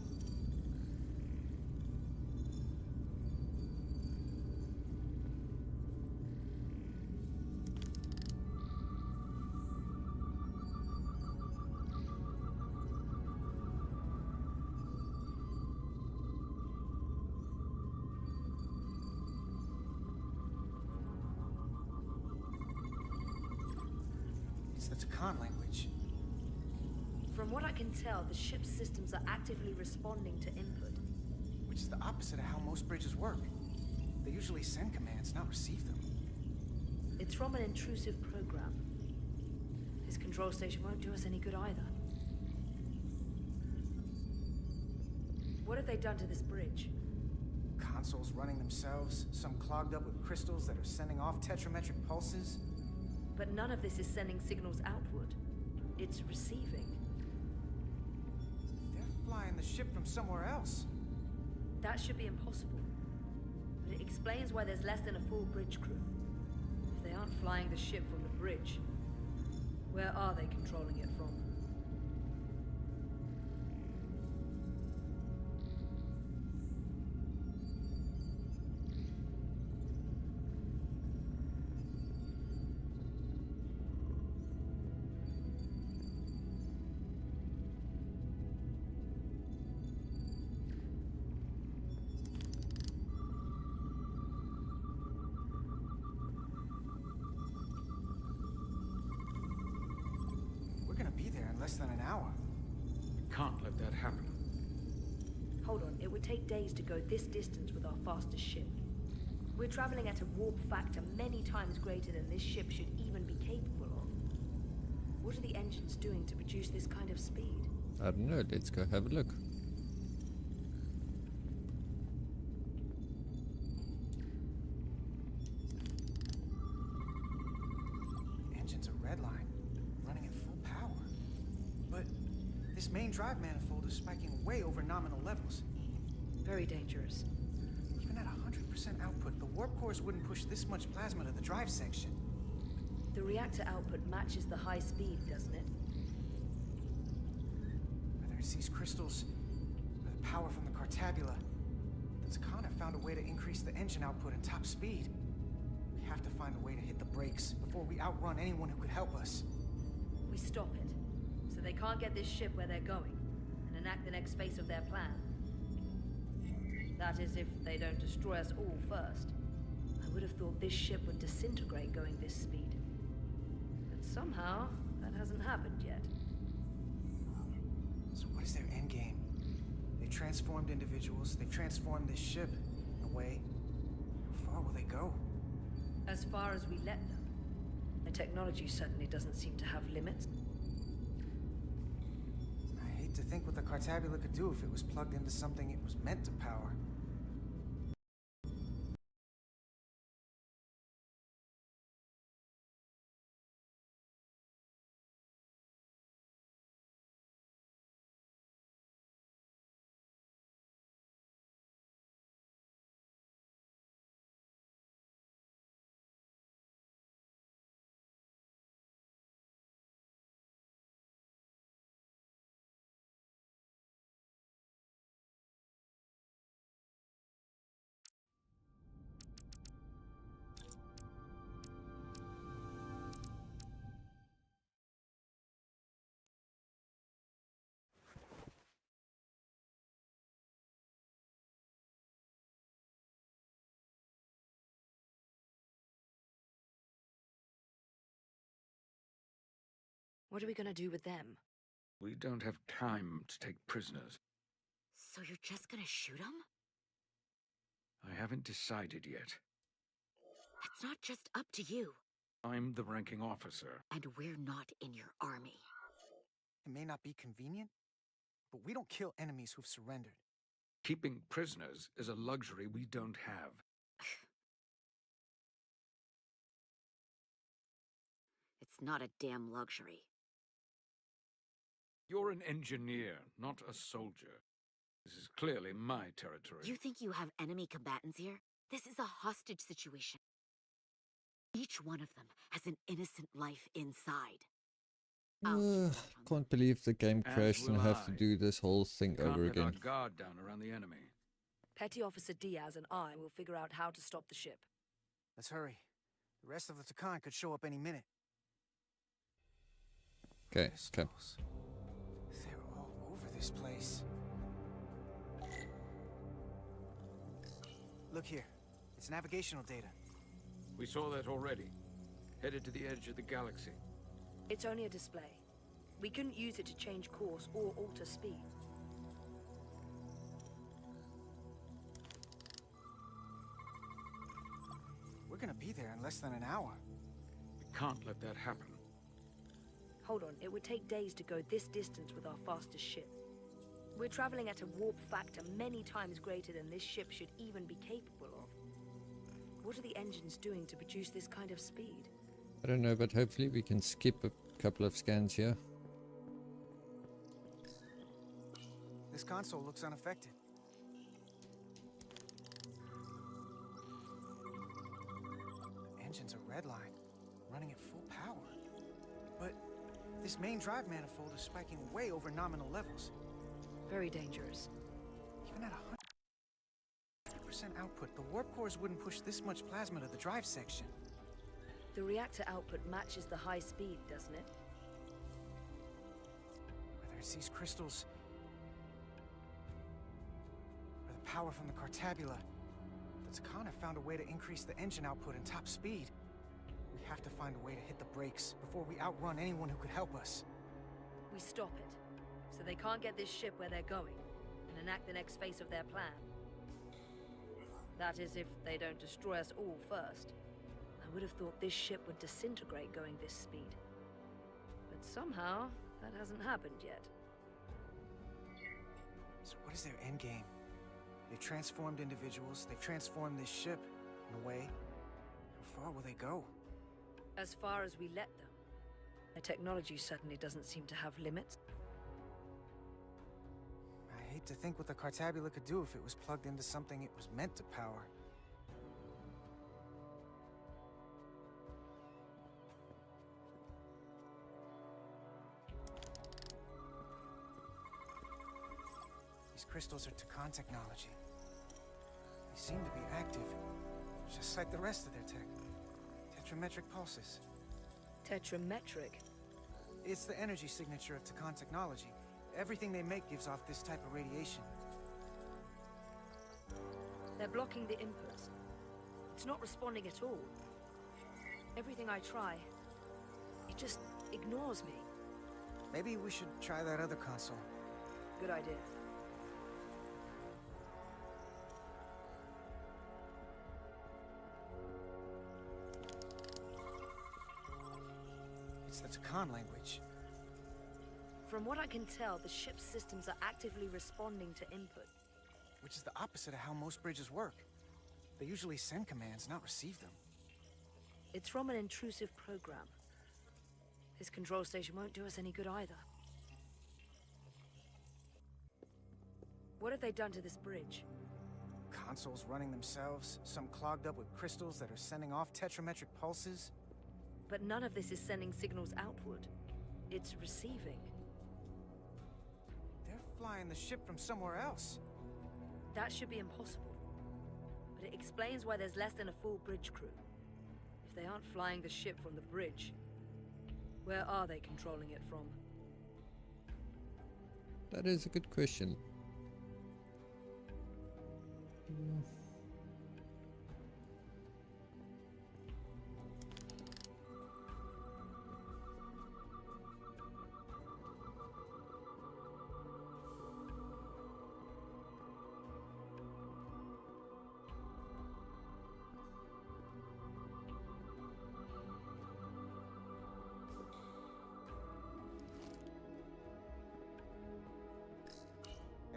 It's the Takan language. From what I can tell, the ship's systems are actively responding to input. Which is the opposite of how most bridges work. They usually send commands, not receive them. It's from an intrusive program. This control station won't do us any good either. What have they done to this bridge? Consoles running themselves, some clogged up with crystals that are sending off tetrametric pulses. But none of this is sending signals outward. It's receiving. They're flying the ship from somewhere else. That should be impossible. But it explains why there's less than a full bridge crew. If they aren't flying the ship from the bridge, where are they controlling it from? in less than an hour. Can't let that happen. Hold on, it would take days to go this distance with our fastest ship. We're traveling at a warp factor many times greater than this ship should even be capable of. What are the engines doing to produce this kind of speed? I don't know, let's go have a look. Engine's a red line, running at full power. But this main drive manifold is spiking way over nominal levels. Very dangerous. Even at 100% output, the warp cores wouldn't push this much plasma to the drive section. The reactor output matches the high speed, doesn't it? Whether it's these crystals, or the power from the Cartabula, the Takana found a way to increase the engine output and top speed. We have to find a way to hit the brakes before we outrun anyone who could help us. We stop it, so they can't get this ship where they're going, and enact the next phase of their plan. That is, if they don't destroy us all first. I would have thought this ship would disintegrate going this speed. But somehow, that hasn't happened yet. So what is their endgame? They've transformed individuals, they've transformed this ship, in a way. How far will they go? As far as we let them. The technology certainly doesn't seem to have limits. I hate to think what the Cartabula could do if it was plugged into something it was meant to power. What are we gonna do with them? We don't have time to take prisoners. So you're just gonna shoot them? I haven't decided yet. That's not just up to you. I'm the ranking officer. And we're not in your army. It may not be convenient, but we don't kill enemies who've surrendered. Keeping prisoners is a luxury we don't have. It's not a damn luxury. You're an engineer, not a soldier. This is clearly my territory. You think you have enemy combatants here? This is a hostage situation. Each one of them has an innocent life inside. Can't believe the game crashed and I have to do this whole thing over Can't let our again. guard down around the enemy. Petty Officer Diaz and I will figure out how to stop the ship. Let's hurry. The rest of the Takan could show up any minute. Okay, okay. They're all over this place. Look here. It's navigational data. We saw that already. Headed to the edge of the galaxy. It's only a display. We couldn't use it to change course or alter speed. We're gonna be there in less than an hour. We can't let that happen. Hold on, it would take days to go this distance with our fastest ship. We're traveling at a warp factor many times greater than this ship should even be capable of. What are the engines doing to produce this kind of speed? I don't know, but hopefully we can skip a couple of scans here. This console looks unaffected. Engine's a red line, running at full power. But this main drive manifold is spiking way over nominal levels. Very dangerous. Even at 100% output, the warp cores wouldn't push this much plasma to the drive section. The reactor output matches the high speed, doesn't it? Whether it's these crystals, or the power from the Cartabula, the Takana found a way to increase the engine output and top speed. We have to find a way to hit the brakes before we outrun anyone who could help us. We We stop it, so they can't get this ship where they're going, and enact the next phase of their plan. That is, if they don't destroy us all first. I would have thought this ship would disintegrate going this speed. But somehow, that hasn't happened yet. So what is their endgame? They've transformed individuals, they've transformed this ship, in a way. How far will they go? As far as we let them. Their technology certainly doesn't seem to have limits. I hate to think what the Cartabula could do if it was plugged into something it was meant to power. These crystals are Takan technology. They seem to be active, just like the rest of their tech. Tetrametric pulses. Tetrametric? It's the energy signature of Takan technology. Everything they make gives off this type of radiation. They're blocking the inputs. It's not responding at all. Everything I try, it just ignores me. Maybe we should try that other console. Good idea. It's the Takan language. From what I can tell, the ship's systems are actively responding to input. Which is the opposite of how most bridges work. They usually send commands, not receive them. It's from an intrusive program. This control station won't do us any good either. What have they done to this bridge? Consoles running themselves, some clogged up with crystals that are sending off tetrametric pulses. But none of this is sending signals outward. It's receiving. They're flying the ship from somewhere else. That should be impossible. But it explains why there's less than a full bridge crew. If they aren't flying the ship from the bridge, where are they controlling it from? That is a good question.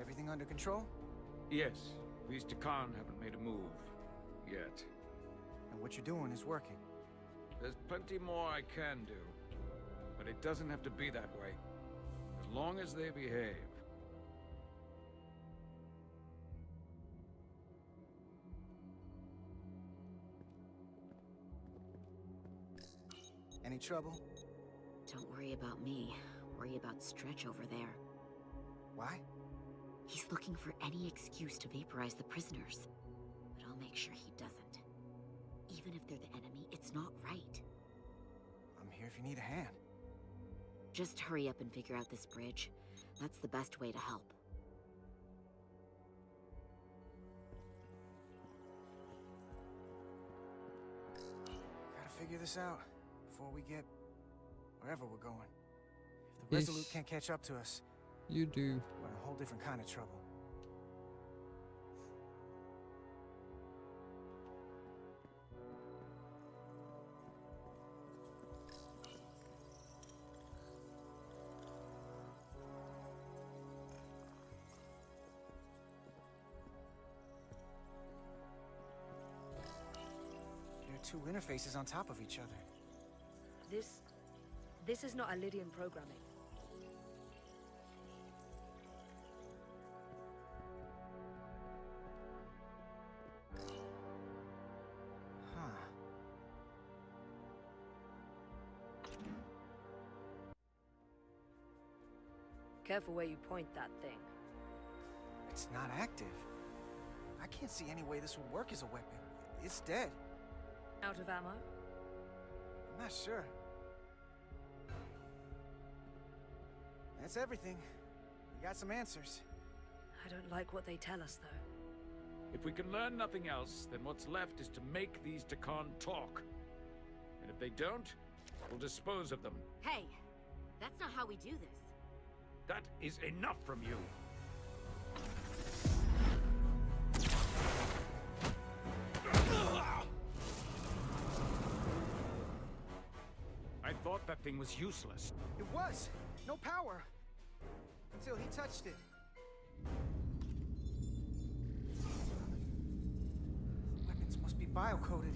Everything under control? Yes. These Takan haven't made a move. Yet. And what you're doing is working. There's plenty more I can do. But it doesn't have to be that way. As long as they behave. Any trouble? Don't worry about me. Worry about Stretch over there. Why? He's looking for any excuse to vaporize the prisoners. But I'll make sure he doesn't. Even if they're the enemy, it's not right. I'm here if you need a hand. Just hurry up and figure out this bridge. That's the best way to help. Gotta figure this out before we get wherever we're going. If the Yes. Resolute can't catch up to us, You do. we're in a whole different kind of trouble. There are two interfaces on top of each other. This is not Lydian programming. Huh. Careful where you point that thing. It's not active. I can't see any way this would work as a weapon. It's dead. Out of ammo? I'm not sure. That's everything. We got some answers. I don't like what they tell us, though. If we can learn nothing else, then what's left is to make these Takan talk. And if they don't, we'll dispose of them. Hey! That's not how we do this. That is enough from you! I thought that thing was useless. It was! No power! Until he touched it. Weapons must be biocoded.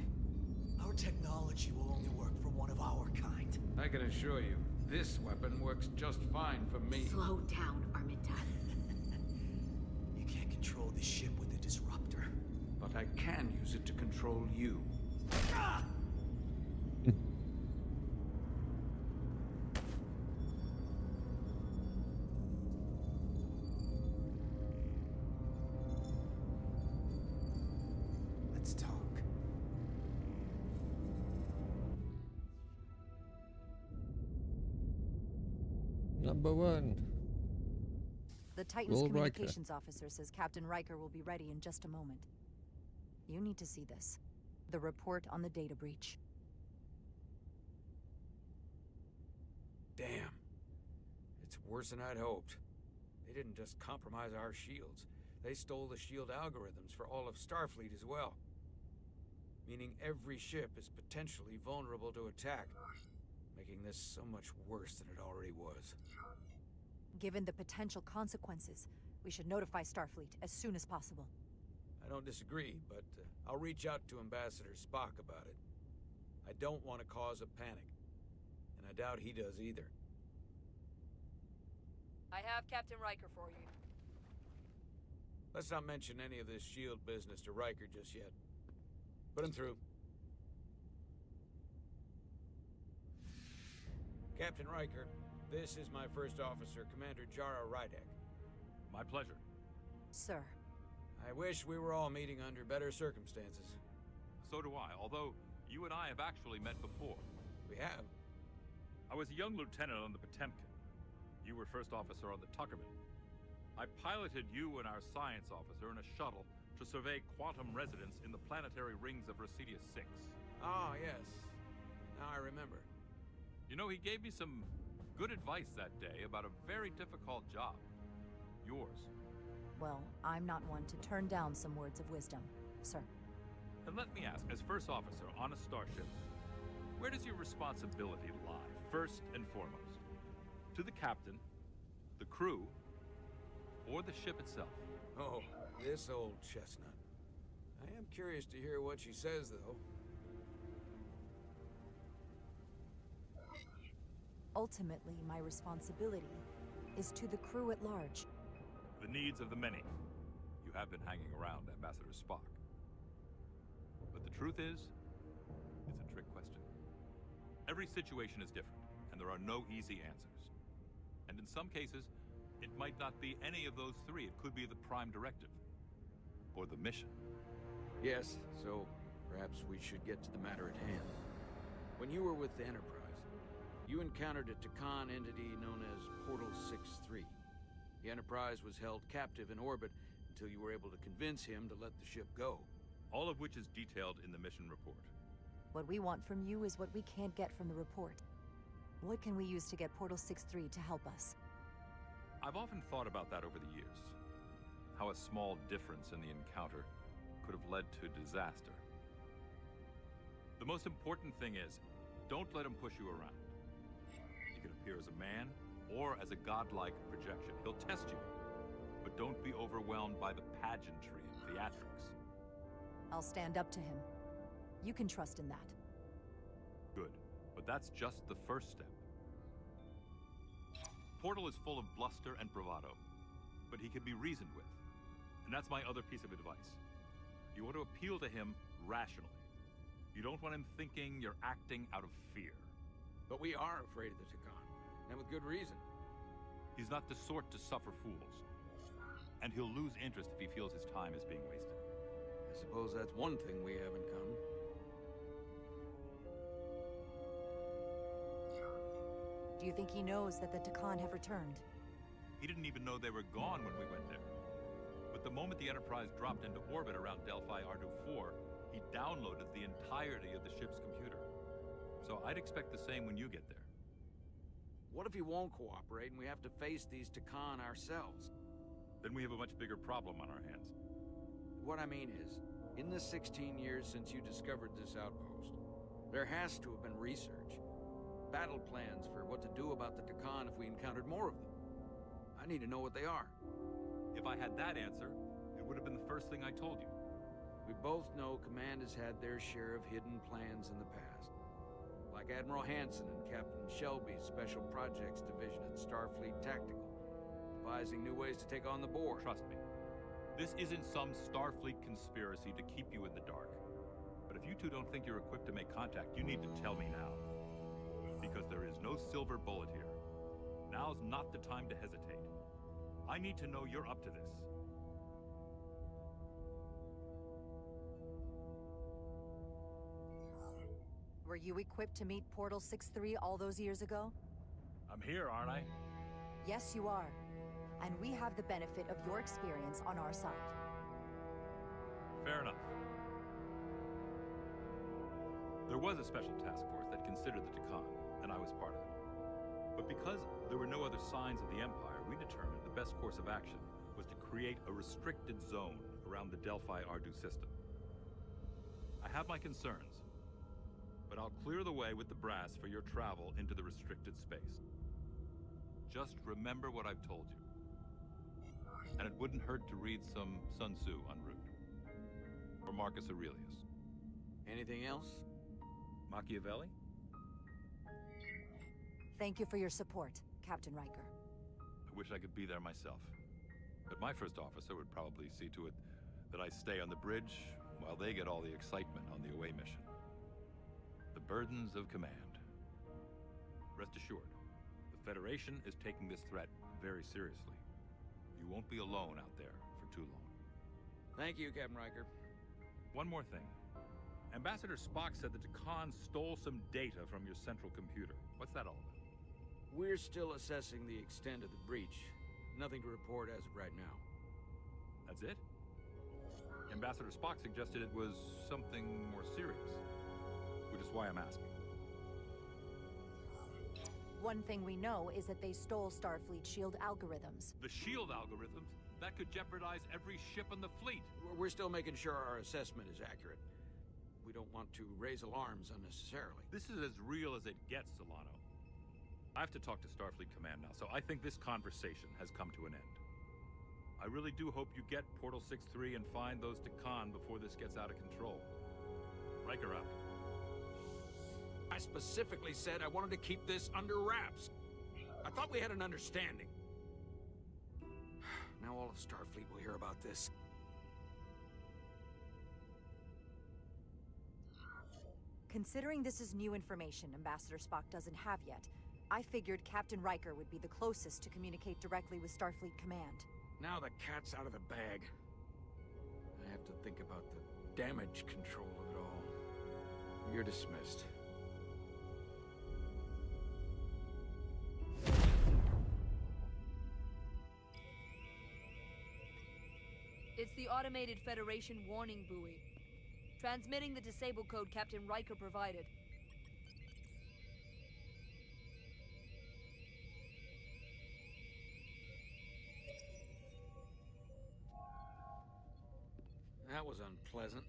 Our technology will only work for one of our kind. I can assure you, this weapon works just fine for me. Slow down, Arminta. You can't control the ship with a disruptor. But I can use it to control you. Ah! Let's talk. Number 1. The Titan's Will communications officer says Captain Riker will be ready in just a moment. You need to see this. The report on the data breach. Damn. It's worse than I'd hoped. They didn't just compromise our shields. They stole the shield algorithms for all of Starfleet as well. Meaning every ship is potentially vulnerable to attack, making this so much worse than it already was. Given the potential consequences, we should notify Starfleet as soon as possible. I don't disagree, but I'll reach out to Ambassador Spock about it. I don't want to cause a panic, and I doubt he does either. I have Captain Riker for you. Let's not mention any of this shield business to Riker just yet. Put him through. Captain Riker, this is my first officer, Commander Jara Rydek. My pleasure. Sir. I wish we were all meeting under better circumstances. So do I, although you and I have actually met before. We have? I was a young lieutenant on the Potemkin. You were first officer on the Tuckerman. I piloted you and our science officer in a shuttle to survey quantum resonance in the planetary rings of Resurgence 6. Ah, yes. Now I remember. You know, he gave me some good advice that day about a very difficult job. Yours. Well, I'm not one to turn down some words of wisdom, sir. And let me ask, as first officer on a starship, where does your responsibility lie, first and foremost? To the captain, the crew, or the ship itself? Oh, this old chestnut. I am curious to hear what she says, though. Ultimately, my responsibility is to the crew at large. The needs of the many. You have been hanging around Ambassador Spock. But the truth is, it's a trick question. Every situation is different, and there are no easy answers. And in some cases, it might not be any of those three. It could be the prime directive. Or the mission. Yes, so perhaps we should get to the matter at hand. When you were with the Enterprise, you encountered a Takan entity known as Portal 6-3. The Enterprise was held captive in orbit until you were able to convince him to let the ship go. All of which is detailed in the mission report. What we want from you is what we can't get from the report. What can we use to get Portal 6-3 to help us? I've often thought about that over the years. How a small difference in the encounter could have led to disaster. The most important thing is, don't let him push you around. He can appear as a man or as a godlike projection. He'll test you, but don't be overwhelmed by the pageantry and theatrics. I'll stand up to him. You can trust in that. Good, but that's just the first step. Portal is full of bluster and bravado, but he can be reasoned with. And that's my other piece of advice. You want to appeal to him rationally. You don't want him thinking you're acting out of fear. But we are afraid of the Takan, and with good reason. He's not the sort to suffer fools. And he'll lose interest if he feels his time is being wasted. I suppose that's one thing we have in common. Do you think he knows that the Takan have returned? He didn't even know they were gone when we went there. But the moment the Enterprise dropped into orbit around Delphi Ardu-4, he downloaded the entirety of the ship's computer. So I'd expect the same when you get there. What if he won't cooperate and we have to face these Takan ourselves? Then we have a much bigger problem on our hands. What I mean is, in the 16 years since you discovered this outpost, there has to have been research. Battle plans for what to do about the Takan if we encountered more of them. I need to know what they are. If I had that answer, it would have been the first thing I told you. We both know Command has had their share of hidden plans in the past. Like Admiral Hansen and Captain Shelby's Special Projects Division at Starfleet Tactical, devising new ways to take on the Borg. Trust me, this isn't some Starfleet conspiracy to keep you in the dark. But if you two don't think you're equipped to make contact, you need to tell me now. Because there is no silver bullet here. Now's not the time to hesitate. I need to know you're up to this. Were you equipped to meet Portal 6-3 all those years ago? I'm here, aren't I? Yes, you are. And we have the benefit of your experience on our side. Fair enough. There was a special task force that considered the Takan, and I was part of it. But because there were no other signs of the Empire, we determined the best course of action was to create a restricted zone around the Delphi-Ardu system. I have my concerns, but I'll clear the way with the brass for your travel into the restricted space. Just remember what I've told you. And it wouldn't hurt to read some Sun Tzu en route. Or Marcus Aurelius. Anything else? Machiavelli? Thank you for your support, Captain Riker. I wish I could be there myself. But my first officer would probably see to it that I stay on the bridge while they get all the excitement on the away mission. The burdens of command. Rest assured, the Federation is taking this threat very seriously. You won't be alone out there for too long. Thank you, Captain Riker. One more thing. Ambassador Spock said that Takan stole some data from your central computer. What's that all about? We're still assessing the extent of the breach. Nothing to report as of right now. That's it? Ambassador Spock suggested it was something more serious. Which is why I'm asking. One thing we know is that they stole Starfleet shield algorithms. The shield algorithms? That could jeopardize every ship in the fleet. We're still making sure our assessment is accurate. We don't want to raise alarms unnecessarily. This is as real as it gets, Solano. I have to talk to Starfleet Command now, so I think this conversation has come to an end. I really do hope you get Portal 6-3 and find those Takan before this gets out of control. Riker out. I specifically said I wanted to keep this under wraps. I thought we had an understanding. Now all of Starfleet will hear about this. Considering this is new information Ambassador Spock doesn't have yet, I figured Captain Riker would be the closest to communicate directly with Starfleet Command. Now the cat's out of the bag. I have to think about the damage control of it all. You're dismissed. It's the automated Federation warning buoy. Transmitting the disable code Captain Riker provided. That was unpleasant.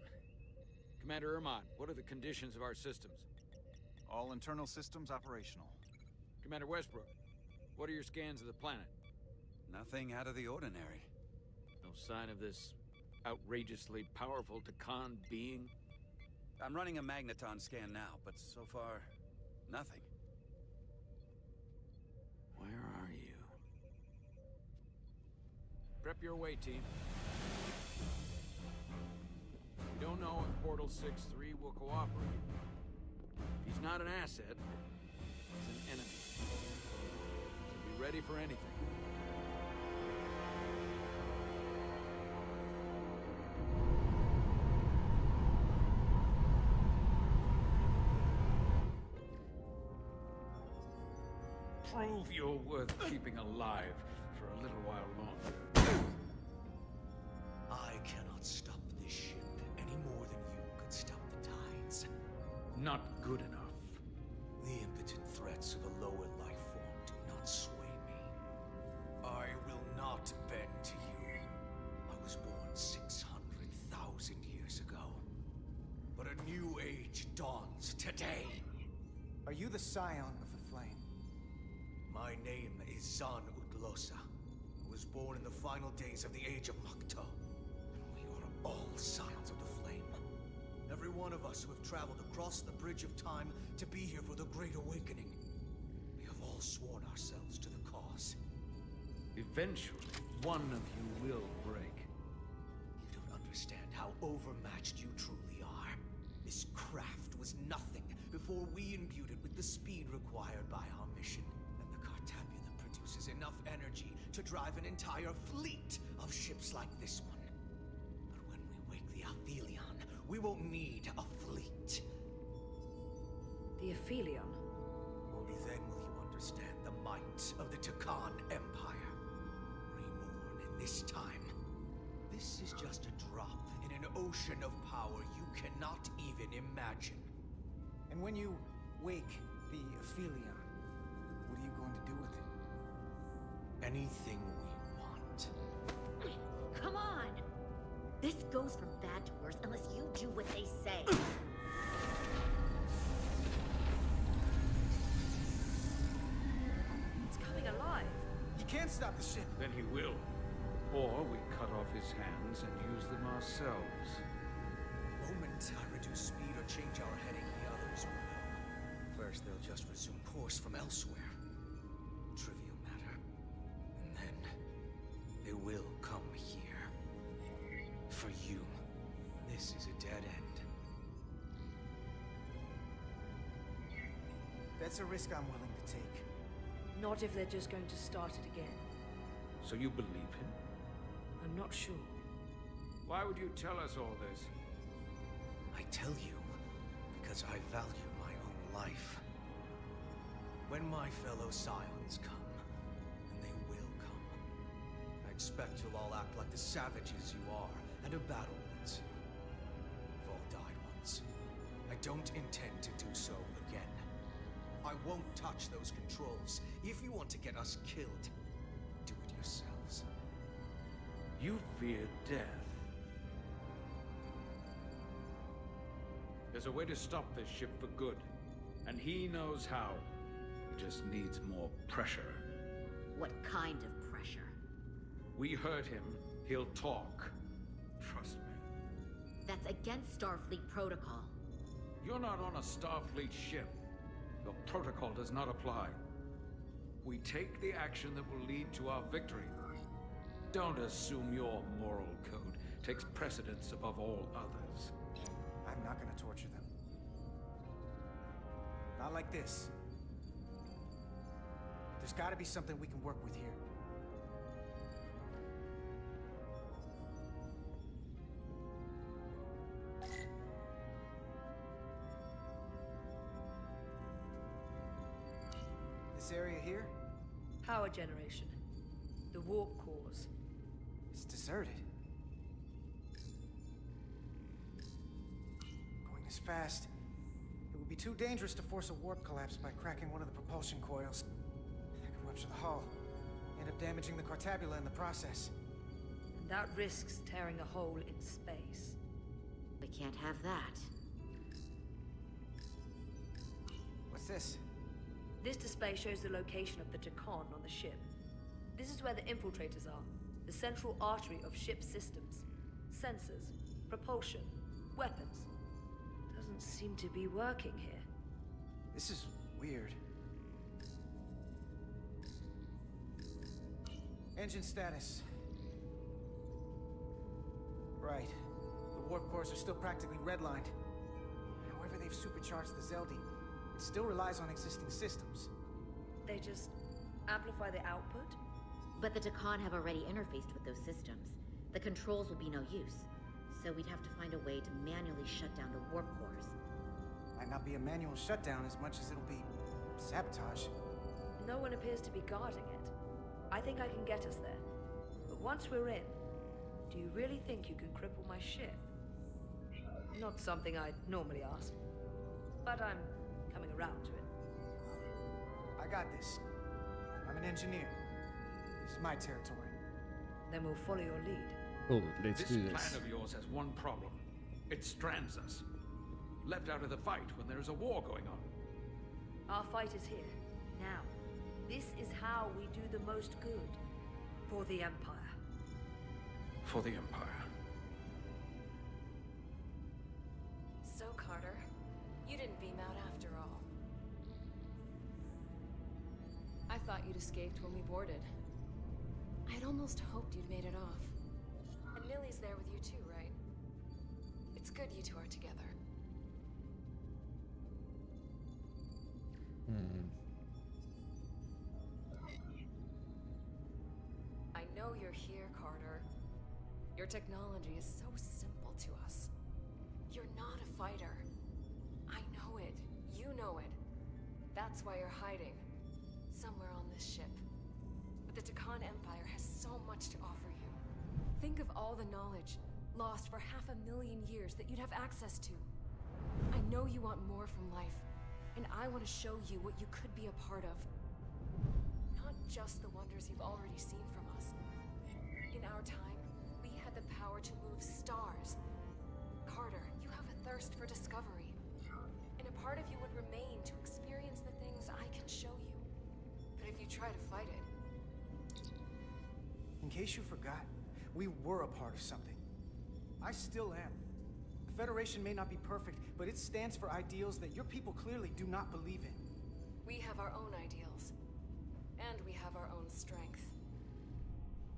Commander Irmont, what are the conditions of our systems? All internal systems operational. Commander Westbrook, what are your scans of the planet? Nothing out of the ordinary. No sign of this outrageously powerful Takan being? I'm running a magneton scan now, but so far, nothing. Where are you? Prep your way, team. We don't know if Portal 6-3 will cooperate. If he's not an asset, he's an enemy. So be ready for anything. Prove you're worth keeping alive for a little while longer. I cannot stop this ship any more than you could stop the tides. Not good enough. The impotent threats of a lower life form do not bend to you. I was born 600,000 years ago. But a new age dawns today. Are you the scion of the flame? My name is Zan Utlosa. I was born in the final days of the Age of Makto. And we are all scions of the flame. Every one of us who have traveled across the bridge of time to be here for the Great Awakening. We have all sworn ourselves to the cause. Eventually, one of you will break. You don't understand how overmatched you truly are. This craft was nothing before we imbued it with the speed required by our mission. And the Cartabula produces enough energy to drive an entire fleet of ships like this one. But when we wake the Aphelion, we won't need a fleet. The Aphelion? Only then will you understand the might of the Takan Empire. Reborn in this time. This is just a drop in an ocean of power you cannot even imagine. And when you wake the Aphelion, what are you going to do with it? Anything we want. Come on! This goes from bad to worse unless you do what they say. It's coming alive. You can't stop the ship. Then he will. Or we cut off his hands and use them ourselves. The moment I reduce speed or change our heading, the others will know. First, they'll just resume course from elsewhere. Trivial matter. And then, they will come here. For you, this is a dead end. That's a risk I'm willing to take. Not if they're just going to start it again. So you believe him? I'm not sure. Why would you tell us all this? I tell you, because I value my own life. When my fellow scions come, and they will come, I expect you'll all act like the savages you are, and a battle will ensue. We've all died once. I don't intend to do so again. I won't touch those controls. If you want to get us killed, do it yourselves. You fear death. There's a way to stop this ship for good, and he knows how. He just needs more pressure. What kind of pressure? We hurt him, he'll talk. Trust me. That's against Starfleet protocol. You're not on a Starfleet ship. Your protocol does not apply. We take the action that will lead to our victory. Don't assume your moral code takes precedence above all others. I'm not gonna torture them. Not like this. There's gotta be something we can work with here. This area here? Power generation. The warp cores. It's deserted. Going this fast, it would be too dangerous to force a warp collapse by cracking one of the propulsion coils. That could rupture the hull, end up damaging the Cartabula in the process. And that risks tearing a hole in space. We can't have that. What's this? This display shows the location of the Takan on the ship. This is where the infiltrators are, the central artery of ship systems. Sensors, propulsion, weapons. Doesn't seem to be working here. This is weird. Engine status. Right. The warp cores are still practically redlined. However they've supercharged the Zeldi, it still relies on existing systems. They just amplify the output? But the Takan have already interfaced with those systems. The controls will be no use. So we'd have to find a way to manually shut down the warp cores. Might not be a manual shutdown as much as it'll be sabotage. No one appears to be guarding it. I think I can get us there. But once we're in, do you really think you can cripple my ship? Not something I'd normally ask. But I'm coming around to it. I got this. I'm an engineer. This is my territory. Then we'll follow your lead. Cool, let's This do this. plan of yours has one problem. It strands us. Left out of the fight when there is a war going on. Our fight is here, now. This is how we do the most good. For the Empire. For the Empire. So, Carter, you didn't beam out after all. I thought you'd escaped when we boarded. I'd almost hoped you'd made it off. And Millie's there with you too, right? It's good you two are together. I know you're here, Carter. Your technology is so simple to us. You're not a fighter. I know it. You know it. That's why you're hiding. Somewhere on this ship. But the Takan Empire has so much to offer you. Think of all the knowledge lost for 500,000 years that you'd have access to. I know you want more from life, and I want to show you what you could be a part of. Not just the wonders you've already seen from us. In our time, we had the power to move stars. Carter, you have a thirst for discovery. And a part of you would remain to experience the things I can show you. But if you try to fight it... In case you forgot, we were a part of something. I still am. The Federation may not be perfect, but it stands for ideals that your people clearly do not believe in. We have our own ideals. And we have our own strength.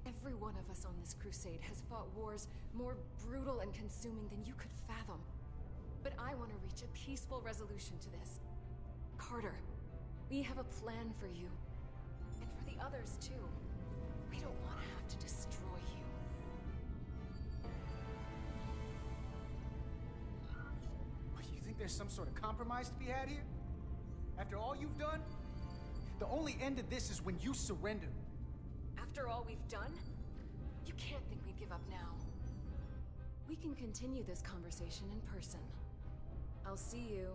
Every one of us on this crusade has fought wars more brutal and consuming than you could fathom. But I want to reach a peaceful resolution to this. Carter, we have a plan for you. And for the others, too. We don't want to have to destroy you. You think there's some sort of compromise to be had here? After all you've done? The only end of this is when you surrender. After all we've done? You can't think we'd give up now. We can continue this conversation in person. I'll see you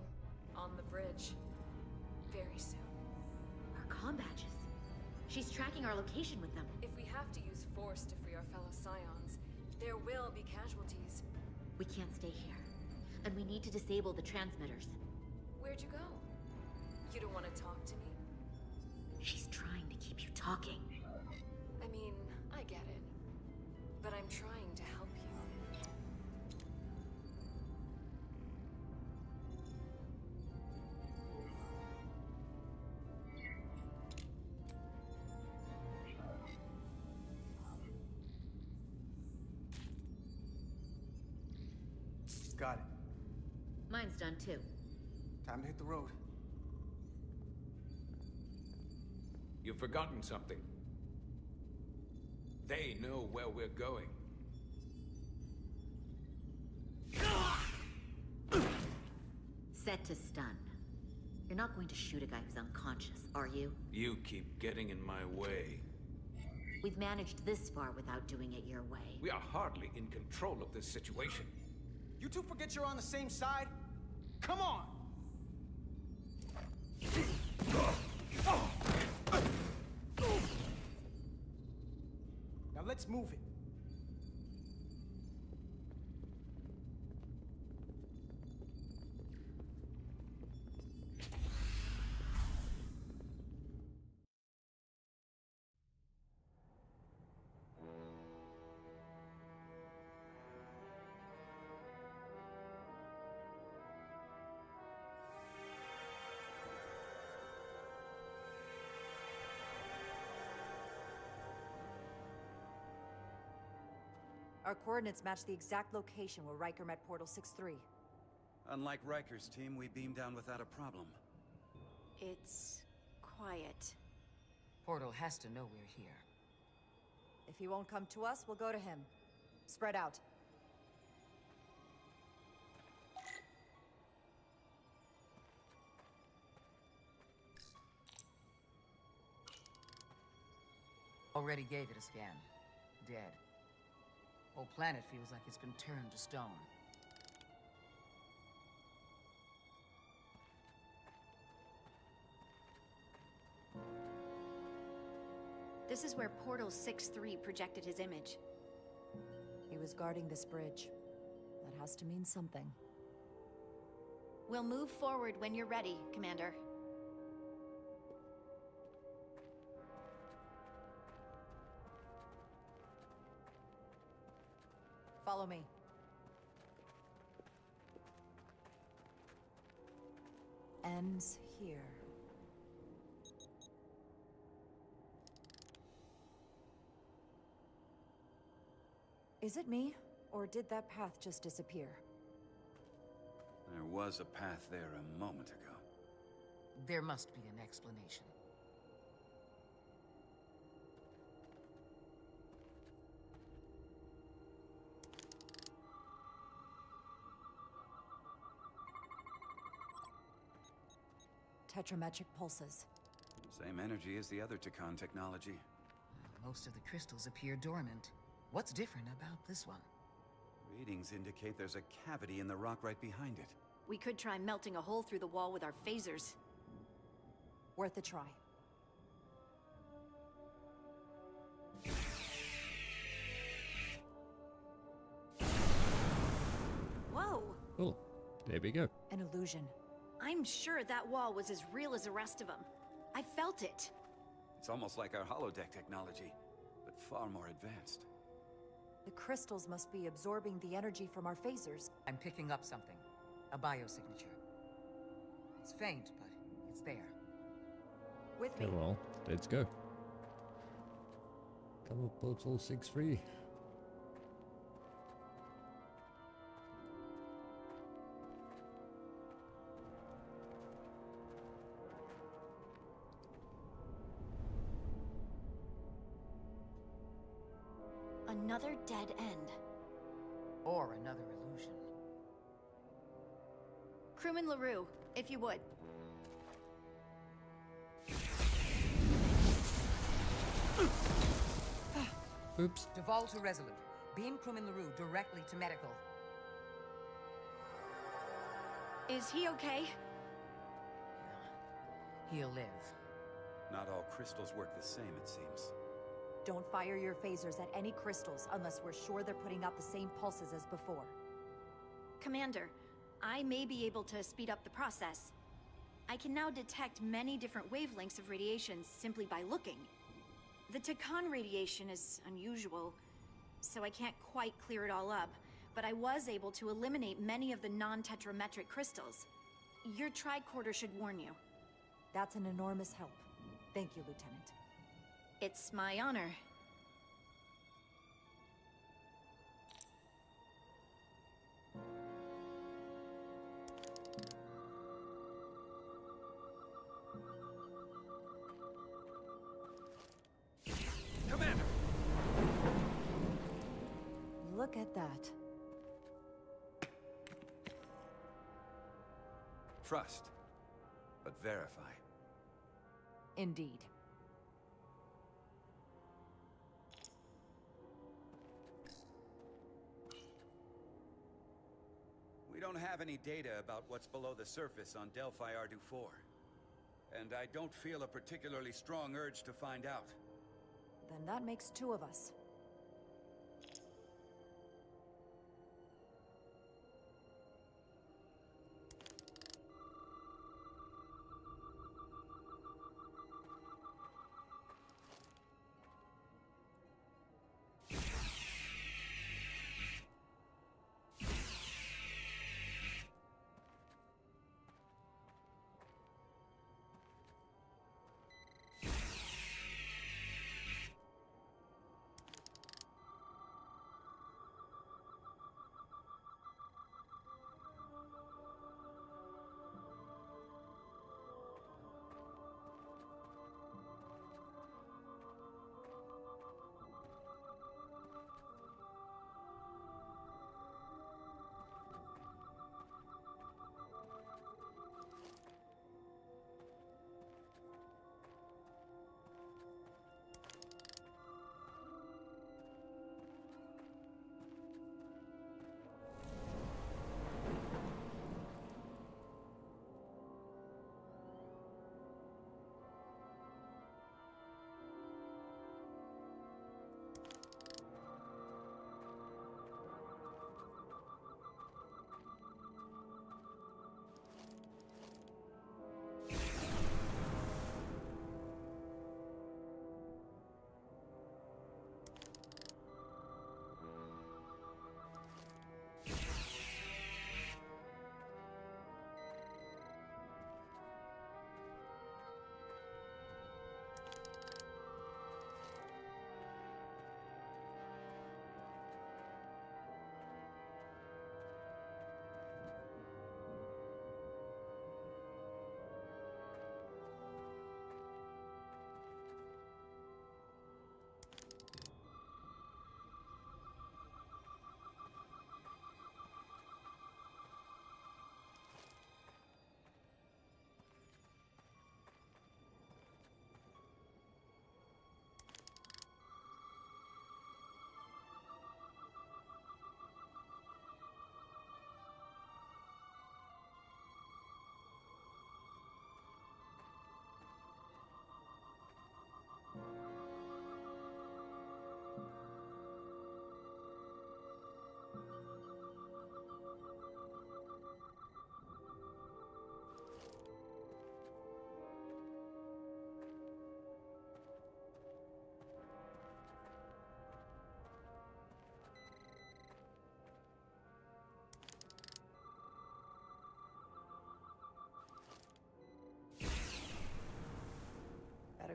on the bridge very soon. Our comm badges. She's tracking our location with them. If we have to use force to free our fellow Scions, there will be casualties. We can't stay here. And we need to disable the transmitters. Where'd you go? You don't want to talk to me? She's trying to keep you talking. I mean, I get it. But I'm trying to help you. Got it. Mine's done too. Time to hit the road. You've forgotten something. They know where we're going. Set to stun. You're not going to shoot a guy who's unconscious, are you? You keep getting in my way. We've managed this far without doing it your way. We are hardly in control of this situation. You two forget you're on the same side? Come on! Now let's move it. Our coordinates match the exact location where Riker met Portal 6-3. Unlike Riker's team, we beamed down without a problem. It's quiet. Portal has to know we're here. If he won't come to us, we'll go to him. Spread out. Already gave it a scan. Dead. Whole planet feels like it's been turned to stone. This is where Portal 6-3 projected his image. He was guarding this bridge. That has to mean something. We'll move forward when you're ready, Commander. Follow me. Ends here. Is it me, or did that path just disappear? There was a path there a moment ago. There must be an explanation. Tetrametric pulses. Same energy as the other Takan technology. Most of the crystals appear dormant. What's different about this one? Readings indicate there's a cavity in the rock right behind it. We could try melting a hole through the wall with our phasers. Worth a try. Whoa! Cool. There we go. An illusion. I'm sure that wall was as real as the rest of them. I felt it. It's almost like our holodeck technology, but far more advanced. The crystals must be absorbing the energy from our phasers. I'm picking up something. A biosignature. It's faint, but it's there. With me. Okay, well, let's go. Come on, Portal 6-3. Another dead end. Or another illusion. Crewman LaRue, if you would. Oops. Duval to Resolute. Beam Crewman LaRue directly to medical. Is he okay? He'll live. Not all crystals work the same, it seems. Don't fire your phasers at any crystals unless we're sure they're putting out the same pulses as before. Commander, I may be able to speed up the process. I can now detect many different wavelengths of radiation simply by looking. The Takan radiation is unusual, so I can't quite clear it all up, but I was able to eliminate many of the non-tetrametric crystals. Your tricorder should warn you. That's an enormous help. Thank you, Lieutenant. It's my honor. Commander! Look at that. Trust, but verify. Indeed. We don't have any data about what's below the surface on Delphi Ardu-4. And I don't feel a particularly strong urge to find out. Then that makes two of us.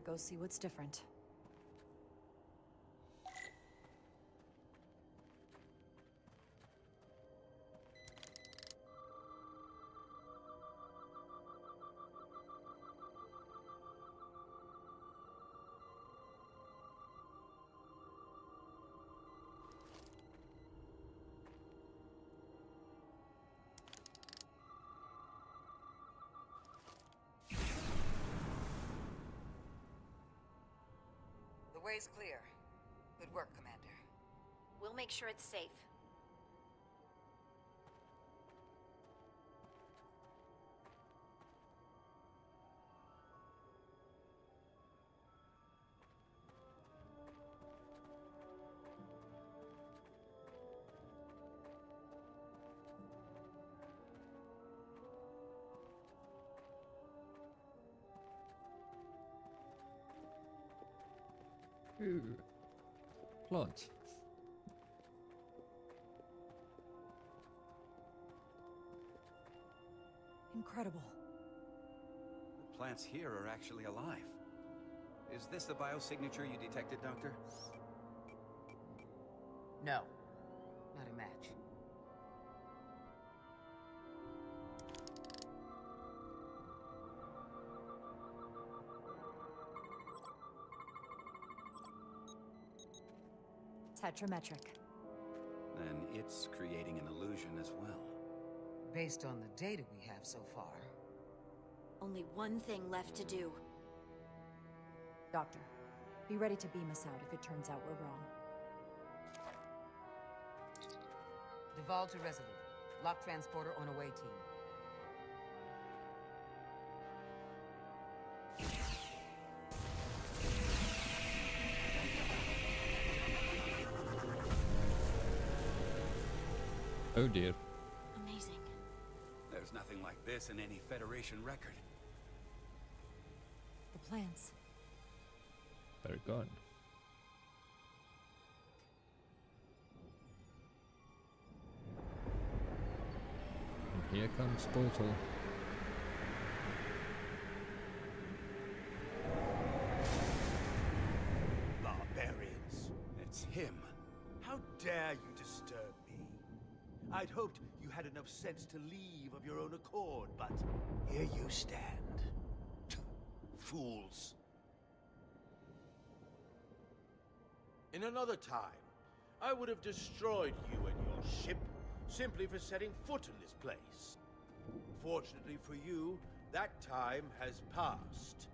go see what's different. The way's clear. Good work, Commander. We'll make sure it's safe. Ooh. Plant. Incredible. The plants here are actually alive. Is this the biosignature you detected, Doctor? No. Not a match. Tetrametric. Then it's creating an illusion as well. Based on the data we have so far. Only one thing left to do. Doctor, be ready to beam us out if it turns out we're wrong. Devolve to Resolute. Lock transporter on away team. Oh dear. Amazing. There's nothing like this in any Federation record. The plants. They're gone. And here comes Portal. Barbarians. It's him. How dare you disturb me? I'd hoped you had enough sense to leave of your own accord, but here you stand. Fools. In another time, I would have destroyed you and your ship simply for setting foot in this place. Fortunately for you, that time has passed.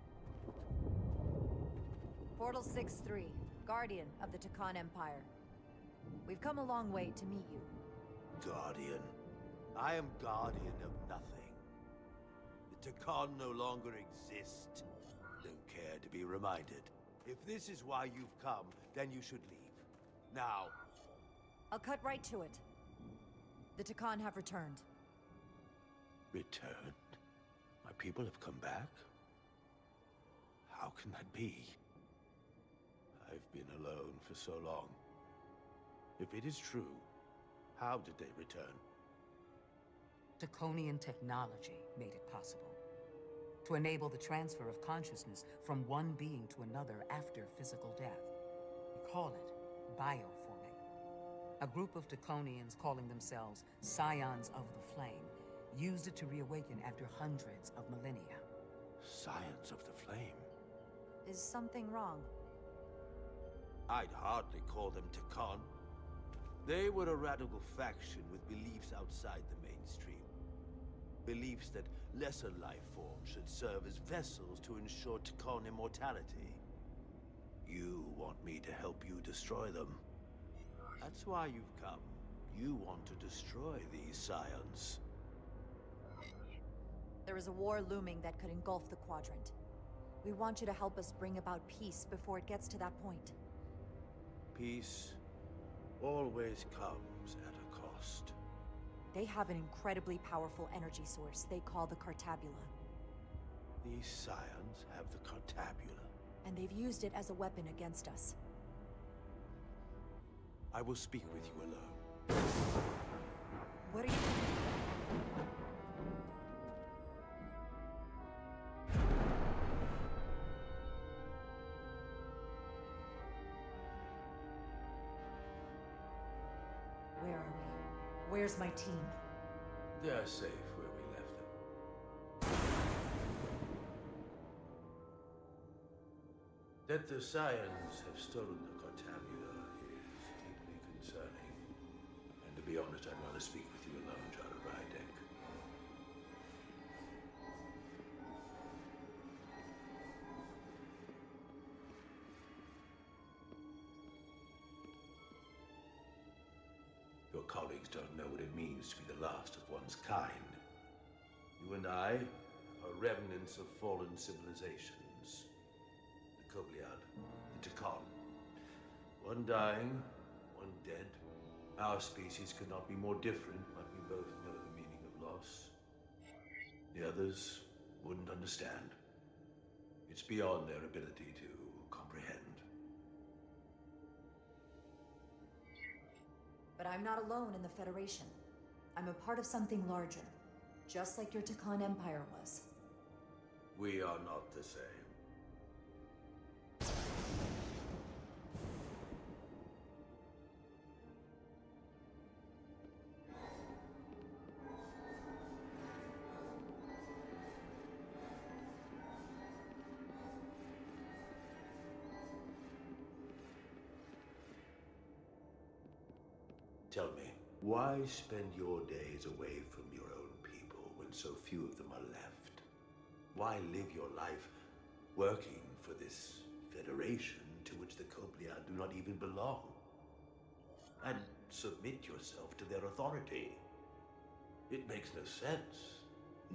Portal 6-3, Guardian of the Takan Empire. We've come a long way to meet you. Guardian. I am guardian of nothing. The Takan no longer exist. Don't care to be reminded. If this is why you've come, then you should leave. Now. I'll cut right to it. The Takan have returned. Returned? My people have come back? How can that be? I've been alone for so long. If it is true, how did they return? Draconian technology made it possible. To enable the transfer of consciousness from one being to another after physical death. We call it bioforming. A group of Draconians calling themselves Scions of the Flame used it to reawaken after hundreds of millennia. Scions of the Flame? Is something wrong? I'd hardly call them Takan. They were a radical faction with beliefs outside the mainstream. Beliefs that lesser life forms should serve as vessels to ensure Takan immortality. You want me to help you destroy them. That's why you've come. You want to destroy these Scions. There is a war looming that could engulf the Quadrant. We want you to help us bring about peace before it gets to that point. Peace always comes at a cost. They have an incredibly powerful energy source they call the Cartabula. These Scions have the Cartabula. And they've used it as a weapon against us. I will speak with you alone. What are you... Where's my team? They're safe where we left them. That the Scions have stolen the Cartabula is deeply concerning. And to be honest, I'd rather speak with you alone, Jara Rydek. Your colleagues don't know what it means to be the last of one's kind. You and I are remnants of fallen civilizations. The Kobliad, the Tekon. One dying, one dead. Our species could not be more different, but we both know the meaning of loss. The others wouldn't understand. It's beyond their ability to comprehend. But I'm not alone in the Federation. I'm a part of something larger, just like your Tekon Empire was. We are not the same. Tell me, why spend your days away from your own people when so few of them are left? Why live your life working for this federation to which the Kobliad do not even belong? And submit yourself to their authority? It makes no sense.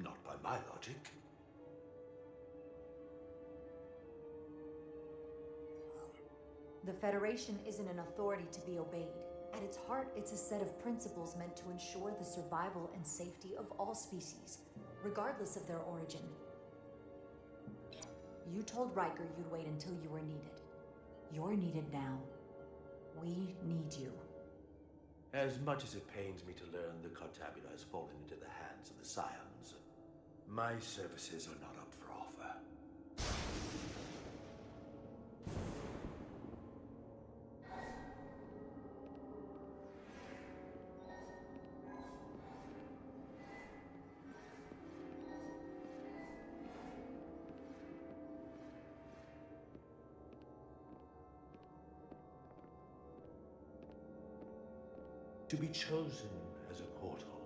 Not by my logic. The Federation isn't an authority to be obeyed. At its heart, it's a set of principles meant to ensure the survival and safety of all species, regardless of their origin. You told Riker you'd wait until you were needed. You're needed now. We need you. As much as it pains me to learn the Cartabula has fallen into the hands of the Scions, my services are not up for offer. To be chosen as a portal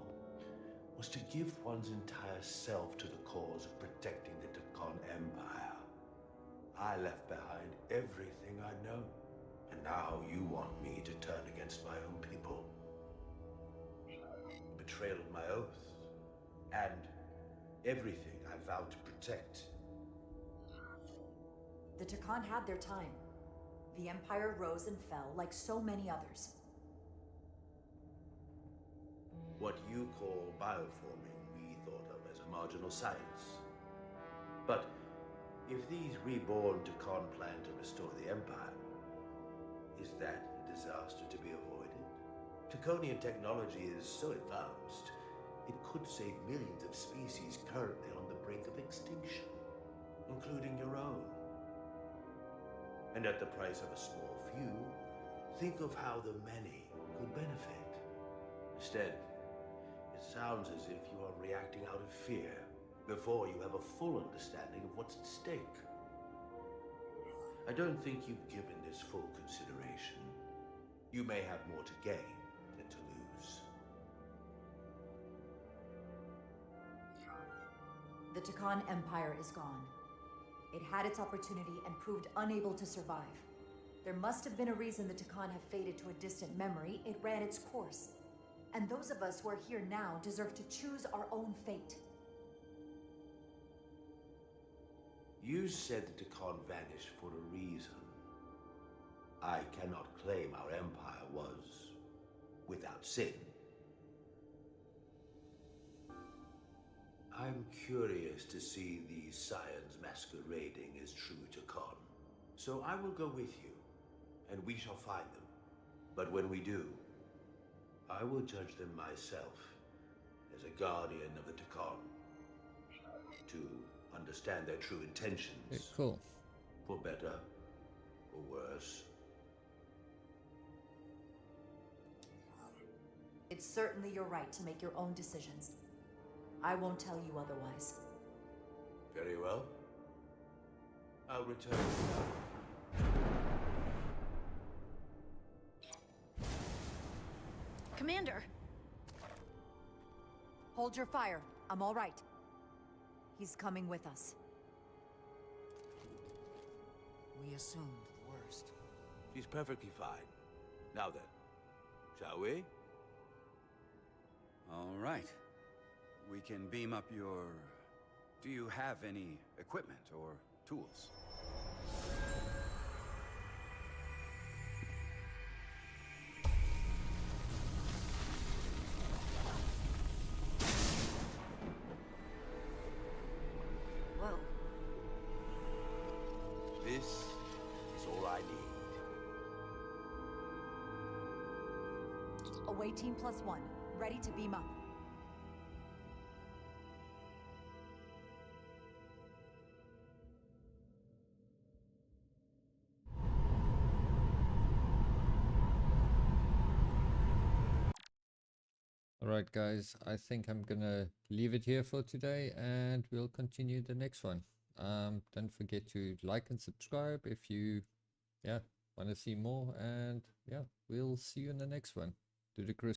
was to give one's entire self to the cause of protecting the Tekon Empire. I left behind everything I'd known, and now you want me to turn against my own people. Betrayal of my oath, and everything I vowed to protect. The Tekon had their time. The Empire rose and fell like so many others. What you call bioforming, we thought of as a marginal science. But if these reborn Tekon plan to restore the Empire, is that a disaster to be avoided? Tekonian technology is so advanced, it could save millions of species currently on the brink of extinction, including your own. And at the price of a small few, think of how the many could benefit. Instead, it sounds as if you are reacting out of fear before you have a full understanding of what's at stake. I don't think you've given this full consideration. You may have more to gain than to lose. The Tekon Empire is gone. It had its opportunity and proved unable to survive. There must have been a reason the Tekon have faded to a distant memory. It ran its course. And those of us who are here now deserve to choose our own fate. You said the Tekon vanished for a reason. I cannot claim our empire was without sin. I'm curious to see these Scions masquerading as true Tekon. So I will go with you, and we shall find them. But when we do, I will judge them myself as a guardian of the Tekon, to understand their true intentions. Okay, cool. For better or worse. It's certainly your right to make your own decisions. I won't tell you otherwise. Very well. I'll return. Commander! Hold your fire. I'm all right. He's coming with us. We assumed the worst. She's perfectly fine. Now then, shall we? All right. We can beam up your... Do you have any equipment or tools? Whoa. This is all I need. Away team +1. Ready to beam up. Alright guys, I think I'm gonna leave it here for today and we'll continue the next one. Don't forget to like and subscribe if you want to see more, and we'll see you in the next one. Ludicrous.